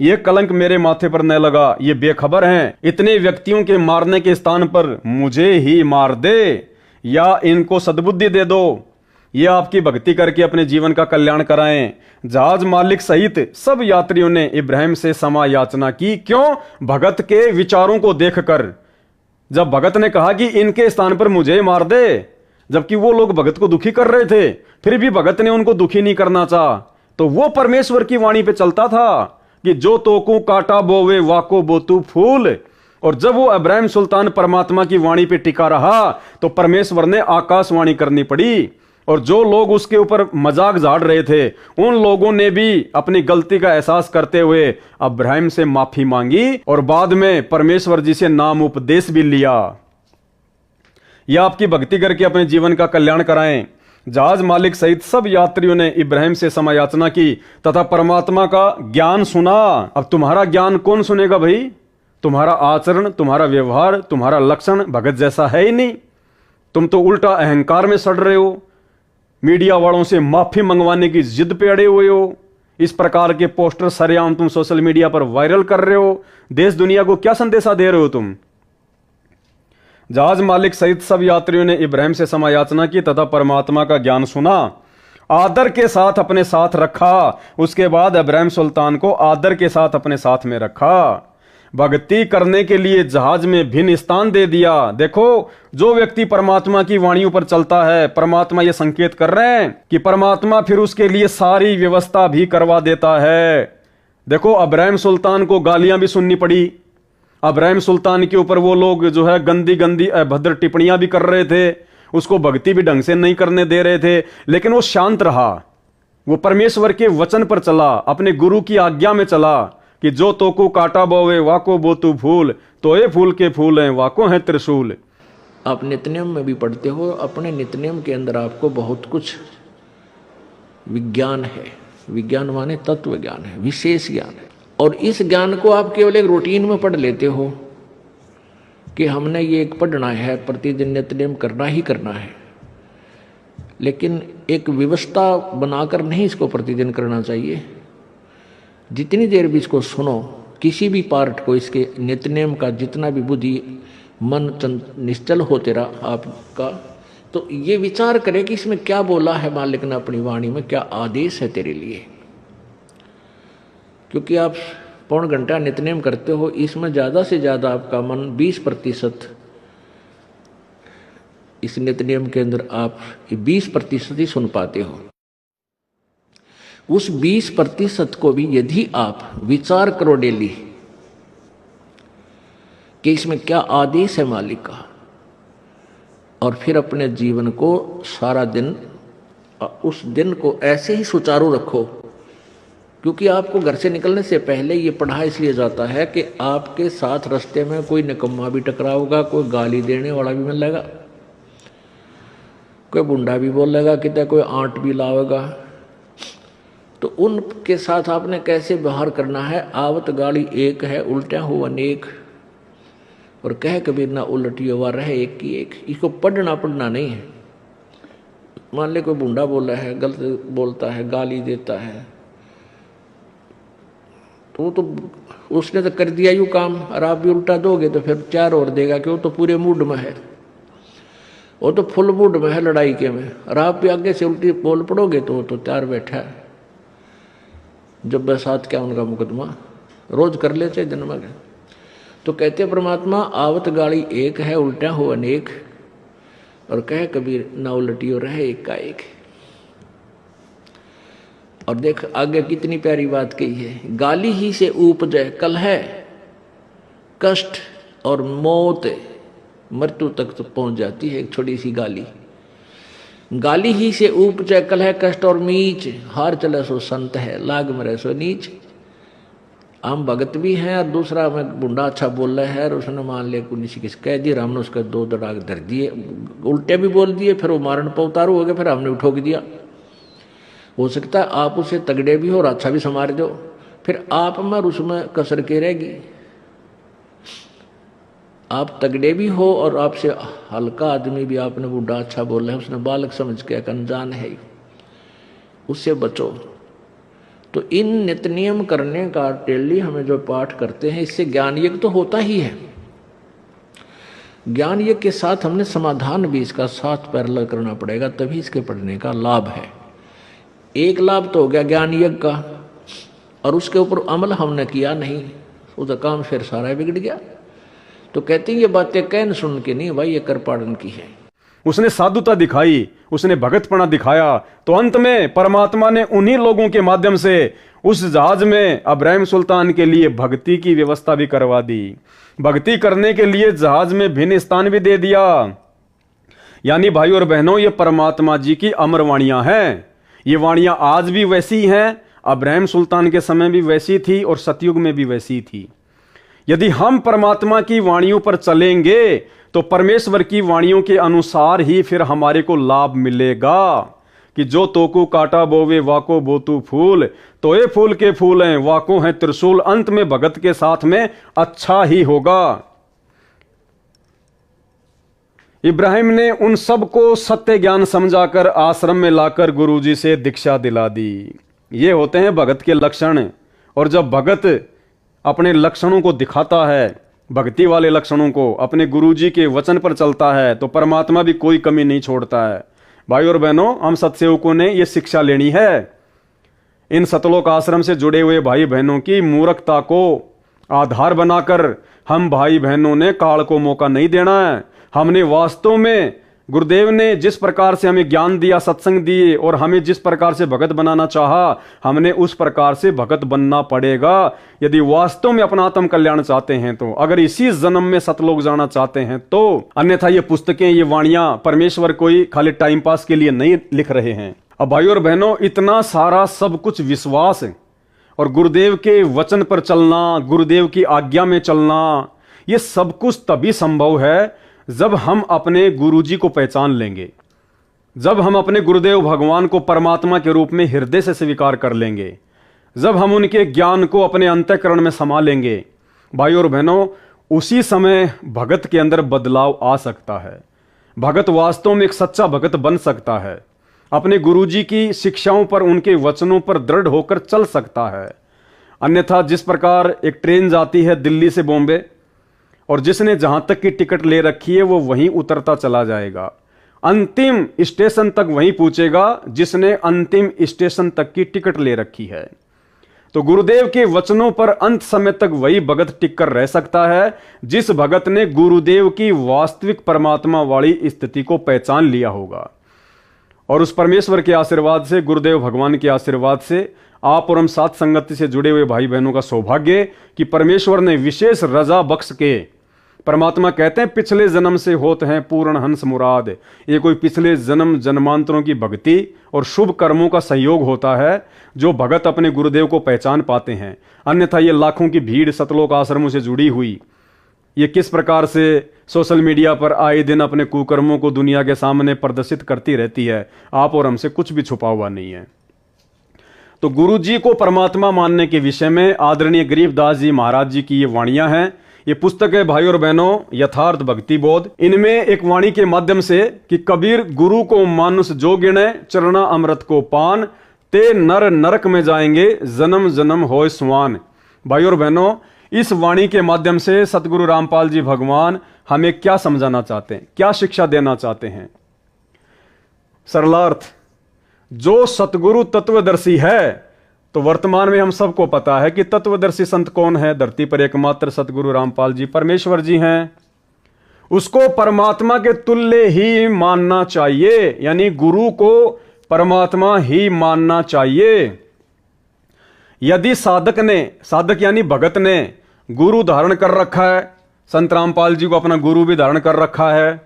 यह कलंक मेरे माथे पर न लगा, ये बेखबर हैं, इतने व्यक्तियों के मारने के स्थान पर मुझे ही मार दे या इनको सद्बुद्धि दे दो, ये आपकी भक्ति करके अपने जीवन का कल्याण कराएं। जहाज मालिक सहित सब यात्रियों ने इब्राहिम से क्षमा याचना की। क्यों? भगत के विचारों को देखकर। जब भगत ने कहा कि इनके स्थान पर मुझे मार दे, जबकि वो लोग भगत को दुखी कर रहे थे, फिर भी भगत ने उनको दुखी नहीं करना चाहा, तो वो परमेश्वर की वाणी पे चलता था कि जो तोकू काटा बोवे वाको बोतू फूल। और जब वो इब्राहिम सुल्तान परमात्मा की वाणी पे टिका रहा तो परमेश्वर ने आकाशवाणी करनी पड़ी, और जो लोग उसके ऊपर मजाक झाड़ रहे थे उन लोगों ने भी अपनी गलती का एहसास करते हुए इब्राहिम से माफी मांगी और बाद में परमेश्वर जी से नाम उपदेश भी लिया। यह आपकी भक्ति करके अपने जीवन का कल्याण कराएं। जहाज मालिक सहित सब यात्रियों ने इब्राहिम से क्षमा याचना की तथा परमात्मा का ज्ञान सुना। अब तुम्हारा ज्ञान कौन सुनेगा भाई? तुम्हारा आचरण, तुम्हारा व्यवहार, तुम्हारा लक्षण भगत जैसा है ही नहीं। तुम तो उल्टा अहंकार में सड़ रहे हो, मीडिया वालों से माफी मंगवाने की जिद पे अड़े हुए हो, इस प्रकार के पोस्टर सरेआम तुम सोशल मीडिया पर वायरल कर रहे हो। देश दुनिया को क्या संदेशा दे रहे हो तुम? जहाज मालिक सहित सब यात्रियों ने इब्राहिम से क्षमा याचना की तथा परमात्मा का ज्ञान सुना, आदर के साथ अपने साथ रखा। उसके बाद इब्राहिम सुल्तान को आदर के साथ अपने साथ में रखा। भक्ति करने के लिए जहाज में भिन्न स्थान दे दिया। देखो, जो व्यक्ति परमात्मा की वाणियों पर चलता है, परमात्मा ये संकेत कर रहे हैं कि परमात्मा फिर उसके लिए सारी व्यवस्था भी करवा देता है। देखो, इब्राहिम सुल्तान को गालियां भी सुननी पड़ी। इब्राहिम सुल्तान के ऊपर वो लोग जो है गंदी गंदी अभद्र टिप्पणियां भी कर रहे थे, उसको भक्ति भी ढंग से नहीं करने दे रहे थे, लेकिन वो शांत रहा। वो परमेश्वर के वचन पर चला, अपने गुरु की आज्ञा में चला कि जो तोको काटा बोवे वाको बोतू फूल, तो ये फूल के फूल हैं, वाको हैं त्रिशूल। आप नित्यनेम में भी पढ़ते हो, अपने नित्यनेम के अंदर आपको बहुत कुछ विज्ञान है। विज्ञान माने तत्व ज्ञान है, विशेष ज्ञान है। और इस ज्ञान को आप केवल एक रूटीन में पढ़ लेते हो कि हमने ये एक पढ़ना है, प्रतिदिन नित्यनेम करना ही करना है। लेकिन एक व्यवस्था बनाकर नहीं इसको प्रतिदिन करना चाहिए। जितनी देर भी इसको सुनो, किसी भी पार्ट को, इसके नित्यनेम का जितना भी बुद्धि मन निश्चल होते रहा आपका, तो ये विचार करे कि इसमें क्या बोला है मालिक ने अपनी वाणी में, क्या आदेश है तेरे लिए। क्योंकि आप पौन घंटा नित्यनेम करते हो, इसमें ज़्यादा से ज़्यादा आपका मन 20% इस नित्यनेम के अंदर आप 20% ही सुन पाते हो। उस 20% को भी यदि आप विचार करो डेली कि इसमें क्या आदेश है मालिक का, और फिर अपने जीवन को सारा दिन, उस दिन को ऐसे ही सुचारू रखो। क्योंकि आपको घर से निकलने से पहले ये पढ़ा इसलिए जाता है कि आपके साथ रास्ते में कोई निकम्मा भी टकराओगा, कोई गाली देने वाला भी मिलेगा, कोई बुंडा भी बोलेगा, कितना कोई आंट भी लावेगा। तो उनके साथ आपने कैसे व्यवहार करना है। आवत गाली एक है, उल्टा हो अनेक, और कह कबीर ना उलटी हुआ रहे एक की एक। इसको पढ़ना नहीं है। मान ले कोई बुंडा बोला है, गलत बोलता है, गाली देता है, तो उसने तो कर दिया यूँ काम, और आप भी उल्टा दोगे तो फिर 4 और देगा कि वो तो पूरे मूड में है, वो तो फुल मूड में है लड़ाई के में, और आप भी आगे से उल्टी बोल पड़ोगे तो वो तो 4 बैठा है। जब बसात क्या उनका मुकदमा रोज कर ले चाहे दिन में। तो कहते परमात्मा आवत गाड़ी एक है, उल्टा हो अनेक, और कहे कबीर ना उलटियो रहे एक का एक। और देख आगे कितनी प्यारी बात कही है। गाली ही से उपजे कलह, कष्ट और मौत, मृत्यु तक तो पहुंच जाती है एक छोटी सी गाली। गाली ही से उपजे कलह, कष्ट और मीच, हार चले सो संत है, लाग मरे सो नीच। हम भगत भी हैं और दूसरा में बुंडा अच्छा बोल रहा है, और उसने मान लिया किसी किस कह दिया, हमने उसका 2 दड़ाग धर दिए, उल्टे भी बोल दिए, फिर वो मारन पर उतारू हो गए, फिर हमने उठोक दिया। हो सकता है आप उसे तगड़े भी हो और अच्छा भी संवार दो, फिर आप में उसमें कसर के रहेगी। आप तगड़े भी हो और आपसे हल्का आदमी भी आपने बूढ़ा अच्छा बोला है, उसने बालक समझ के अनजान है, उससे बचो। तो इन नित्य नियम करने का डेली हमें जो पाठ करते हैं, इससे ज्ञान यज्ञ तो होता ही है। ज्ञान यज्ञ के साथ हमने समाधान भी इसका साथ पैरेलल करना पड़ेगा, तभी इसके पढ़ने का लाभ है। एक लाभ तो हो गया ज्ञान यज्ञ का, और उसके ऊपर अमल हमने किया नहीं, उसका काम फिर सारा बिगड़ गया। तो कहते हैं ये बातें कहन सुन के नहीं भाई, ये कर पाड़न की है। उसने साधुता दिखाई, उसने भगतपना दिखाया, तो अंत में परमात्मा ने उन्हीं लोगों के माध्यम से उस जहाज में इब्राहिम सुल्तान के लिए भक्ति की व्यवस्था भी करवा दी। भक्ति करने के लिए जहाज में भिन्न स्थान भी दे दिया। यानी भाई और बहनों, ये परमात्मा जी की अमर वाणियां हैं। ये वाणियां आज भी वैसी हैं, इब्राहिम सुल्तान के समय भी वैसी थी और सतयुग में भी वैसी थी। यदि हम परमात्मा की वाणियों पर चलेंगे तो परमेश्वर की वाणियों के अनुसार ही फिर हमारे को लाभ मिलेगा कि जो तोकू काटा बोवे वाको बोतू फूल, तो ये फूल के फूल हैं, वाको हैं त्रिशूल। अंत में भगत के साथ में अच्छा ही होगा। इब्राहिम ने उन सबको सत्य ज्ञान समझाकर आश्रम में लाकर गुरुजी से दीक्षा दिला दी। ये होते हैं भगत के लक्षण। और जब भगत अपने लक्षणों को दिखाता है, भक्ति वाले लक्षणों को, अपने गुरुजी के वचन पर चलता है, तो परमात्मा भी कोई कमी नहीं छोड़ता है। भाई और बहनों, हम सत्सेवकों ने ये शिक्षा लेनी है। इन सतलोक आश्रम से जुड़े हुए भाई बहनों की मूर्खता को आधार बनाकर हम भाई बहनों ने काल को मौका नहीं देना है। हमने वास्तव में गुरुदेव ने जिस प्रकार से हमें ज्ञान दिया, सत्संग दिए, और हमें जिस प्रकार से भगत बनाना चाहा, हमने उस प्रकार से भगत बनना पड़ेगा यदि वास्तव में अपना आत्म कल्याण चाहते हैं तो। अगर इसी जन्म में सतलोक जाना चाहते हैं तो। अन्यथा ये पुस्तकें, ये वाणियां परमेश्वर कोई खाली टाइम पास के लिए नहीं लिख रहे हैं। अब भाई और बहनों, इतना सारा सब कुछ विश्वास और गुरुदेव के वचन पर चलना, गुरुदेव की आज्ञा में चलना, ये सब कुछ तभी संभव है जब हम अपने गुरुजी को पहचान लेंगे, जब हम अपने गुरुदेव भगवान को परमात्मा के रूप में हृदय से स्वीकार कर लेंगे, जब हम उनके ज्ञान को अपने अंतःकरण में समा लेंगे। भाई और बहनों, उसी समय भगत के अंदर बदलाव आ सकता है। भगत वास्तव में एक सच्चा भगत बन सकता है। अपने गुरुजी की शिक्षाओं पर, उनके वचनों पर दृढ़ होकर चल सकता है। अन्यथा जिस प्रकार एक ट्रेन जाती है दिल्ली से बॉम्बे, और जिसने जहां तक की टिकट ले रखी है वो वहीं उतरता चला जाएगा, अंतिम स्टेशन तक वहीं पहुंचेगा जिसने अंतिम स्टेशन तक की टिकट ले रखी है। तो गुरुदेव के वचनों पर अंत समय तक वही भगत टिक कर रह सकता है जिस भगत ने गुरुदेव की वास्तविक परमात्मा वाली स्थिति को पहचान लिया होगा। और उस परमेश्वर के आशीर्वाद से, गुरुदेव भगवान के आशीर्वाद से आप और हम साथ संगति से जुड़े हुए भाई बहनों का सौभाग्य कि परमेश्वर ने विशेष रजा बख्श के, परमात्मा कहते हैं पिछले जन्म से होते हैं पूर्ण हंस मुराद, ये कोई पिछले जन्म जन्मांतरों की भक्ति और शुभ कर्मों का संयोग होता है जो भगत अपने गुरुदेव को पहचान पाते हैं। अन्यथा ये लाखों की भीड़ सतलोक आश्रमों से जुड़ी हुई, ये किस प्रकार से सोशल मीडिया पर आए दिन अपने कुकर्मों को दुनिया के सामने प्रदर्शित करती रहती है, आप और हमसे कुछ भी छुपा हुआ नहीं है। तो गुरु जी को परमात्मा मानने के विषय में आदरणीय गरीबदास जी महाराज जी की ये वाणियां हैं। ये पुस्तक है भाई और बहनों यथार्थ भक्ति बोध। इनमें एक वाणी के माध्यम से कि कबीर गुरु को मानुष जो गिणे चरणा अमृत को पान, ते नर नरक में जाएंगे जन्म जन्म होय स्वान। भाई और बहनों, इस वाणी के माध्यम से सतगुरु रामपाल जी भगवान हमें क्या समझाना चाहते हैं, क्या शिक्षा देना चाहते हैं? सरलार्थ, जो सतगुरु तत्वदर्शी है, तो वर्तमान में हम सबको पता है कि तत्वदर्शी संत कौन है? धरती पर एकमात्र सतगुरु रामपाल जी परमेश्वर जी हैं। उसको परमात्मा के तुल्य ही मानना चाहिए, यानी गुरु को परमात्मा ही मानना चाहिए। यदि साधक ने, साधक यानी भगत ने गुरु धारण कर रखा है, संत रामपाल जी को अपना गुरु भी धारण कर रखा है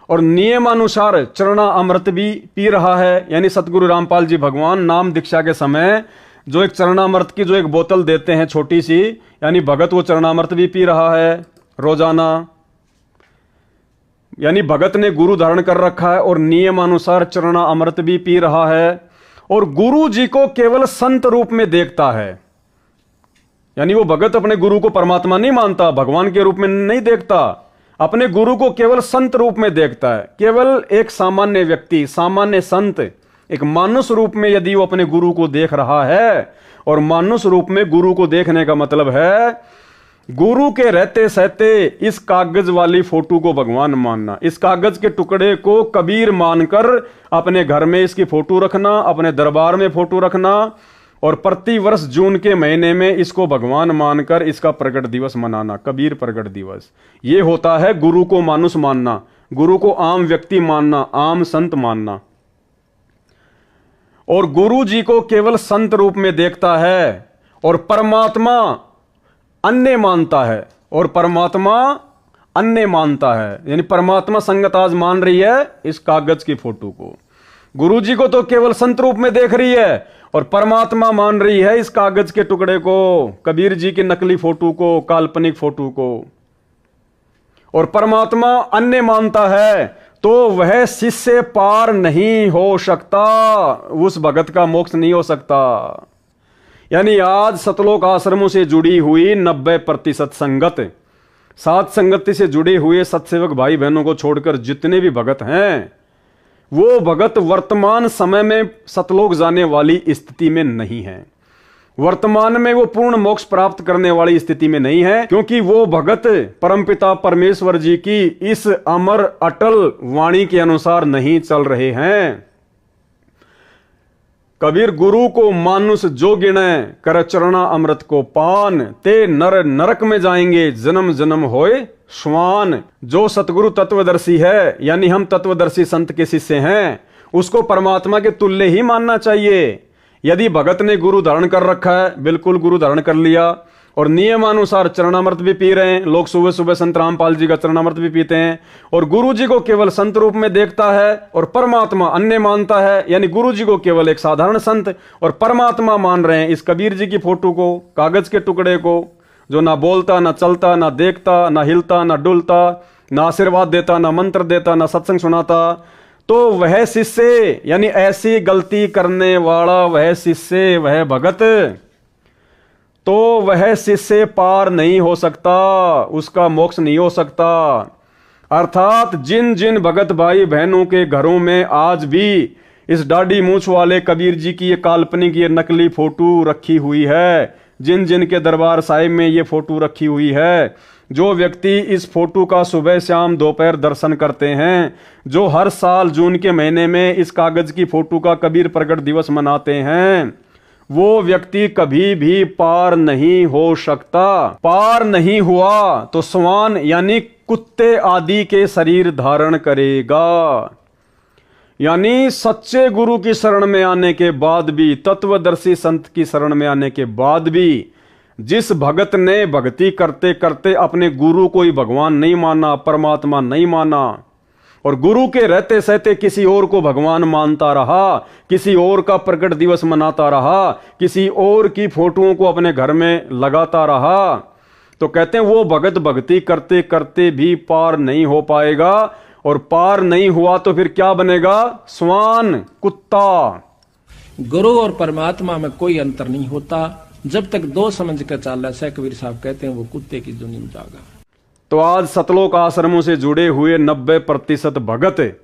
और नियमानुसार चरणा अमृत भी पी रहा है, यानी सतगुरु रामपाल जी भगवान नाम दीक्षा के समय जो एक चरणामृत की जो एक बोतल देते हैं छोटी सी, यानी भगत वो चरणामृत भी पी रहा है रोजाना, यानी भगत ने गुरु धारण कर रखा है और नियमानुसार चरणा अमृत भी पी रहा है और गुरु जी को केवल संत रूप में देखता है। यानी वो भगत अपने गुरु को परमात्मा नहीं मानता, भगवान के रूप में नहीं देखता, अपने गुरु को केवल संत रूप में देखता है। केवल एक सामान्य व्यक्ति, सामान्य संत, एक मानुष रूप में यदि वो अपने गुरु को देख रहा है, और मानुष रूप में गुरु को देखने का मतलब है गुरु के रहते सहते इस कागज वाली फोटो को भगवान मानना, इस कागज के टुकड़े को कबीर मानकर अपने घर में इसकी फोटो रखना, अपने दरबार में फोटो रखना और प्रति वर्ष जून के महीने में इसको भगवान मानकर इसका प्रकट दिवस मनाना, कबीर प्रकट दिवस। ये होता है गुरु को मानुष मानना, गुरु को आम व्यक्ति मानना, आम संत मानना। और गुरु जी को केवल संत रूप में देखता है और परमात्मा अन्य मानता है, और परमात्मा अन्य मानता है, यानी परमात्मा संगत आज मान रही है इस कागज की फोटो को, गुरु जी को तो केवल संत रूप में देख रही है और परमात्मा मान रही है इस कागज के टुकड़े को, कबीर जी की नकली फोटो को, काल्पनिक फोटो को। और परमात्मा अन्य मानता है तो वह शिष्य पार नहीं हो सकता, उस भगत का मोक्ष नहीं हो सकता। यानी आज सतलोक आश्रमों से जुड़ी हुई 90% संगत, साथ संगति से जुड़े हुए सत्सेवक भाई बहनों को छोड़कर जितने भी भगत हैं, वो भगत वर्तमान समय में सतलोक जाने वाली स्थिति में नहीं है। वर्तमान में वो पूर्ण मोक्ष प्राप्त करने वाली स्थिति में नहीं है, क्योंकि वो भगत परमपिता परमेश्वर जी की इस अमर अटल वाणी के अनुसार नहीं चल रहे हैं। कबीर गुरु को मानुष जो गिणे कर चरणा अमृत को पान, ते नर नरक में जाएंगे जन्म जन्म होए श्वान। जो सतगुरु तत्वदर्शी है, यानी हम तत्वदर्शी संत के शिष्य हैं, उसको परमात्मा के तुल्य ही मानना चाहिए। यदि भगत ने गुरु धारण कर रखा है, बिल्कुल गुरु धारण कर लिया और नियमानुसार चरणामृत भी पी रहे हैं, लोग सुबह सुबह संत रामपाल जी का चरणामृत भी पीते हैं, और गुरु जी को केवल संत रूप में देखता है और परमात्मा अन्य मानता है, यानी गुरु जी को केवल एक साधारण संत और परमात्मा मान रहे हैं इस कबीर जी की फोटो को, कागज के टुकड़े को, जो ना बोलता, ना चलता, ना देखता, ना हिलता, ना डुलता, ना आशीर्वाद देता, ना मंत्र देता, ना सत्संग सुनाता। तो वह शिष्य, यानी ऐसी गलती करने वाला वह शिष्य, वह भगत, तो वह शिष्य पार नहीं हो सकता, उसका मोक्ष नहीं हो सकता। अर्थात जिन जिन भगत भाई बहनों के घरों में आज भी इस दाढ़ी मूछ वाले कबीर जी की ये काल्पनिक ये नकली फोटो रखी हुई है, जिन जिन के दरबार साहिब में ये फोटो रखी हुई है। जो व्यक्ति इस फोटो का सुबह शाम दोपहर दर्शन करते हैं, जो हर साल जून के महीने में इस कागज की फोटो का कबीर प्रकट दिवस मनाते हैं, वो व्यक्ति कभी भी पार नहीं हो सकता। पार नहीं हुआ तो स्वान यानी कुत्ते आदि के शरीर धारण करेगा। यानी सच्चे गुरु की शरण में आने के बाद भी, तत्वदर्शी संत की शरण में आने के बाद भी, जिस भगत ने भक्ति करते करते अपने गुरु को ही भगवान नहीं माना, परमात्मा नहीं माना, और गुरु के रहते सहते किसी और को भगवान मानता रहा, किसी और का प्रकट दिवस मनाता रहा, किसी और की फोटोओं को अपने घर में लगाता रहा, तो कहते हैं वो भगत भक्ति करते करते भी पार नहीं हो पाएगा। और पार नहीं हुआ तो फिर क्या बनेगा? स्वान, कुत्ता। गुरु और परमात्मा में कोई अंतर नहीं होता। जब तक दो समझ कर चाला है, कबीर साहब कहते हैं, वो कुत्ते की दुनिया में जागा। तो आज सतलोक आश्रमों से जुड़े हुए 90% भगत,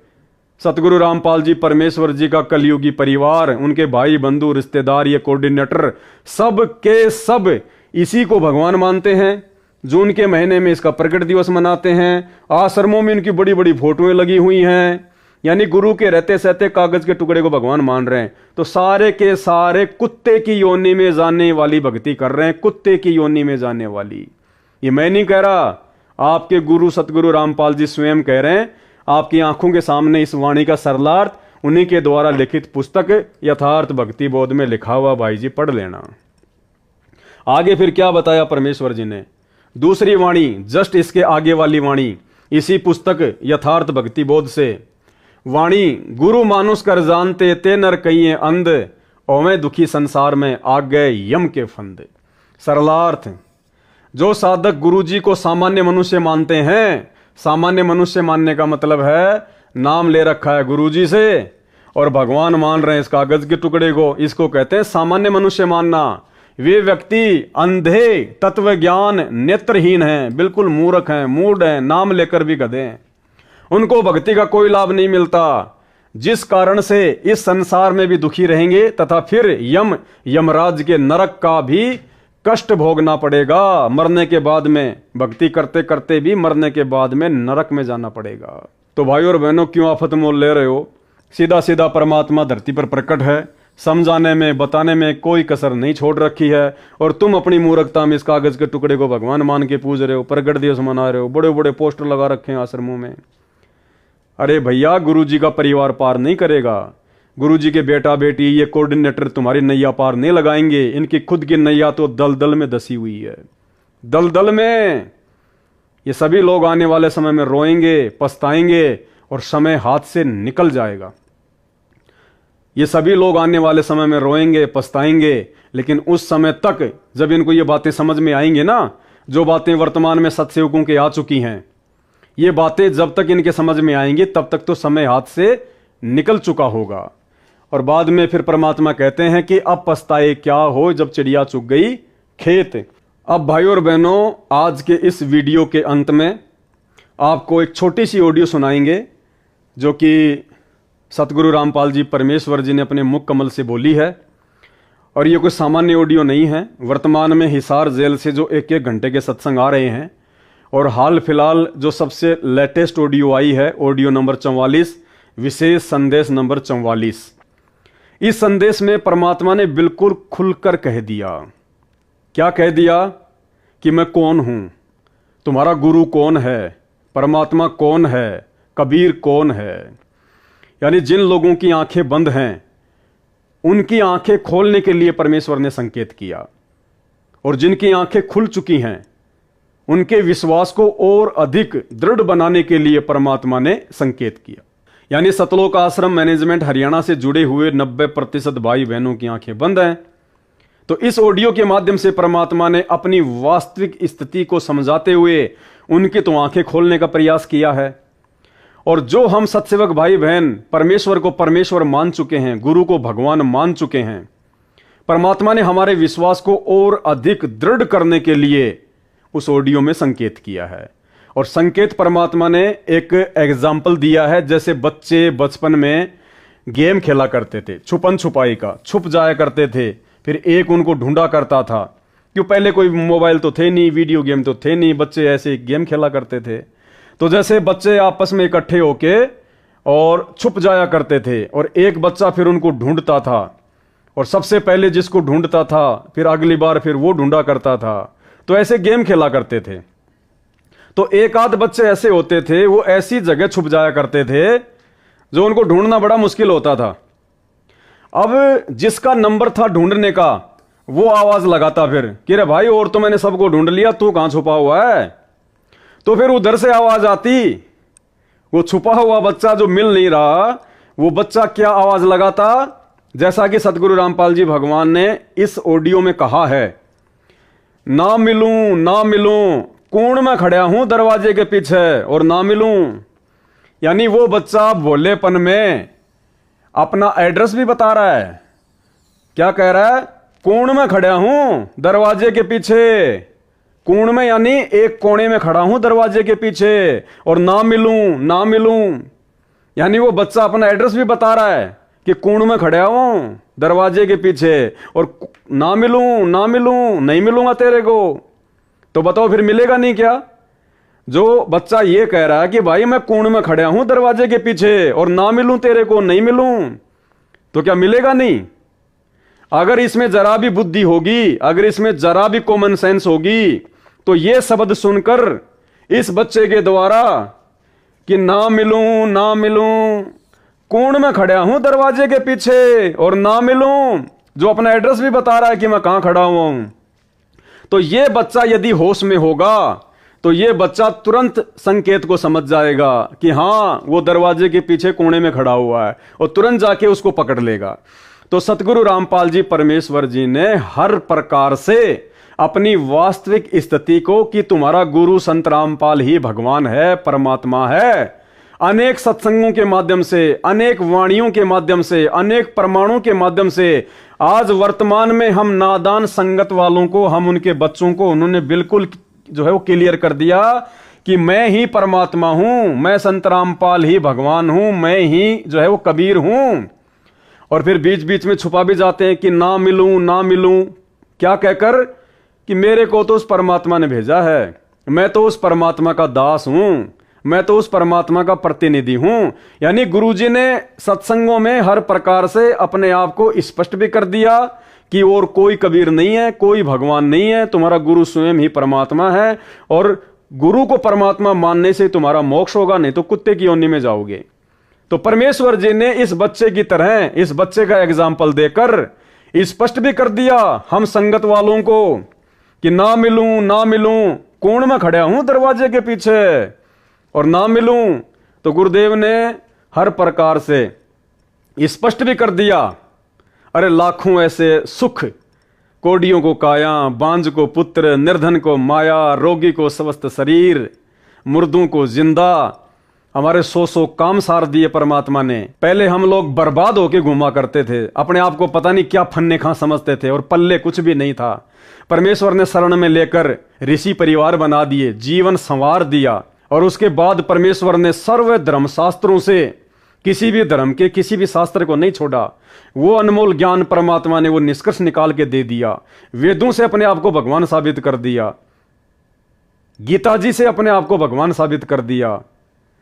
सतगुरु रामपाल जी परमेश्वर जी का कलयुगी परिवार, उनके भाई बंधु रिश्तेदार, ये कोऑर्डिनेटर, सब के सब इसी को भगवान मानते हैं। जून के महीने में इसका प्रकट दिवस मनाते हैं। आश्रमों में इनकी बड़ी बड़ी फोटोएं लगी हुई हैं, यानी गुरु के रहते सहते कागज के टुकड़े को भगवान मान रहे हैं। तो सारे के सारे कुत्ते की योनि में जाने वाली भक्ति कर रहे हैं, कुत्ते की योनि में जाने वाली। ये मैं नहीं कह रहा, आपके गुरु सतगुरु रामपाल जी स्वयं कह रहे हैं। आपकी आंखों के सामने इस वाणी का सरलार्थ उन्हीं के द्वारा लिखित पुस्तक यथार्थ भक्ति बोध में लिखा हुआ, भाई जी पढ़ लेना। आगे फिर क्या बताया परमेश्वर जी ने? दूसरी वाणी, जस्ट इसके आगे वाली वाणी, इसी पुस्तक यथार्थ भक्ति बोध से, वाणी, गुरु मानुष कर जानते ते नर कहिए अंध, ओवे दुखी संसार में आ गए यम के फंद। सरलार्थ, जो साधक गुरु जी को सामान्य मनुष्य मानते हैं, सामान्य मनुष्य मानने का मतलब है नाम ले रखा है गुरु जी से और भगवान मान रहे हैं इस कागज के टुकड़े को, इसको कहते हैं सामान्य मनुष्य मानना। वे व्यक्ति अंधे, तत्व ज्ञान नेत्रहीन हैं, बिल्कुल मूर्ख हैं, मूढ़ हैं, नाम लेकर भी गधे हैं। उनको भक्ति का कोई लाभ नहीं मिलता, जिस कारण से इस संसार में भी दुखी रहेंगे तथा फिर यमराज के नरक का भी कष्ट भोगना पड़ेगा। मरने के बाद में, भक्ति करते करते भी मरने के बाद में नरक में जाना पड़ेगा। तो भाइयों और बहनों, क्यों आफत मोल ले रहे हो? सीधा सीधा परमात्मा धरती पर प्रकट है, समझाने में बताने में कोई कसर नहीं छोड़ रखी है, और तुम अपनी मूर्खता में इस कागज के टुकड़े को भगवान मान के पूज रहे हो, प्रकट दिवस मना रहे हो, बड़े बड़े पोस्टर लगा रखे हैं आश्रमों में। अरे भैया, गुरु जी का परिवार पार नहीं करेगा। गुरु जी के बेटा बेटी, ये कोऑर्डिनेटर तुम्हारी नैया पार नहीं लगाएंगे। इनकी खुद की नैया तो दलदल में धसी हुई है, दलदल में। ये सभी लोग आने वाले समय में रोएंगे, पछताएंगे और समय हाथ से निकल जाएगा। ये सभी लोग आने वाले समय में रोएंगे, पछताएंगे, लेकिन उस समय तक जब इनको ये बातें समझ में आएंगे ना, जो बातें वर्तमान में सत्सेवकों के आ चुकी हैं, ये बातें जब तक इनके समझ में आएंगी तब तक तो समय हाथ से निकल चुका होगा। और बाद में फिर परमात्मा कहते हैं कि अब पछताए क्या हो जब चिड़िया चुग गई खेत। अब भाइयों और बहनों, आज के इस वीडियो के अंत में आपको एक छोटी सी ऑडियो सुनाएंगे, जो कि सतगुरु रामपाल जी परमेश्वर जी ने अपने मुख कमल से बोली है। और ये कोई सामान्य ऑडियो नहीं है। वर्तमान में हिसार जेल से जो 1-1 घंटे के सत्संग आ रहे हैं, और हाल फिलहाल जो सबसे लेटेस्ट ऑडियो आई है, ऑडियो नंबर 44, विशेष संदेश नंबर 44। इस संदेश में परमात्मा ने बिल्कुल खुलकर कह दिया। क्या कह दिया? कि मैं कौन हूं, तुम्हारा गुरु कौन है, परमात्मा कौन है, कबीर कौन है। यानी जिन लोगों की आंखें बंद हैं, उनकी आंखें खोलने के लिए परमेश्वर ने संकेत किया, और जिनकी आंखें खुल चुकी हैं, उनके विश्वास को और अधिक दृढ़ बनाने के लिए परमात्मा ने संकेत किया। यानी सतलोक आश्रम मैनेजमेंट हरियाणा से जुड़े हुए 90% भाई बहनों की आंखें बंद हैं। तो इस ऑडियो के माध्यम से परमात्मा ने अपनी वास्तविक स्थिति को समझाते हुए उनकी तो आंखें खोलने का प्रयास किया है। और जो हम सत्सेवक भाई बहन परमेश्वर को परमेश्वर मान चुके हैं, गुरु को भगवान मान चुके हैं, परमात्मा ने हमारे विश्वास को और अधिक दृढ़ करने के लिए उस ऑडियो में संकेत किया है। और संकेत परमात्मा ने एक एग्जाम्पल दिया है, जैसे बच्चे बचपन में गेम खेला करते थे, छुपन छुपाई का, छुप जाया करते थे, फिर एक उनको ढूंढा करता था। क्यों, पहले कोई मोबाइल तो थे नहीं, वीडियो गेम तो थे नहीं, बच्चे ऐसे गेम खेला करते थे। तो जैसे बच्चे आपस में इकट्ठे होके और छुप जाया करते थे, और एक बच्चा फिर उनको ढूंढता था, और सबसे पहले जिसको ढूंढता था फिर अगली बार फिर वो ढूंढा करता था। तो ऐसे गेम खेला करते थे। तो एक आध बच्चे ऐसे होते थे, वो ऐसी जगह छुप जाया करते थे जो उनको ढूंढना बड़ा मुश्किल होता था। अब जिसका नंबर था ढूंढने का, वो आवाज लगाता फिर कि रे भाई, और तो मैंने सबको ढूंढ लिया, तू कहां छुपा हुआ है। तो फिर उधर से आवाज आती, वो छुपा हुआ बच्चा जो मिल नहीं रहा, वो बच्चा क्या आवाज लगाता, जैसा कि सतगुरु रामपाल जी भगवान ने इस ऑडियो में कहा है, ना मिलूं ना मिलूं, कूण में खड़ा हूं दरवाजे के पीछे और ना मिलूं। यानी वो बच्चा भोलेपन में अपना एड्रेस भी बता रहा है। क्या कह रहा है, कूण में खड़ा हूं दरवाजे के पीछे, कूण में यानी एक कोने में खड़ा हूं दरवाजे के पीछे, और ना मिलूं ना मिलूं, यानी वो बच्चा अपना एड्रेस भी बता रहा है कि कूण में खड़ा हूं दरवाजे के पीछे, और ना मिलूं ना मिलूं, नहीं मिलूंगा तेरे को। तो बताओ फिर मिलेगा नहीं क्या? जो बच्चा ये कह रहा है कि भाई मैं कूण में खड़ा हूं दरवाजे के पीछे और ना मिलूं तेरे को, नहीं मिलूं, तो क्या मिलेगा नहीं? अगर इसमें जरा भी बुद्धि होगी, अगर इसमें जरा भी कॉमन सेंस होगी, तो ये शब्द सुनकर इस बच्चे के द्वारा कि ना मिलूं ना मिलूं, कूण में खड़ा हूं दरवाजे के पीछे और ना मिलूं, जो अपना एड्रेस भी बता रहा है कि मैं कहां खड़ा हुआ हूं, तो ये बच्चा यदि होश में होगा तो ये बच्चा तुरंत संकेत को समझ जाएगा कि हां वो दरवाजे के पीछे कोने में खड़ा हुआ है, और तुरंत जाके उसको पकड़ लेगा। तो सतगुरु रामपाल जी परमेश्वर जी ने हर प्रकार से अपनी वास्तविक स्थिति को कि तुम्हारा गुरु संत रामपाल ही भगवान है, परमात्मा है, अनेक सत्संगों के माध्यम से, अनेक वाणियों के माध्यम से, अनेक प्रमाणों के माध्यम से आज वर्तमान में हम नादान संगत वालों को, हम उनके बच्चों को उन्होंने बिल्कुल जो है वो क्लियर कर दिया कि मैं ही परमात्मा हूं, मैं संत रामपाल ही भगवान हूं, मैं ही जो है वो कबीर हूं। और फिर बीच बीच में छुपा भी जाते हैं कि ना मिलूं ना मिलूं, क्या कहकर कि मेरे को तो उस परमात्मा ने भेजा है, मैं तो उस परमात्मा का दास हूं, मैं तो उस परमात्मा का प्रतिनिधि हूं। यानी गुरुजी ने सत्संगों में हर प्रकार से अपने आप को स्पष्ट भी कर दिया कि और कोई कबीर नहीं है, कोई भगवान नहीं है, तुम्हारा गुरु स्वयं ही परमात्मा है, और गुरु को परमात्मा मानने से तुम्हारा मोक्ष होगा, नहीं तो कुत्ते की योनि में जाओगे। तो परमेश्वर जी ने इस बच्चे की तरह, इस बच्चे का एग्जाम्पल देकर स्पष्ट भी कर दिया हम संगत वालों को कि ना मिलूं ना मिलूं, कोण में खड़ा हूं दरवाजे के पीछे और ना मिलूं। तो गुरुदेव ने हर प्रकार से स्पष्ट भी कर दिया। अरे लाखों ऐसे सुख, कोडियों को काया, बांझ को पुत्र, निर्धन को माया, रोगी को स्वस्थ शरीर, मुर्दों को जिंदा, हमारे सौ काम सार दिए परमात्मा ने। पहले हम लोग बर्बाद होके घूमा करते थे, अपने आप को पता नहीं क्या फन्ने खां समझते थे और पल्ले कुछ भी नहीं था। परमेश्वर ने शरण में लेकर ऋषि परिवार बना दिए, जीवन संवार दिया, और उसके बाद परमेश्वर ने सर्व धर्म शास्त्रों से किसी भी धर्म के किसी भी शास्त्र को नहीं छोड़ा। वो अनमोल ज्ञान परमात्मा ने वो निष्कर्ष निकाल के दे दिया। वेदों से अपने आप को भगवान साबित कर दिया, गीता जी से अपने आप को भगवान साबित कर दिया।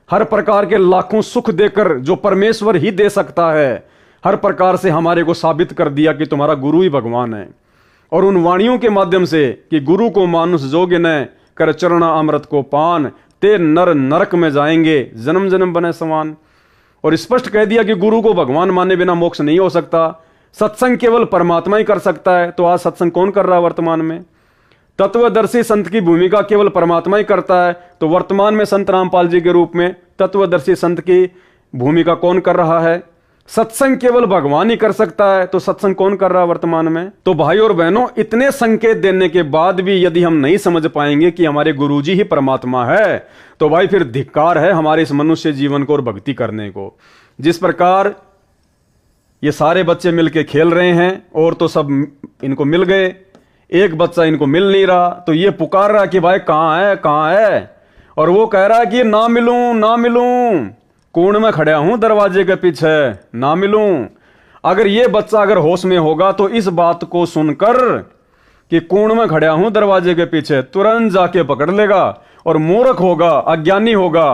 हर प्रकार के लाखों सुख देकर जो परमेश्वर ही दे सकता है, हर प्रकार से हमारे को साबित कर दिया कि तुम्हारा गुरु ही भगवान है। और उन वाणियों के माध्यम से कि गुरु को मानुष जोग न कर चरणा अमृत को पान, ते नर नरक में जाएंगे जन्म जन्म बने समान। और स्पष्ट कह दिया कि गुरु को भगवान माने बिना मोक्ष नहीं हो सकता, सत्संग केवल परमात्मा ही कर सकता है। तो आज सत्संग कौन कर रहा है वर्तमान में? तत्वदर्शी संत की भूमिका केवल परमात्मा ही करता है। तो वर्तमान में संत रामपाल जी के रूप में तत्वदर्शी संत की भूमिका कौन कर रहा है? सत्संग केवल भगवान ही कर सकता है। तो सत्संग कौन कर रहा है वर्तमान में? तो भाई और बहनों, इतने संकेत देने के बाद भी यदि हम नहीं समझ पाएंगे कि हमारे गुरुजी ही परमात्मा है, तो भाई फिर धिक्कार है हमारे इस मनुष्य जीवन को और भक्ति करने को। जिस प्रकार ये सारे बच्चे मिलके खेल रहे हैं और तो सब इनको मिल गए, एक बच्चा इनको मिल नहीं रहा, तो ये पुकार रहा कि भाई कहां है कहां है, और वो कह रहा है कि ना मिलूं ना मिलूं, कोण में खड़ा हूं दरवाजे के पीछे, ना मिलूं। अगर ये बच्चा अगर होश में होगा तो इस बात को सुनकर कि कोण में खड़ा हूं दरवाजे के पीछे तुरंत जाके पकड़ लेगा। और मूर्ख होगा, अज्ञानी होगा,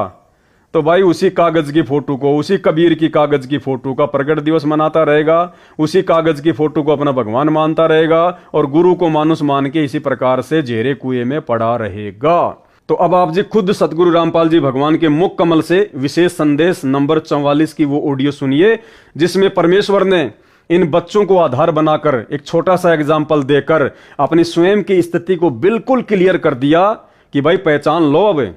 तो भाई उसी कागज की फोटो को, उसी कबीर की कागज की फोटो का प्रकट दिवस मनाता रहेगा, उसी कागज की फोटो को अपना भगवान मानता रहेगा और गुरु को मानुष मान के इसी प्रकार से जेरे कुएं में पड़ा रहेगा। तो अब आप जी खुद सतगुरु रामपाल जी भगवान के मुख कमल से विशेष संदेश नंबर 44 की वो ऑडियो सुनिए, जिसमें परमेश्वर ने इन बच्चों को आधार बनाकर एक छोटा सा एग्जाम्पल देकर अपनी स्वयं की स्थिति को बिल्कुल क्लियर कर दिया कि भाई पहचान लो, अब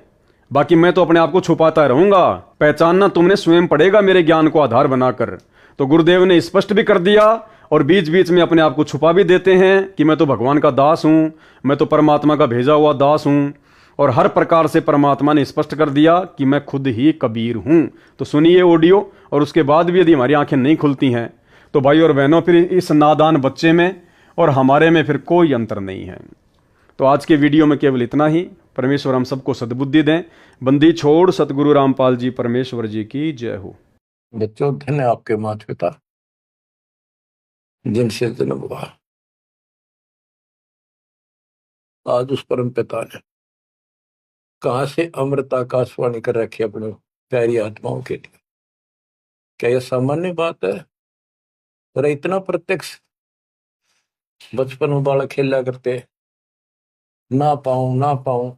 बाकी मैं तो अपने आप को छुपाता रहूंगा, पहचानना तुमने स्वयं पड़ेगा मेरे ज्ञान को आधार बनाकर। तो गुरुदेव ने स्पष्ट भी कर दिया और बीच बीच में अपने आप को छुपा भी देते हैं कि मैं तो भगवान का दास हूं, मैं तो परमात्मा का भेजा हुआ दास हूं। और हर प्रकार से परमात्मा ने स्पष्ट कर दिया कि मैं खुद ही कबीर हूं। तो सुनिए ऑडियो, और उसके बाद भी यदि हमारी आंखें नहीं खुलती हैं तो भाई और बहनों फिर इस नादान बच्चे में और हमारे में फिर कोई अंतर नहीं है। तो आज के वीडियो में केवल इतना ही। परमेश्वर हम सबको सद्बुद्धि दें। बंदी छोड़ सतगुरु रामपाल जी परमेश्वर जी की जय हो। बच्चों, धन्य आपके माता पिता जिनसे जन्म हुआ। आज उस परम पिता ने कहां से अमृत आकाशवाणी कर रखी अपने प्यारी आत्माओं के लिए। क्या यह सामान्य बात है? अरे इतना प्रत्यक्ष बचपन में बालक खेला करते, ना पाऊं ना पाऊं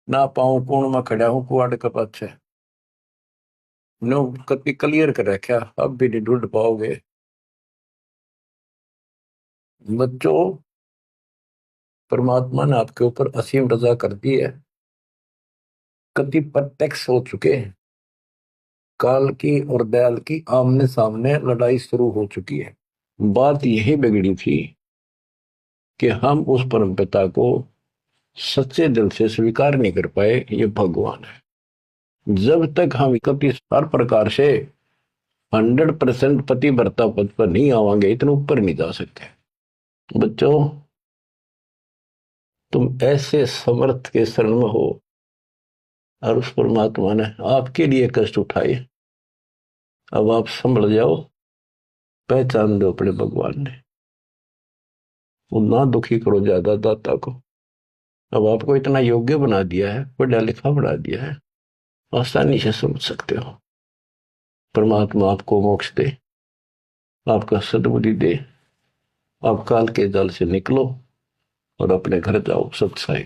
ना पाऊं, कोण में खड़ा हूं कुआड़ के पाछे, नो कति क्लियर कर रखा, अब भी नहीं ढूंढ पाओगे। बच्चों, परमात्मा ने आपके ऊपर असीम रजा कर दी है। कति प्रत्यक्ष हो चुके हैं, काल की और दयाल की आमने सामने लड़ाई शुरू हो चुकी है। बात यही बिगड़ी थी कि हम उस परमपिता को सच्चे दिल से स्वीकार नहीं कर पाए, ये भगवान है। जब तक हम कभी हर प्रकार से 100% पतिव्रता पद पर नहीं आवांगे, इतने ऊपर नहीं जा सकते। बच्चों, तुम ऐसे समर्थ के शरण में हो और उस परमात्मा ने आपके लिए कष्ट उठाए। अब आप संभल जाओ, पहचान दो अपने भगवान ने। वो ना दुखी करो ज्यादा दाता को। अब आपको इतना योग्य बना दिया है, पढ़ा लिखा बना दिया है, आसानी से समझ सकते हो। परमात्मा आपको मोक्ष दे, आपका सद्बुद्धि दे। आप काल के जाल से निकलो और अपने घर जाओ सत्साई।